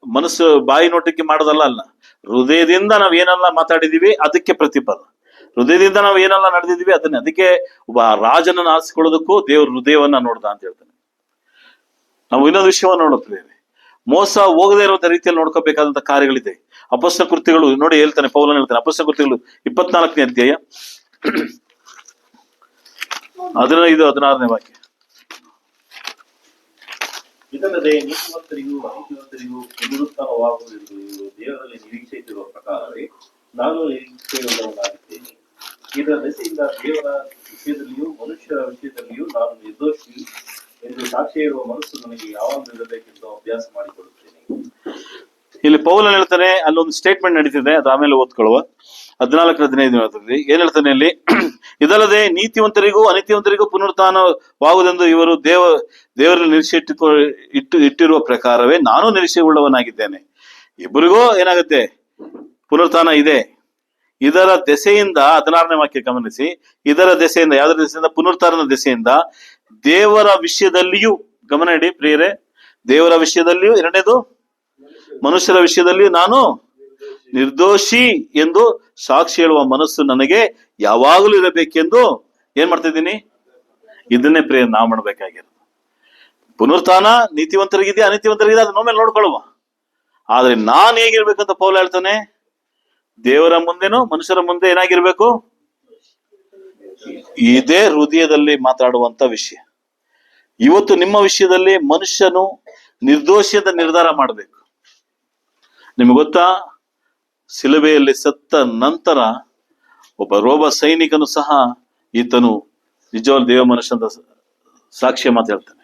ಮನಸ್ಸು ಬಾಯಿ ನೋಟಕ್ಕೆ ಮಾಡೋದಲ್ಲ ಅಲ್ಲ. ಹೃದಯದಿಂದ ನಾವ್ ಏನೆಲ್ಲ ಮಾತಾಡಿದೀವಿ ಅದಕ್ಕೆ ಪ್ರತಿಫಲ. ಹೃದಯದಿಂದ ನಾವ್ ಏನೆಲ್ಲ ನಡೆದಿದೀವಿ ಅದನ್ನೇ. ಅದಕ್ಕೆ ಒಬ್ಬ ರಾಜನನ್ನ ಆರಿಸಿಕೊಳ್ಳೋದಕ್ಕೂ ದೇವ್ರ ಹೃದಯವನ್ನ ನೋಡ್ದ ಅಂತ ಹೇಳ್ತಾನೆ. ನಾವು ಇನ್ನೊಂದು ವಿಷಯವನ್ನ ನೋಡುತ್ತೇವೆ, ಮೋಸ ಹೋಗದೇ ಇರುವಂತ ರೀತಿಯಲ್ಲಿ ನೋಡ್ಕೋಬೇಕಾದಂತ ಕಾರ್ಯಗಳಿದೆ. ಅಪೊಸ್ತಲ ಕೃತ್ಯಗಳು ನೋಡಿ ಹೇಳ್ತಾನೆ, ಪೌಲನು ಹೇಳ್ತಾನೆ, ಅಪೊಸ್ತಲ ಕೃತ್ಯಗಳು 24ನೇ ಅಧ್ಯಾಯ 15-16ನೇ ವಾಕ್ಯ. ಇದಲ್ಲದೆ ನೀತಿವಂತರಿಗೂ ಅನೀತಿವಂತರಿಗೂ ಪುನರುತ್ಥಾನವಾಗುವುದೆಂದು ಇವರು ದೇವರಲ್ಲಿ ನಿರೀಕ್ಷೆ ಇಟ್ಟಿರುವ ಪ್ರಕಾರವೇ ನಾನು ನಿರೀಕ್ಷೆಯುಳ್ಳವನಾಗಿದ್ದೇನೆ. ಇದರ ದೆಸೆಯಿಂದ ದೇವರ ವಿಷಯದಲ್ಲಿಯೂ ಮನುಷ್ಯರ ವಿಷಯದಲ್ಲಿಯೂ ನಾನು ನಿರ್ದೋಷಿ ಎಂದು ಸಾಕ್ಷಿ ಹೇಳುವ ಮನಸ್ಸು ನನಗೆ ಯಾವಾಗ ಇರಬೇಕೆಂದು ಅಭ್ಯಾಸ ಮಾಡಿಕೊಳ್ಳುತ್ತೇನೆ. ಇಲ್ಲಿ ಪೌಲನು ಹೇಳ್ತಾನೆ, ಅಲ್ಲೊಂದು ಸ್ಟೇಟ್ಮೆಂಟ್ ನಡೀತಿದೆ, ಅದು ಆಮೇಲೆ ಓದ್ಕೊಳ್ಳುವ. 14-15 ಏನ್ ಹೇಳ್ತಾನೆ ಅಲ್ಲಿ? ಇದಲ್ಲದೆ ನೀತಿವಂತರಿಗೂ ಅನೀತಿವಂತರಿಗೂ ಪುನರುತ್ಥಾನವಾಗುವುದೆಂದು ಇವರು ದೇವರಲ್ಲಿ ನಿರೀಕ್ಷೆ ಇಟ್ಟಿರುವ ಪ್ರಕಾರವೇ ನಾನು ನಿರೀಕ್ಷೆ ಉಳ್ಳವನಾಗಿದ್ದೇನೆ. ಇಬ್ಬರಿಗೂ ಏನಾಗುತ್ತೆ? ಪುನರುತ್ಥಾನ ಇದೆ. ಇದರ ದೆಸೆಯಿಂದ 16ನೇ ವಾಕ್ಯ ಗಮನಿಸಿ. ಇದರ ದೆಸೆಯಿಂದ, ಯಾವ್ದ್ರ ದೆಸೆಯಿಂದ? ಪುನರುತ್ಥಾನದ ದೆಸೆಯಿಂದ ದೇವರ ವಿಷಯದಲ್ಲಿಯೂ, ಗಮನ ಇಡಿ ಪ್ರಿಯರೇ, ದೇವರ ವಿಷಯದಲ್ಲಿಯೂ, ಎರಡನೇದು ಮನುಷ್ಯರ ವಿಷಯದಲ್ಲಿಯೂ ನಾನು ನಿರ್ದೋಷಿ ಎಂದು ಸಾಕ್ಷಿ ಹೇಳುವ ಮನಸ್ಸು ನನಗೆ ಯಾವಾಗಲೂ ಇರಬೇಕೆಂದು ಏನ್ ಮಾಡ್ತಾ ಇದ್ದೀನಿ? ಇದನ್ನೇ ಪ್ರಿಯ ನಾವು ಮಾಡ್ಬೇಕಾಗಿರೋದು. ಪುನರುತ್ಥಾನ ನೀತಿವಂತರಿಗಿದೆಯಾ ಅನೀತಿವಂತರಿಗಿದೆ ಅದನ್ನ ಮೇಲೆ ನೋಡ್ಕೊಳ್ಳುವ. ಆದ್ರೆ ನಾನ್ ಹೇಗಿರ್ಬೇಕಂತ ಪೌಲ ಹೇಳ್ತಾನೆ, ದೇವರ ಮುಂದೆನೂ ಮನುಷ್ಯರ ಮುಂದೆ ಏನಾಗಿರ್ಬೇಕು? ಇದೇ ಹೃದಯದಲ್ಲಿ ಮಾತಾಡುವಂತ ವಿಷಯ. ಇವತ್ತು ನಿಮ್ಮ ವಿಷಯದಲ್ಲಿ ಮನುಷ್ಯನು ನಿರ್ದೋಷಿ ಅಂತ ನಿರ್ಧಾರ ಮಾಡಬೇಕು. ನಿಮ್ಗೆ ಗೊತ್ತಾ, ಶಿಲುಬೆಯಲ್ಲಿ ಸತ್ತ ನಂತರ ಒಬ್ಬ ರೋಮ ಸೈನಿಕನು ಸಹ ಈತನು ನಿಜವಾದ ದೇವ ಮನುಷ್ಯ ಅಂತ ಸಾಕ್ಷ್ಯ ಮಾತಾಡ್ತಾನೆ.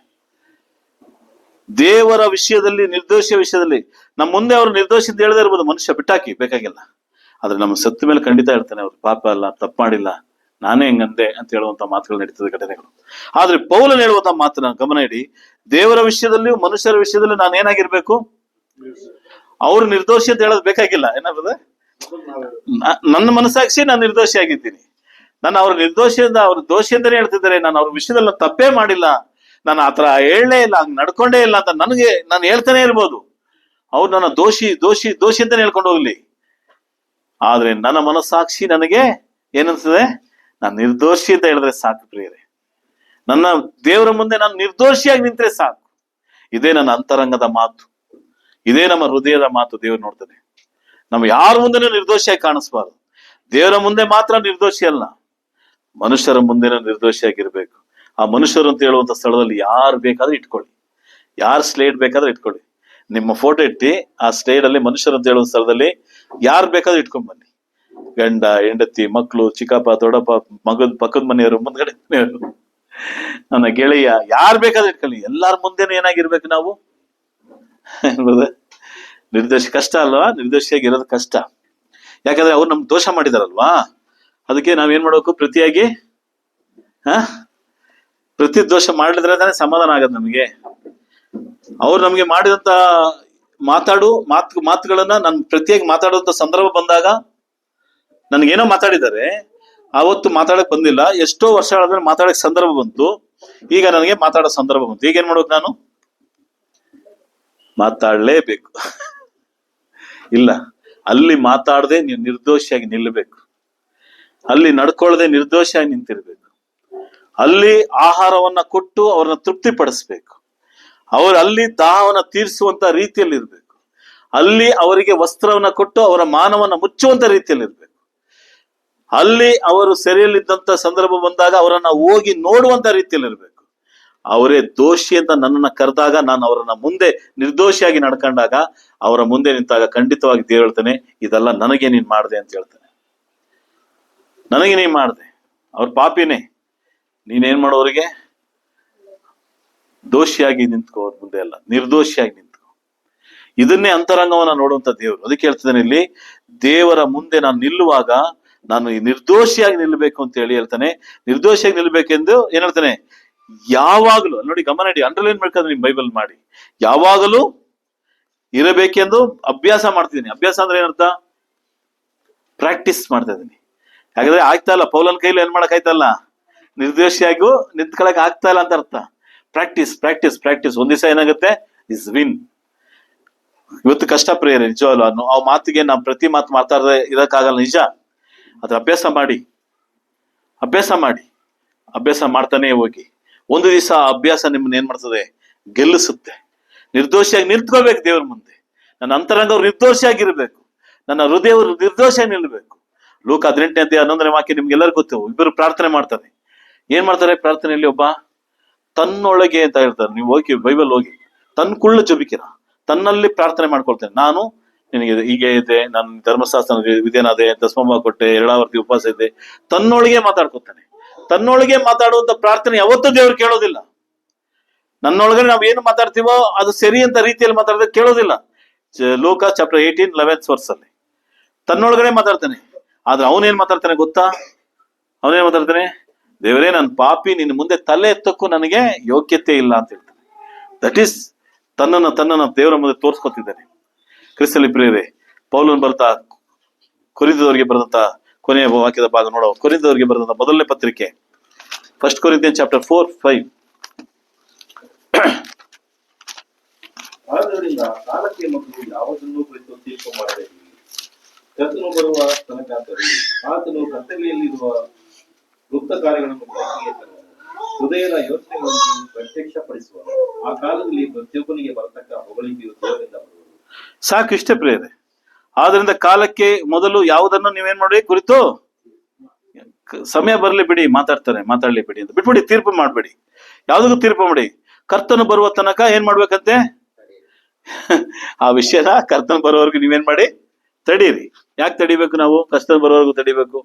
ದೇವರ ವಿಷಯದಲ್ಲಿ, ನಿರ್ದೋಷಿಯ ವಿಷಯದಲ್ಲಿ ನಮ್ಮ ಮುಂದೆ ಅವರು ನಿರ್ದೋಷಿ ಅಂತ ಹೇಳದೇ ಇರ್ಬೋದು, ಮನುಷ್ಯ ಬಿಟ್ಟಾಕಿ ಬೇಕಾಗಿಲ್ಲ. ಆದ್ರೆ ನಮ್ಮ ಸತ್ತ ಮೇಲೆ ಖಂಡಿತ ಹೇಳ್ತಾನೆ, ಅವ್ರು ಪಾಪ ಅಲ್ಲ, ತಪ್ಪು ಮಾಡಿಲ್ಲ, ನಾನೇ ಹೆಂಗಂದೆ ಅಂತ ಹೇಳುವಂತ ಮಾತುಗಳು ನಡೀತದೆ, ಘಟನೆಗಳು. ಆದ್ರೆ ಪೌಲನ್ ಹೇಳುವಂತ ಮಾತನ್ನ ಗಮನ ಇಡಿ. ದೇವರ ವಿಷಯದಲ್ಲಿಯೂ ಮನುಷ್ಯರ ವಿಷಯದಲ್ಲಿ ನಾನು ಏನಾಗಿರ್ಬೇಕು? ಅವ್ರು ನಿರ್ದೋಷಿ ಅಂತ ಹೇಳೋದು ಬೇಕಾಗಿಲ್ಲ. ಏನಾಗ್ತದೆ? ನನ್ನ ಮನಸ್ಸಾಕ್ಷಿ ನಾನು ನಿರ್ದೋಷಿ ಆಗಿದ್ದೀನಿ. ನಾನು ಅವ್ರ ನಿರ್ದೋಷಿಯಿಂದ, ಅವ್ರ ದೋಷಿ ಅಂತಾನೆ ಹೇಳ್ತಿದ್ದಾರೆ. ನಾನು ಅವ್ರ ವಿಷಯದಲ್ಲಿ ತಪ್ಪೇ ಮಾಡಿಲ್ಲ, ನಾನು ಆತರ ಹೇಳಲೇ ಇಲ್ಲ, ಹಂಗ್ ನಡ್ಕೊಂಡೇ ಇಲ್ಲ ಅಂತ ನಾನು ಹೇಳ್ತಾನೆ ಇರ್ಬೋದು. ಅವ್ರು ನನ್ನ ದೋಷಿ ದೋಷಿ ದೋಷಿ ಅಂತಾನೆ ಹೇಳ್ಕೊಂಡು ಹೋಗ್ಲಿ. ಆದ್ರೆ ನನ್ನ ಮನಸ್ಸಾಕ್ಷಿ ನನಗೆ ಏನನ್ಸ್ತದೆ? ನಾನು ನಿರ್ದೋಷಿ ಅಂತ ಹೇಳಿದ್ರೆ ಸಾಕು ಪ್ರಿಯರೇ. ನನ್ನ ದೇವರ ಮುಂದೆ ನಾನು ನಿರ್ದೋಷಿಯಾಗಿ ನಿಂತ್ರೆ ಸಾಕು. ಇದೇ ನನ್ನ ಅಂತರಂಗದ ಮಾತು, ಇದೇ ನಮ್ಮ ಹೃದಯದ ಮಾತು. ದೇವರು ನೋಡ್ತಾನೆ. ನಾವು ಯಾರ ಮುಂದೆನೂ ನಿರ್ದೋಷಿಯಾಗಿ ಕಾಣಿಸ್ಬಾರ್ದು. ದೇವರ ಮುಂದೆ ಮಾತ್ರ ನಿರ್ದೋಷಿ ಅಲ್ಲ, ಮನುಷ್ಯರ ಮುಂದೆನೂ ನಿರ್ದೋಷಿಯಾಗಿರ್ಬೇಕು. ಆ ಮನುಷ್ಯರು ಅಂತ ಹೇಳುವಂತ ಸ್ಥಳದಲ್ಲಿ ಯಾರು ಬೇಕಾದ್ರೂ ಇಟ್ಕೊಳ್ಳಿ, ಯಾರು ಸ್ಲೇಡ್ ಬೇಕಾದ್ರೂ ಇಟ್ಕೊಳ್ಳಿ. ನಿಮ್ಮ ಫೋಟೋ ಇಟ್ಟು ಆ ಸ್ಲೇಡ್ ಅಲ್ಲಿ ಮನುಷ್ಯರು ಅಂತ ಹೇಳುವ ಸ್ಥಳದಲ್ಲಿ ಯಾರು ಬೇಕಾದ್ರೂ ಇಟ್ಕೊಂಡ್ ಬನ್ನಿ. ಗಂಡ, ಹೆಂಡತಿ, ಮಕ್ಕಳು, ಚಿಕ್ಕಪ್ಪ, ದೊಡ್ಡಪ್ಪ, ಮಗದ ಪಕ್ಕದ ಮನೆಯವರು, ಮುಂದ್ಗಡೆ ಮನೆಯವರು, ನನ್ನ ಗೆಳೆಯ, ಯಾರು ಬೇಕಾದ್ರೂ ಇಟ್ಕೊಳ್ಳಿ. ಎಲ್ಲಾರ ಮುಂದೆನೂ ಏನಾಗಿರ್ಬೇಕು ನಾವು? ನಿರ್ದೋಷಿ. ಕಷ್ಟ ಅಲ್ವಾ? ನಿರ್ದೋಷಿಯಾಗಿರೋದು ಕಷ್ಟ. ಯಾಕಂದ್ರೆ ಅವ್ರು ನಮ್ಗೆ ದೋಷ ಮಾಡಿದಾರಲ್ವಾ, ಅದಕ್ಕೆ ನಾವೇನ್ ಮಾಡ್ಬೇಕು? ಪ್ರತಿಯಾಗಿ ಪ್ರತಿ ದೋಷ ಮಾಡಿದ್ರೆ ತಾನೇ ಸಮಾಧಾನ ಆಗದು ನಮಗೆ. ಅವ್ರು ನಮ್ಗೆ ಮಾಡಿದಂತ ಮಾತುಗಳನ್ನ ನಾನು ಪ್ರತಿಯಾಗಿ ಮಾತಾಡುವಂತ ಸಂದರ್ಭ ಬಂದಾಗ, ನನ್ಗೇನೋ ಮಾತಾಡಿದ್ದಾರೆ, ಅವತ್ತು ಮಾತಾಡಕ್ ಬಂದಿಲ್ಲ, ಎಷ್ಟೋ ವರ್ಷಗಳಾದ್ಮೇಲೆ ಮಾತಾಡಕ್ ಸಂದರ್ಭ ಬಂತು, ಈಗ ನನಗೆ ಮಾತಾಡೋ ಸಂದರ್ಭ ಬಂತು. ಈಗ ಏನ್ ಮಾಡ್ಬೇಕು? ನಾನು ಮಾತಾಡ್ಲೇಬೇಕು. ಇಲ್ಲ, ಅಲ್ಲಿ ಮಾತಾಡದೆ ನೀವು ನಿರ್ದೋಷಿಯಾಗಿ ನಿಲ್ಲಬೇಕು. ಅಲ್ಲಿ ನಡ್ಕೊಳ್ಳದೆ ನಿರ್ದೋಷಿಯಾಗಿ ನಿಂತಿರ್ಬೇಕು. ಅಲ್ಲಿ ಆಹಾರವನ್ನ ಕೊಟ್ಟು ಅವ್ರನ್ನ ತೃಪ್ತಿ ಪಡಿಸ್ಬೇಕು. ಅಲ್ಲಿ ದಾಹವನ್ನ ತೀರಿಸುವಂತ ರೀತಿಯಲ್ಲಿ ಇರ್ಬೇಕು. ಅಲ್ಲಿ ಅವರಿಗೆ ವಸ್ತ್ರವನ್ನ ಕೊಟ್ಟು ಅವರ ಮಾನವನ್ನ ಮುಚ್ಚುವಂತ ರೀತಿಯಲ್ಲಿ ಇರ್ಬೇಕು. ಅಲ್ಲಿ ಅವರು ಸೆರೆಯಲ್ಲಿದ್ದಂತ ಸಂದರ್ಭ ಬಂದಾಗ ಅವರನ್ನ ಹೋಗಿ ನೋಡುವಂತ ರೀತಿಯಲ್ಲಿ ಇರ್ಬೇಕು. ಅವರೇ ದೋಷಿ ಅಂತ ನನ್ನನ್ನ ಕರೆದಾಗ, ನಾನು ಅವರನ್ನ ಮುಂದೆ ನಿರ್ದೋಷಿಯಾಗಿ ನಡ್ಕೊಂಡಾಗ, ಅವರ ಮುಂದೆ ನಿಂತಾಗ ಖಂಡಿತವಾಗಿ ದೇವ್ರು ಹೇಳ್ತಾನೆ, ಇದೆಲ್ಲ ನನಗೆ ನೀನ್ ಮಾಡ್ದೆ ಅಂತ ಹೇಳ್ತಾನೆ. ನನಗೆ ನೀನ್ ಮಾಡ್ದೆ, ಅವ್ರ ಪಾಪಿನೇ, ನೀನೇನ್ ಮಾಡೋರಿಗೆ? ದೋಷಿಯಾಗಿ ನಿಂತ್ಕೋ, ಅವ್ರ ಮುಂದೆ ಅಲ್ಲ, ನಿರ್ದೋಷಿಯಾಗಿ ನಿಂತ್ಕೋ. ಇದನ್ನೇ ಅಂತರಂಗವನ್ನ ನೋಡುವಂತ ದೇವರು. ಅದಕ್ಕೆ ಹೇಳ್ತಿದ್ದಾನೆ ಇಲ್ಲಿ, ದೇವರ ಮುಂದೆ ನಾನು ನಿಲ್ಲುವಾಗ ನಾನು ನಿರ್ದೋಷಿಯಾಗಿ ನಿಲ್ಬೇಕು ಅಂತ ಹೇಳ್ತಾನೆ. ನಿರ್ದೋಷಿಯಾಗಿ ನಿಲ್ಬೇಕೆಂದು ಏನ್ ಹೇಳ್ತಾನೆ? ಯಾವಾಗಲೂ, ನೋಡಿ ಗಮನ ಇಡಿ, ಅಂಡರ್ಲೈನ್ ಮಾಡ್ಕೊಂಡ್ರೆ ನಿಮ್ ಬೈಬಲ್ ಮಾಡಿ, ಯಾವಾಗಲೂ ಇರಬೇಕೆಂದು ಅಭ್ಯಾಸ ಮಾಡ್ತಿದ್ದೀನಿ. ಅಭ್ಯಾಸ ಅಂದ್ರೆ ಏನರ್ಥ? ಪ್ರಾಕ್ಟೀಸ್ ಮಾಡ್ತಾ ಇದೀನಿ. ಯಾಕಂದ್ರೆ ಆಗ್ತಾ ಇಲ್ಲ, ಪೌಲನ್ ಕೈಲಿ ಏನ್ ಮಾಡಕ್ ಆಯ್ತಲ್ಲ, ನಿರ್ದೋಷಿಯಾಗೂ ನಿಂತ್ಕೊಳಕ್ ಆಗ್ತಾ ಇಲ್ಲ ಅಂತ ಅರ್ಥ. Practice practice practice. ಒಂದ್ ದಿವಸ ಏನಾಗುತ್ತೆ? Is win. ಇವತ್ತು ಕಷ್ಟ ಪ್ರಿಯರೇ, ನಿಜವಲ್ಲ. ಆ ಮಾತಿಗೆ ನಾವು ಪ್ರತಿ ಮಾತು ಮಾತಾಡದೆ ಇರಕ್ಕಾಗಲ್ಲ, ನಿಜ. ಅದ್ರ ಅಭ್ಯಾಸ ಮಾಡಿ, ಅಭ್ಯಾಸ ಮಾಡಿ, ಅಭ್ಯಾಸ ಮಾಡ್ತಾನೆ ಹೋಗಿ. ಒಂದು ದಿವಸ ಅಭ್ಯಾಸ ನಿಮ್ಮನ್ನ ಏನ್ ಮಾಡ್ತದೆ? ಗೆಲ್ಲಿಸುತ್ತೆ. ನಿರ್ದೋಷಿಯಾಗಿ ನಿಂತ್ಕೋಬೇಕು ದೇವ್ರ ಮುಂದೆ. ನನ್ನ ಅಂತರಂಗವ್ರು ನಿರ್ದೋಷಿಯಾಗಿರ್ಬೇಕು, ನನ್ನ ಹೃದಯವರು ನಿರ್ದೋಷಿಯಾಗಿ ನಿಲ್ಬೇಕು. ಲೂಕ 18:11 ವಾಕ್ಯ ನಿಮ್ಗೆಲ್ಲರಿಗೂ ಗೊತ್ತು. ಇಬ್ಬರು ಪ್ರಾರ್ಥನೆ ಮಾಡ್ತಾರೆ. ಏನ್ ಮಾಡ್ತಾರೆ ಪ್ರಾರ್ಥನೆಯಲ್ಲಿ? ಒಬ್ಬ ತನ್ನೊಳಗೆ ಅಂತ ಹೇಳ್ತಾರೆ. ನೀವು ಹೋಗಿ ಬೈಬಲ್ ಹೋಗಿ, ತನ್ನ ಕುಳ್ಳು ಜಬಿಕಿರ, ತನ್ನಲ್ಲಿ ಪ್ರಾರ್ಥನೆ ಮಾಡ್ಕೊಳ್ತೇನೆ. ನಾನು ನಿನಗೆ ಹೀಗೆ ಇದೆ, ನನ್ನ ಧರ್ಮಶಾಸ್ತ್ರ ವಿಧೇನಾದೆ, ದಶಮ ಕೊಟ್ಟೆ, 2 ಆವರ್ತಿ ಉಪವಾಸ ಇದೆ. ತನ್ನೊಳಗೆ ಮಾತಾಡ್ಕೊತಾನೆ. ತನ್ನೊಳಗೆ ಮಾತಾಡುವಂತ ಪ್ರಾರ್ಥನೆ ಯಾವತ್ತೂ ದೇವ್ರು ಕೇಳೋದಿಲ್ಲ. ನನ್ನೊಳಗಡೆ ನಾವ್ ಏನು ಮಾತಾಡ್ತೀವೋ ಅದು ಸರಿ ಅಂತ ರೀತಿಯಲ್ಲಿ ಮಾತಾಡಿದ್ರೆ ಕೇಳೋದಿಲ್ಲ. ಲೂಕ ಚಾಪ್ಟರ್ 18:11 ವರ್ಸಲ್ಲಿ ತನ್ನೊಳಗಡೆ ಮಾತಾಡ್ತಾನೆ. ಆದ್ರೆ ಅವನೇನ್ ಮಾತಾಡ್ತಾನೆ ಗೊತ್ತಾ? ಅವನೇನ್ ಮಾತಾಡ್ತಾನೆ? ದೇವರೇ, ನನ್ನ ಪಾಪಿ, ನಿನ್ನ ಮುಂದೆ ತಲೆ ಎತ್ತಕ್ಕೂ ನನಗೆ ಯೋಗ್ಯತೆ ಇಲ್ಲ ಅಂತ ಹೇಳ್ತಾನೆ. ದಟ್ ಈಸ್ ತನ್ನನ್ನ ದೇವರ ಮುಂದೆ ತೋರ್ಸ್ಕೊತಿದ್ದಾನೆ. ಕ್ರಿಸ್ತಲ್ಲಿ ಪ್ರಿಯರೇ, ಪೌಲನ್ ಬರ್ತಾ ಕೊರಿಂಥದವರಿಗೆ ಬರೆದಂತ ಕೊನೆಯ ವಾಕ್ಯದ ಭಾಗ ನೋಡುವ. ಕೊರಿಂಥದವರಿಗೆ ಬರೆದಂತ ಮೊದಲನೇ ಪತ್ರಿಕೆ, 1 Corinthians chapter 4:5. ಆದ್ದರಿಂದ ಕಾಲಕ್ಕೆ ಮೊದಲು ಯಾವುದನ್ನು ಕುರಿತು ತೀರ್ಪು ಮಾಡಬೇಡಿ. ಕರ್ತನು ಬರುವ ತನಕ ಆತನು ಕರ್ತವ್ಯದಲ್ಲಿರುವ ಗುಪ್ತ ಕಾರ್ಯಗಳನ್ನು ಬೆಳಕಿಗೆ ತರುವನು, ಹೃದಯದ ಯೋಚನೆಗಳನ್ನು ಪ್ರತ್ಯಕ್ಷಪಡಿಸುವನು. ಆ ಕಾಲದಲ್ಲಿ ಪ್ರತಿಯೊಬ್ಬನಿಗೆ ಬರತಕ್ಕ ಹೊಗಳಿಕೆಯು ದೇವರಿಂದ ಬರುವುದು. ಸಾಕು, ಇಷ್ಟೇ ಪ್ರಿಯರೇ. ಆದ್ರಿಂದ ಕಾಲಕ್ಕೆ ಮೊದಲು ಯಾವುದನ್ನು ನೀವೇನ್ ಮಾಡಿ ಕುರಿತು ಸಮಯ ಬರ್ಲಿ ಬಿಡಿ, ಮಾತಾಡ್ಲಿ ಬಿಡಿ ಅಂತ ಬಿಟ್ಬಿಡಿ. ತೀರ್ಪು ಮಾಡ್ಬೇಡಿ, ಯಾವ್ದಕ್ಕೂ ತೀರ್ಪು ಮಾಡಿ. ಕರ್ತನು ಬರುವ ತನಕ ಏನ್ ಮಾಡ್ಬೇಕಂತೆ? ಆ ವಿಷಯನ ಕರ್ತನು ಬರೋವರೆಗೂ ನೀವೇನ್ ಮಾಡಿ ತಡೀರಿ. ಯಾಕೆ ತಡಿಬೇಕು? ನಾವು ಕರ್ತನು ಬರೋವರೆಗೂ ತಡಿಬೇಕು.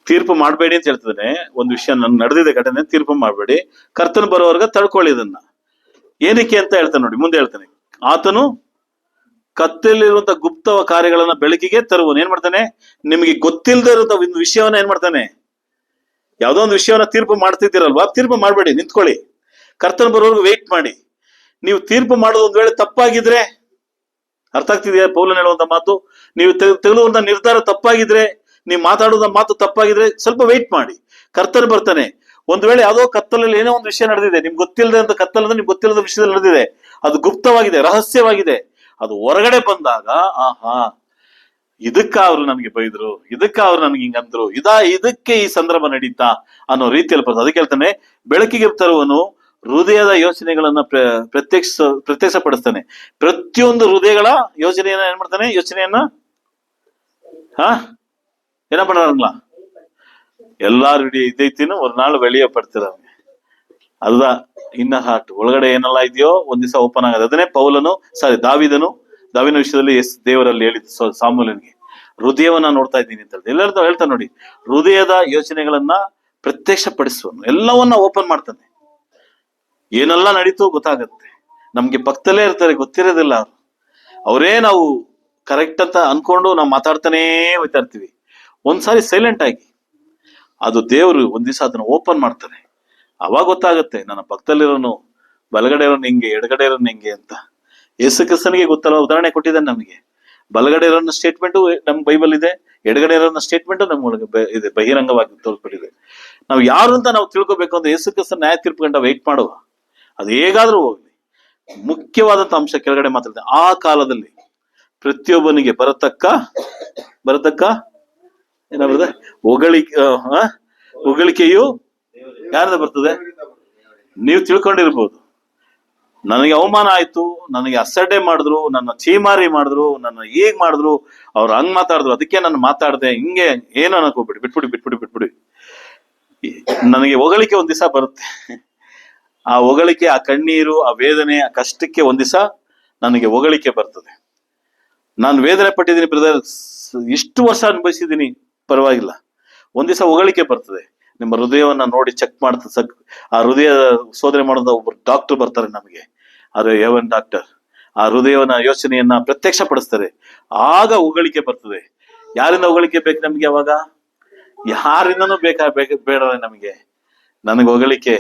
ತೀರ್ಪು ಮಾಡ್ಬೇಡಿ ಅಂತ ಹೇಳ್ತಿದ್ದಾನೆ. ಒಂದು ವಿಷಯ ನಡೆದಿದೆ ಘಟನೆ, ತೀರ್ಪು ಮಾಡ್ಬೇಡಿ, ಕರ್ತನು ಬರೋವರೆಗೂ ತಡ್ಕೊಳ್ಳಿ ಇದನ್ನ. ಏನಕ್ಕೆ ಅಂತ ಹೇಳ್ತಾನೆ ನೋಡಿ, ಮುಂದೆ ಹೇಳ್ತಾನೆ. ಆತನು ಕತ್ತಲಿರುವಂತ ಗುಪ್ತ ಕಾರ್ಯಗಳನ್ನ ಬೆಳಕಿಗೆ ತರುವನು. ಏನ್ ಮಾಡ್ತಾನೆ? ನಿಮಗೆ ಗೊತ್ತಿಲ್ಲದೆ ಇರುವಂತ ಒಂದು ವಿಷಯವನ್ನ ಏನ್ ಮಾಡ್ತಾನೆ? ಯಾವ್ದೋ ಒಂದು ವಿಷಯವನ್ನ ತೀರ್ಪು ಮಾಡ್ತಿದ್ದೀರಲ್ವಾ, ತೀರ್ಪು ಮಾಡ್ಬೇಡಿ, ನಿಂತ್ಕೊಳ್ಳಿ. ಕರ್ತನ ಬರೋವರೆಗೂ ವೆಯ್ಟ್ ಮಾಡಿ. ನೀವು ತೀರ್ಪು ಮಾಡೋದು ಒಂದ್ ವೇಳೆ ತಪ್ಪಾಗಿದ್ರೆ, ಅರ್ಥ ಆಗ್ತಿದೆಯಾ ಪೌಲನ್ ಹೇಳುವಂತ ಮಾತು? ನೀವು ತೆಗೆದುವಂತ ನಿರ್ಧಾರ ತಪ್ಪಾಗಿದ್ರೆ, ನೀವು ಮಾತಾಡುವಂತ ಮಾತು ತಪ್ಪಾಗಿದ್ರೆ ಸ್ವಲ್ಪ ವೆಯ್ಟ್ ಮಾಡಿ, ಕರ್ತನ ಬರ್ತಾನೆ. ಒಂದ್ ವೇಳೆ ಯಾವ್ದೋ ಕತ್ತಲಲ್ಲಿ ಏನೋ ಒಂದು ವಿಷಯ ನಡೆದಿದೆ, ನಿಮ್ಗೆ ಗೊತ್ತಿಲ್ಲದೆ ಅಂತ ಕತ್ತಲದ ನಿಮ್ಗೆ ಗೊತ್ತಿಲ್ಲದ ವಿಷಯದಲ್ಲಿ ನಡೆದಿದೆ, ಅದು ಗುಪ್ತವಾಗಿದೆ, ರಹಸ್ಯವಾಗಿದೆ. ಅದು ಹೊರಗಡೆ ಬಂದಾಗ ಆಹಾ, ಇದಕ್ಕ ಅವ್ರು ನನಗೆ ಬೈದ್ರು, ಇದಕ್ಕ ಅವ್ರು ನನ್ಗೆ ಹಿಂಗಂದ್ರು, ಇದಕ್ಕೆ ಈ ಸಂದರ್ಭ ನಡೀತಾ ಅನ್ನೋ ರೀತಿಯಲ್ಲಿ ಬರ್ತದೆ. ಅದಕ್ಕೆ ಹೇಳ್ತಾನೆ, ಬೆಳಕಿಗೆ ತರುವನು ಹೃದಯದ ಯೋಚನೆಗಳನ್ನ ಪ್ರತ್ಯಕ್ಷಪಡಿಸ್ತಾನೆ. ಪ್ರತಿಯೊಂದು ಹೃದಯಗಳ ಯೋಚನೆಯನ್ನ ಏನ್ ಮಾಡ್ತಾನೆ? ಯೋಚನೆಯನ್ನ ಏನ பண்ணாருங்களா? எல்லாருடைய இதயத்திலும் ஒரு நாள் வெளியே படுத்துறாங்க. அதுதான் ಇನ್ನರ್ ಹಾರ್ಟ್. ಒಳಗಡೆ ಏನೆಲ್ಲ ಇದೆಯೋ ಒಂದ್ ದಿವಸ ಓಪನ್ ಆಗೋದು. ಅದನ್ನೇ ದಾವಿನ ವಿಷಯದಲ್ಲಿ ದೇವರಲ್ಲಿ ಹೇಳಿದ್ದು ಸಾಮೂಲನಿಗೆ, ಹೃದಯವನ್ನ ನೋಡ್ತಾ ಇದ್ದೀನಿ ಅಂತ ಎಲ್ಲರೂ ಹೇಳ್ತಾನೆ ನೋಡಿ. ಹೃದಯದ ಯೋಚನೆಗಳನ್ನ ಪ್ರತ್ಯಕ್ಷಪಡಿಸುವನು, ಎಲ್ಲವನ್ನ ಓಪನ್ ಮಾಡ್ತಾನೆ. ಏನೆಲ್ಲ ನಡೀತು ಗೊತ್ತಾಗತ್ತೆ. ನಮ್ಗೆ ಪಕ್ಕದಲ್ಲೇ ಇರ್ತಾರೆ, ಗೊತ್ತಿರೋದಿಲ್ಲ ಅವ್ರು. ಅವರೇ ನಾವು ಕರೆಕ್ಟ್ ಅಂತ ಅನ್ಕೊಂಡು ನಾವು ಮಾತಾಡ್ತಾನೇ ಹೋಗ್ತಾ ಇರ್ತೀವಿ. ಒಂದ್ಸಾರಿ ಸೈಲೆಂಟ್ ಆಗಿ ಅದು ದೇವರು ಒಂದ್ ದಿವಸ ಅದನ್ನ ಓಪನ್ ಮಾಡ್ತಾರೆ. ಅವಾಗ ಗೊತ್ತಾಗತ್ತೆ ನನ್ನ ಪಕ್ಕದಲ್ಲಿರೋನು, ಬಲಗಡೆ ಇರೋನು ಹಿಂಗೆ, ಎಡಗಡೆ ಇರೋನು ಹಿಂಗೆ ಅಂತ. ಯೇಸು ಕ್ರಿಸ್ತನಿಗೆ ಗೊತ್ತಲ್ಲ, ಉದಾಹರಣೆ ಕೊಟ್ಟಿದ್ದಾನೆ ನಮಗೆ. ಬಲಗಡೆ ಇರೋನ ಸ್ಟೇಟ್ಮೆಂಟು ನಮ್ ಬೈಬಲ್ ಇದೆ, ಎಡಗಡೆ ಇರೋನ ಸ್ಟೇಟ್ಮೆಂಟು ನಮ್ಗೆ ಇದೆ, ಬಹಿರಂಗವಾಗಿ ತೋರ್ಪಟ್ಟಿದೆ. ನಾವು ಯಾರು ಅಂತ ನಾವು ತಿಳ್ಕೊಬೇಕು ಅಂದ್ರೆ ಯೇಸು ಕ್ರಿಸ್ತನ ನ್ಯಾಯ ತೀರ್ಪು ಗಂಟ ವೆಯ್ಟ್ ಮಾಡುವ. ಅದು ಹೇಗಾದ್ರೂ ಹೋಗ್ಲಿ. ಮುಖ್ಯವಾದಂತ ಅಂಶ ಕೆಳಗಡೆ ಮಾತಾಡಿದೆ. ಆ ಕಾಲದಲ್ಲಿ ಪ್ರತಿಯೊಬ್ಬನಿಗೆ ಬರತಕ್ಕ ಏನಾಗ್ತದೆ? ಹೊಗಳಿಕೆಯು ಯಾರಿಂದ ಬರ್ತದೆ? ನೀವು ತಿಳ್ಕೊಂಡಿರ್ಬೋದು, ನನಗೆ ಅವಮಾನ ಆಯ್ತು, ನನಗೆ ಅಸಡ್ಡೆ ಮಾಡಿದ್ರು, ನನ್ನ ಚೀಮಾರಿ ಮಾಡಿದ್ರು, ನನ್ನ ಹೀಗ್ ಮಾಡಿದ್ರು, ಅವ್ರು ಹಂಗ್ ಮಾತಾಡಿದ್ರು, ಅದಕ್ಕೆ ನಾನು ಮಾತಾಡ್ದೆ, ಹಿಂಗೆ ಏನೋ ಅನ್ಕೋಬಿಡಿ, ಬಿಟ್ಬಿಡಿ. ನನಗೆ ಹೊಗಳಿಕೆ ಒಂದ್ ದಿವಸ ಬರುತ್ತೆ. ಆ ಹೊಗಳಿಕೆ, ಆ ಕಣ್ಣೀರು, ಆ ವೇದನೆ, ಆ ಕಷ್ಟಕ್ಕೆ ಒಂದ್ ದಿವಸ ನನಗೆ ಹೊಗಳಿಕೆ ಬರ್ತದೆ. ನಾನು ವೇದನೆ ಪಟ್ಟಿದ್ದೀನಿ ಬ್ರದರ್, ಇಷ್ಟು ವರ್ಷ ಅನುಭವಿಸಿದ್ದೀನಿ, ಪರವಾಗಿಲ್ಲ. ಒಂದ್ ದಿವಸ ಹೊಗಳಿಕೆ ಬರ್ತದೆ. ನಿಮ್ಮ ಹೃದಯವನ್ನ ನೋಡಿ ಚೆಕ್ ಮಾಡ್ತಾ, ಆ ಹೃದಯ ಶೋಧನೆ ಮಾಡೋದ ಒಬ್ರು ಡಾಕ್ಟರ್ ಬರ್ತಾರೆ ನಮಗೆ, ಅದು ಎವನ್ ಡಾಕ್ಟರ್. ಆ ಹೃದಯವನ್ನ ಯೋಚನೆಯನ್ನ ಪ್ರತ್ಯಕ್ಷಪಡಿಸ್ತಾರೆ. ಆಗ ಹೊಗಳಿಕೆ ಬರ್ತದೆ. ಯಾರಿಂದ ಹೊಗಳಿಕೆ ಬೇಕು ನಮ್ಗೆ? ಅವಾಗ ಯಾರಿಂದನೂ ಬೇಡ ನಮಗೆ. ನನಗೆ ಹೊಗಳಿಕೆ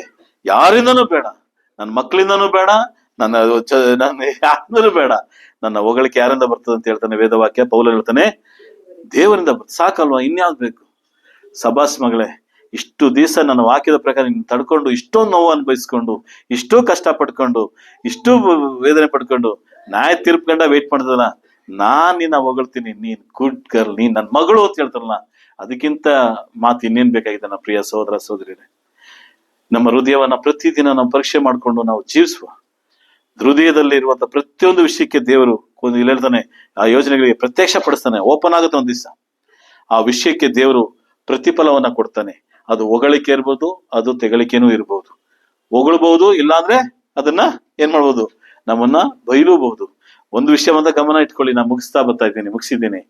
ಯಾರಿಂದನೂ ಬೇಡ, ನನ್ನ ಮಕ್ಕಳಿಂದನೂ ಬೇಡ, ನನ್ನ ಯಾರಿಂದನೂ ಬೇಡ. ನನ್ನ ಹೊಗಳಿಕೆ ಯಾರಿಂದ ಬರ್ತದೆ ಅಂತ ಹೇಳ್ತಾನೆ ವೇದವಾಕ್ಯ. ಪೌಲ ಹೇಳ್ತಾನೆ, ದೇವರಿಂದ ಸಾಕಲ್ವಾ, ಇನ್ಯಾವ್ದು ಬೇಕು? ಸಬಾಸ್ ಮಗಳೇ, ಇಷ್ಟು ದಿವಸ ನನ್ನ ವಾಕ್ಯದ ಪ್ರಕಾರ ನೀನು ತಡ್ಕೊಂಡು, ಇಷ್ಟೊಂದು ನೋವು ಅನುಭವಿಸ್ಕೊಂಡು, ಇಷ್ಟೂ ಕಷ್ಟ ಪಡ್ಕೊಂಡು, ಇಷ್ಟು ವೇದನೆ ಪಡ್ಕೊಂಡು ನ್ಯಾಯ ತೀರ್ಪುಗಂಡ ವೇಟ್ ಮಾಡ್ದಲ್ಲ, ನಾನ್ ನಿನ್ನ ಹೊಗಳ್ತೀನಿ, ನೀನ್ ಗುಡ್ ಗರ್ಲ್, ನೀನ್ ನನ್ನ ಮಗಳು ಅಂತ ಹೇಳ್ತಾರಲ್ಲ, ಅದಕ್ಕಿಂತ ಮಾತು ಇನ್ನೇನ್ ಬೇಕಾಗಿದೆ ನನ್ನ ಪ್ರಿಯ ಸಹೋದರ ಸಹೋದರಿಯರೇ? ನಮ್ಮ ಹೃದಯವನ್ನ ಪ್ರತಿದಿನ ನಾವು ಪರೀಕ್ಷೆ ಮಾಡ್ಕೊಂಡು ನಾವು ಜೀವಿಸುವ. ಹೃದಯದಲ್ಲಿ ಇರುವಂತ ಪ್ರತಿಯೊಂದು ವಿಷಯಕ್ಕೆ ದೇವರು ಇಲ್ಲಿ ಹೇಳ್ತಾನೆ, ಆ ಯೋಜನೆಗಳಿಗೆ ಪ್ರತ್ಯಕ್ಷ ಪಡಿಸ್ತಾನೆ. ಓಪನ್ ಆಗುತ್ತೆ ಒಂದ್ ದಿವಸ. ಆ ವಿಷಯಕ್ಕೆ ದೇವರು ಪ್ರತಿಫಲವನ್ನ ಕೊಡ್ತಾನೆ. ಅದು ಹೊಗಳಿಕೆ ಇರ್ಬೋದು, ಅದು ತೆಗಳಿಕೆನೂ ಇರ್ಬೋದು. ಹೊಗಳ್ಬಹುದು, ಇಲ್ಲಾಂದ್ರೆ ಅದನ್ನ ಏನ್ ಮಾಡ್ಬೋದು? ನಮ್ಮನ್ನ ಬೈಲೂಬಹುದು. ಒಂದು ವಿಷಯವನ್ನ ಗಮನ ಇಟ್ಕೊಳ್ಳಿ, ನಾನು ಮುಗಿಸಿದ್ದೀನಿ.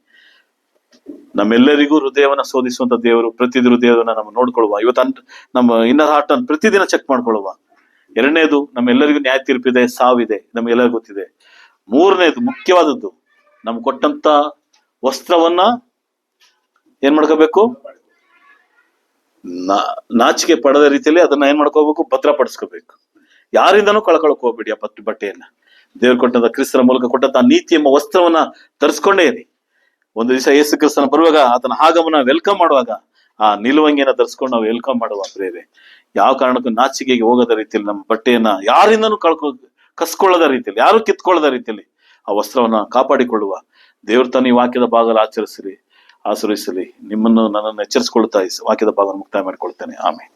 ನಮ್ಮೆಲ್ಲರಿಗೂ ಹೃದಯವನ್ನ ಶೋಧಿಸುವಂತ ದೇವರು ಪ್ರತಿದಿನ ಹೃದಯವನ್ನ ನಮ್ಮ ನೋಡ್ಕೊಳ್ಳುವ. ಇವತ್ತು ನಮ್ಮ ಇನ್ನರ್ ಹಾರ್ಟ್ ಅನ್ನು ಪ್ರತಿದಿನ ಚೆಕ್ ಮಾಡ್ಕೊಳ್ಳುವ. ಎರಡನೇದು, ನಮ್ಮೆಲ್ಲರಿಗೂ ನ್ಯಾಯ ತೀರ್ಪಿದೆ, ಸಾವಿದೆ, ನಮ್ಗೆಲ್ಲರಿಗೂ ಗೊತ್ತಿದೆ. ಮೂರನೇದು ಮುಖ್ಯವಾದದ್ದು, ನಮ್ಗೆ ಕೊಟ್ಟಂತ ವಸ್ತ್ರವನ್ನ ಏನ್ ಮಾಡ್ಕೋಬೇಕು? ನಾಚಿಕೆ ಪಡೆದ ರೀತಿಯಲ್ಲಿ ಅದನ್ನ ಏನ್ ಮಾಡ್ಕೋಬೇಕು? ಭದ್ರಪಡಿಸ್ಕೋಬೇಕು. ಯಾರಿಂದನೂ ಕಳ್ಕೊಳಕ್ ಹೋಗ್ಬೇಡಿ ಆ ಬಟ್ಟೆಯನ್ನ. ದೇವ್ರು ಕೊಟ್ಟಂತ, ಕ್ರಿಸ್ತನ ಮೂಲಕ ಕೊಟ್ಟಂತ ನೀತಿ ಎಂಬ ವಸ್ತ್ರವನ್ನ ಧರಿಸ್ಕೊಂಡೇ ಇರಿ. ಒಂದು ದಿವಸ ಯೇಸು ಕ್ರಿಸ್ತನ ಬರುವಾಗ ಆತನ ಆಗಮನ ವೆಲ್ಕಮ್ ಮಾಡುವಾಗ ಆ ನಿಲುವಂಗಿಯನ್ನ ಧರಿಸ್ಕೊಂಡು ನಾವು ವೆಲ್ಕಮ್ ಮಾಡುವ ಪ್ರೇರೆ. ಯಾವ ಕಾರಣಕ್ಕೂ ನಾಚಿಕೆಗೆ ಹೋಗದ ರೀತಿಯಲ್ಲಿ ನಮ್ಮ ಬಟ್ಟೆಯನ್ನ ಯಾರಿಂದನೂ ಕಸ್ಕೊಳ್ಳದ ರೀತಿಯಲ್ಲಿ, ಯಾರು ಕಿತ್ಕೊಳ್ಳದ ರೀತಿಯಲ್ಲಿ ಆ ವಸ್ತ್ರವನ್ನ ಕಾಪಾಡಿಕೊಳ್ಳುವ ದೇವ್ರ ತಾನು ಈ ವಾಕ್ಯದ ಭಾಗದಲ್ಲಿ ಆಚರಿಸಲಿ. ನಿಮ್ಮನ್ನು ನನ್ನನ್ನು ಎಚ್ಚರಿಸಿಕೊಳ್ಳುತ್ತಾ ಈ ವಾಕ್ಯದ ಭಾಗವನ್ನು ಮುಕ್ತಾಯ ಮಾಡಿಕೊಳ್ತೇನೆ. ಆಮೇಲೆ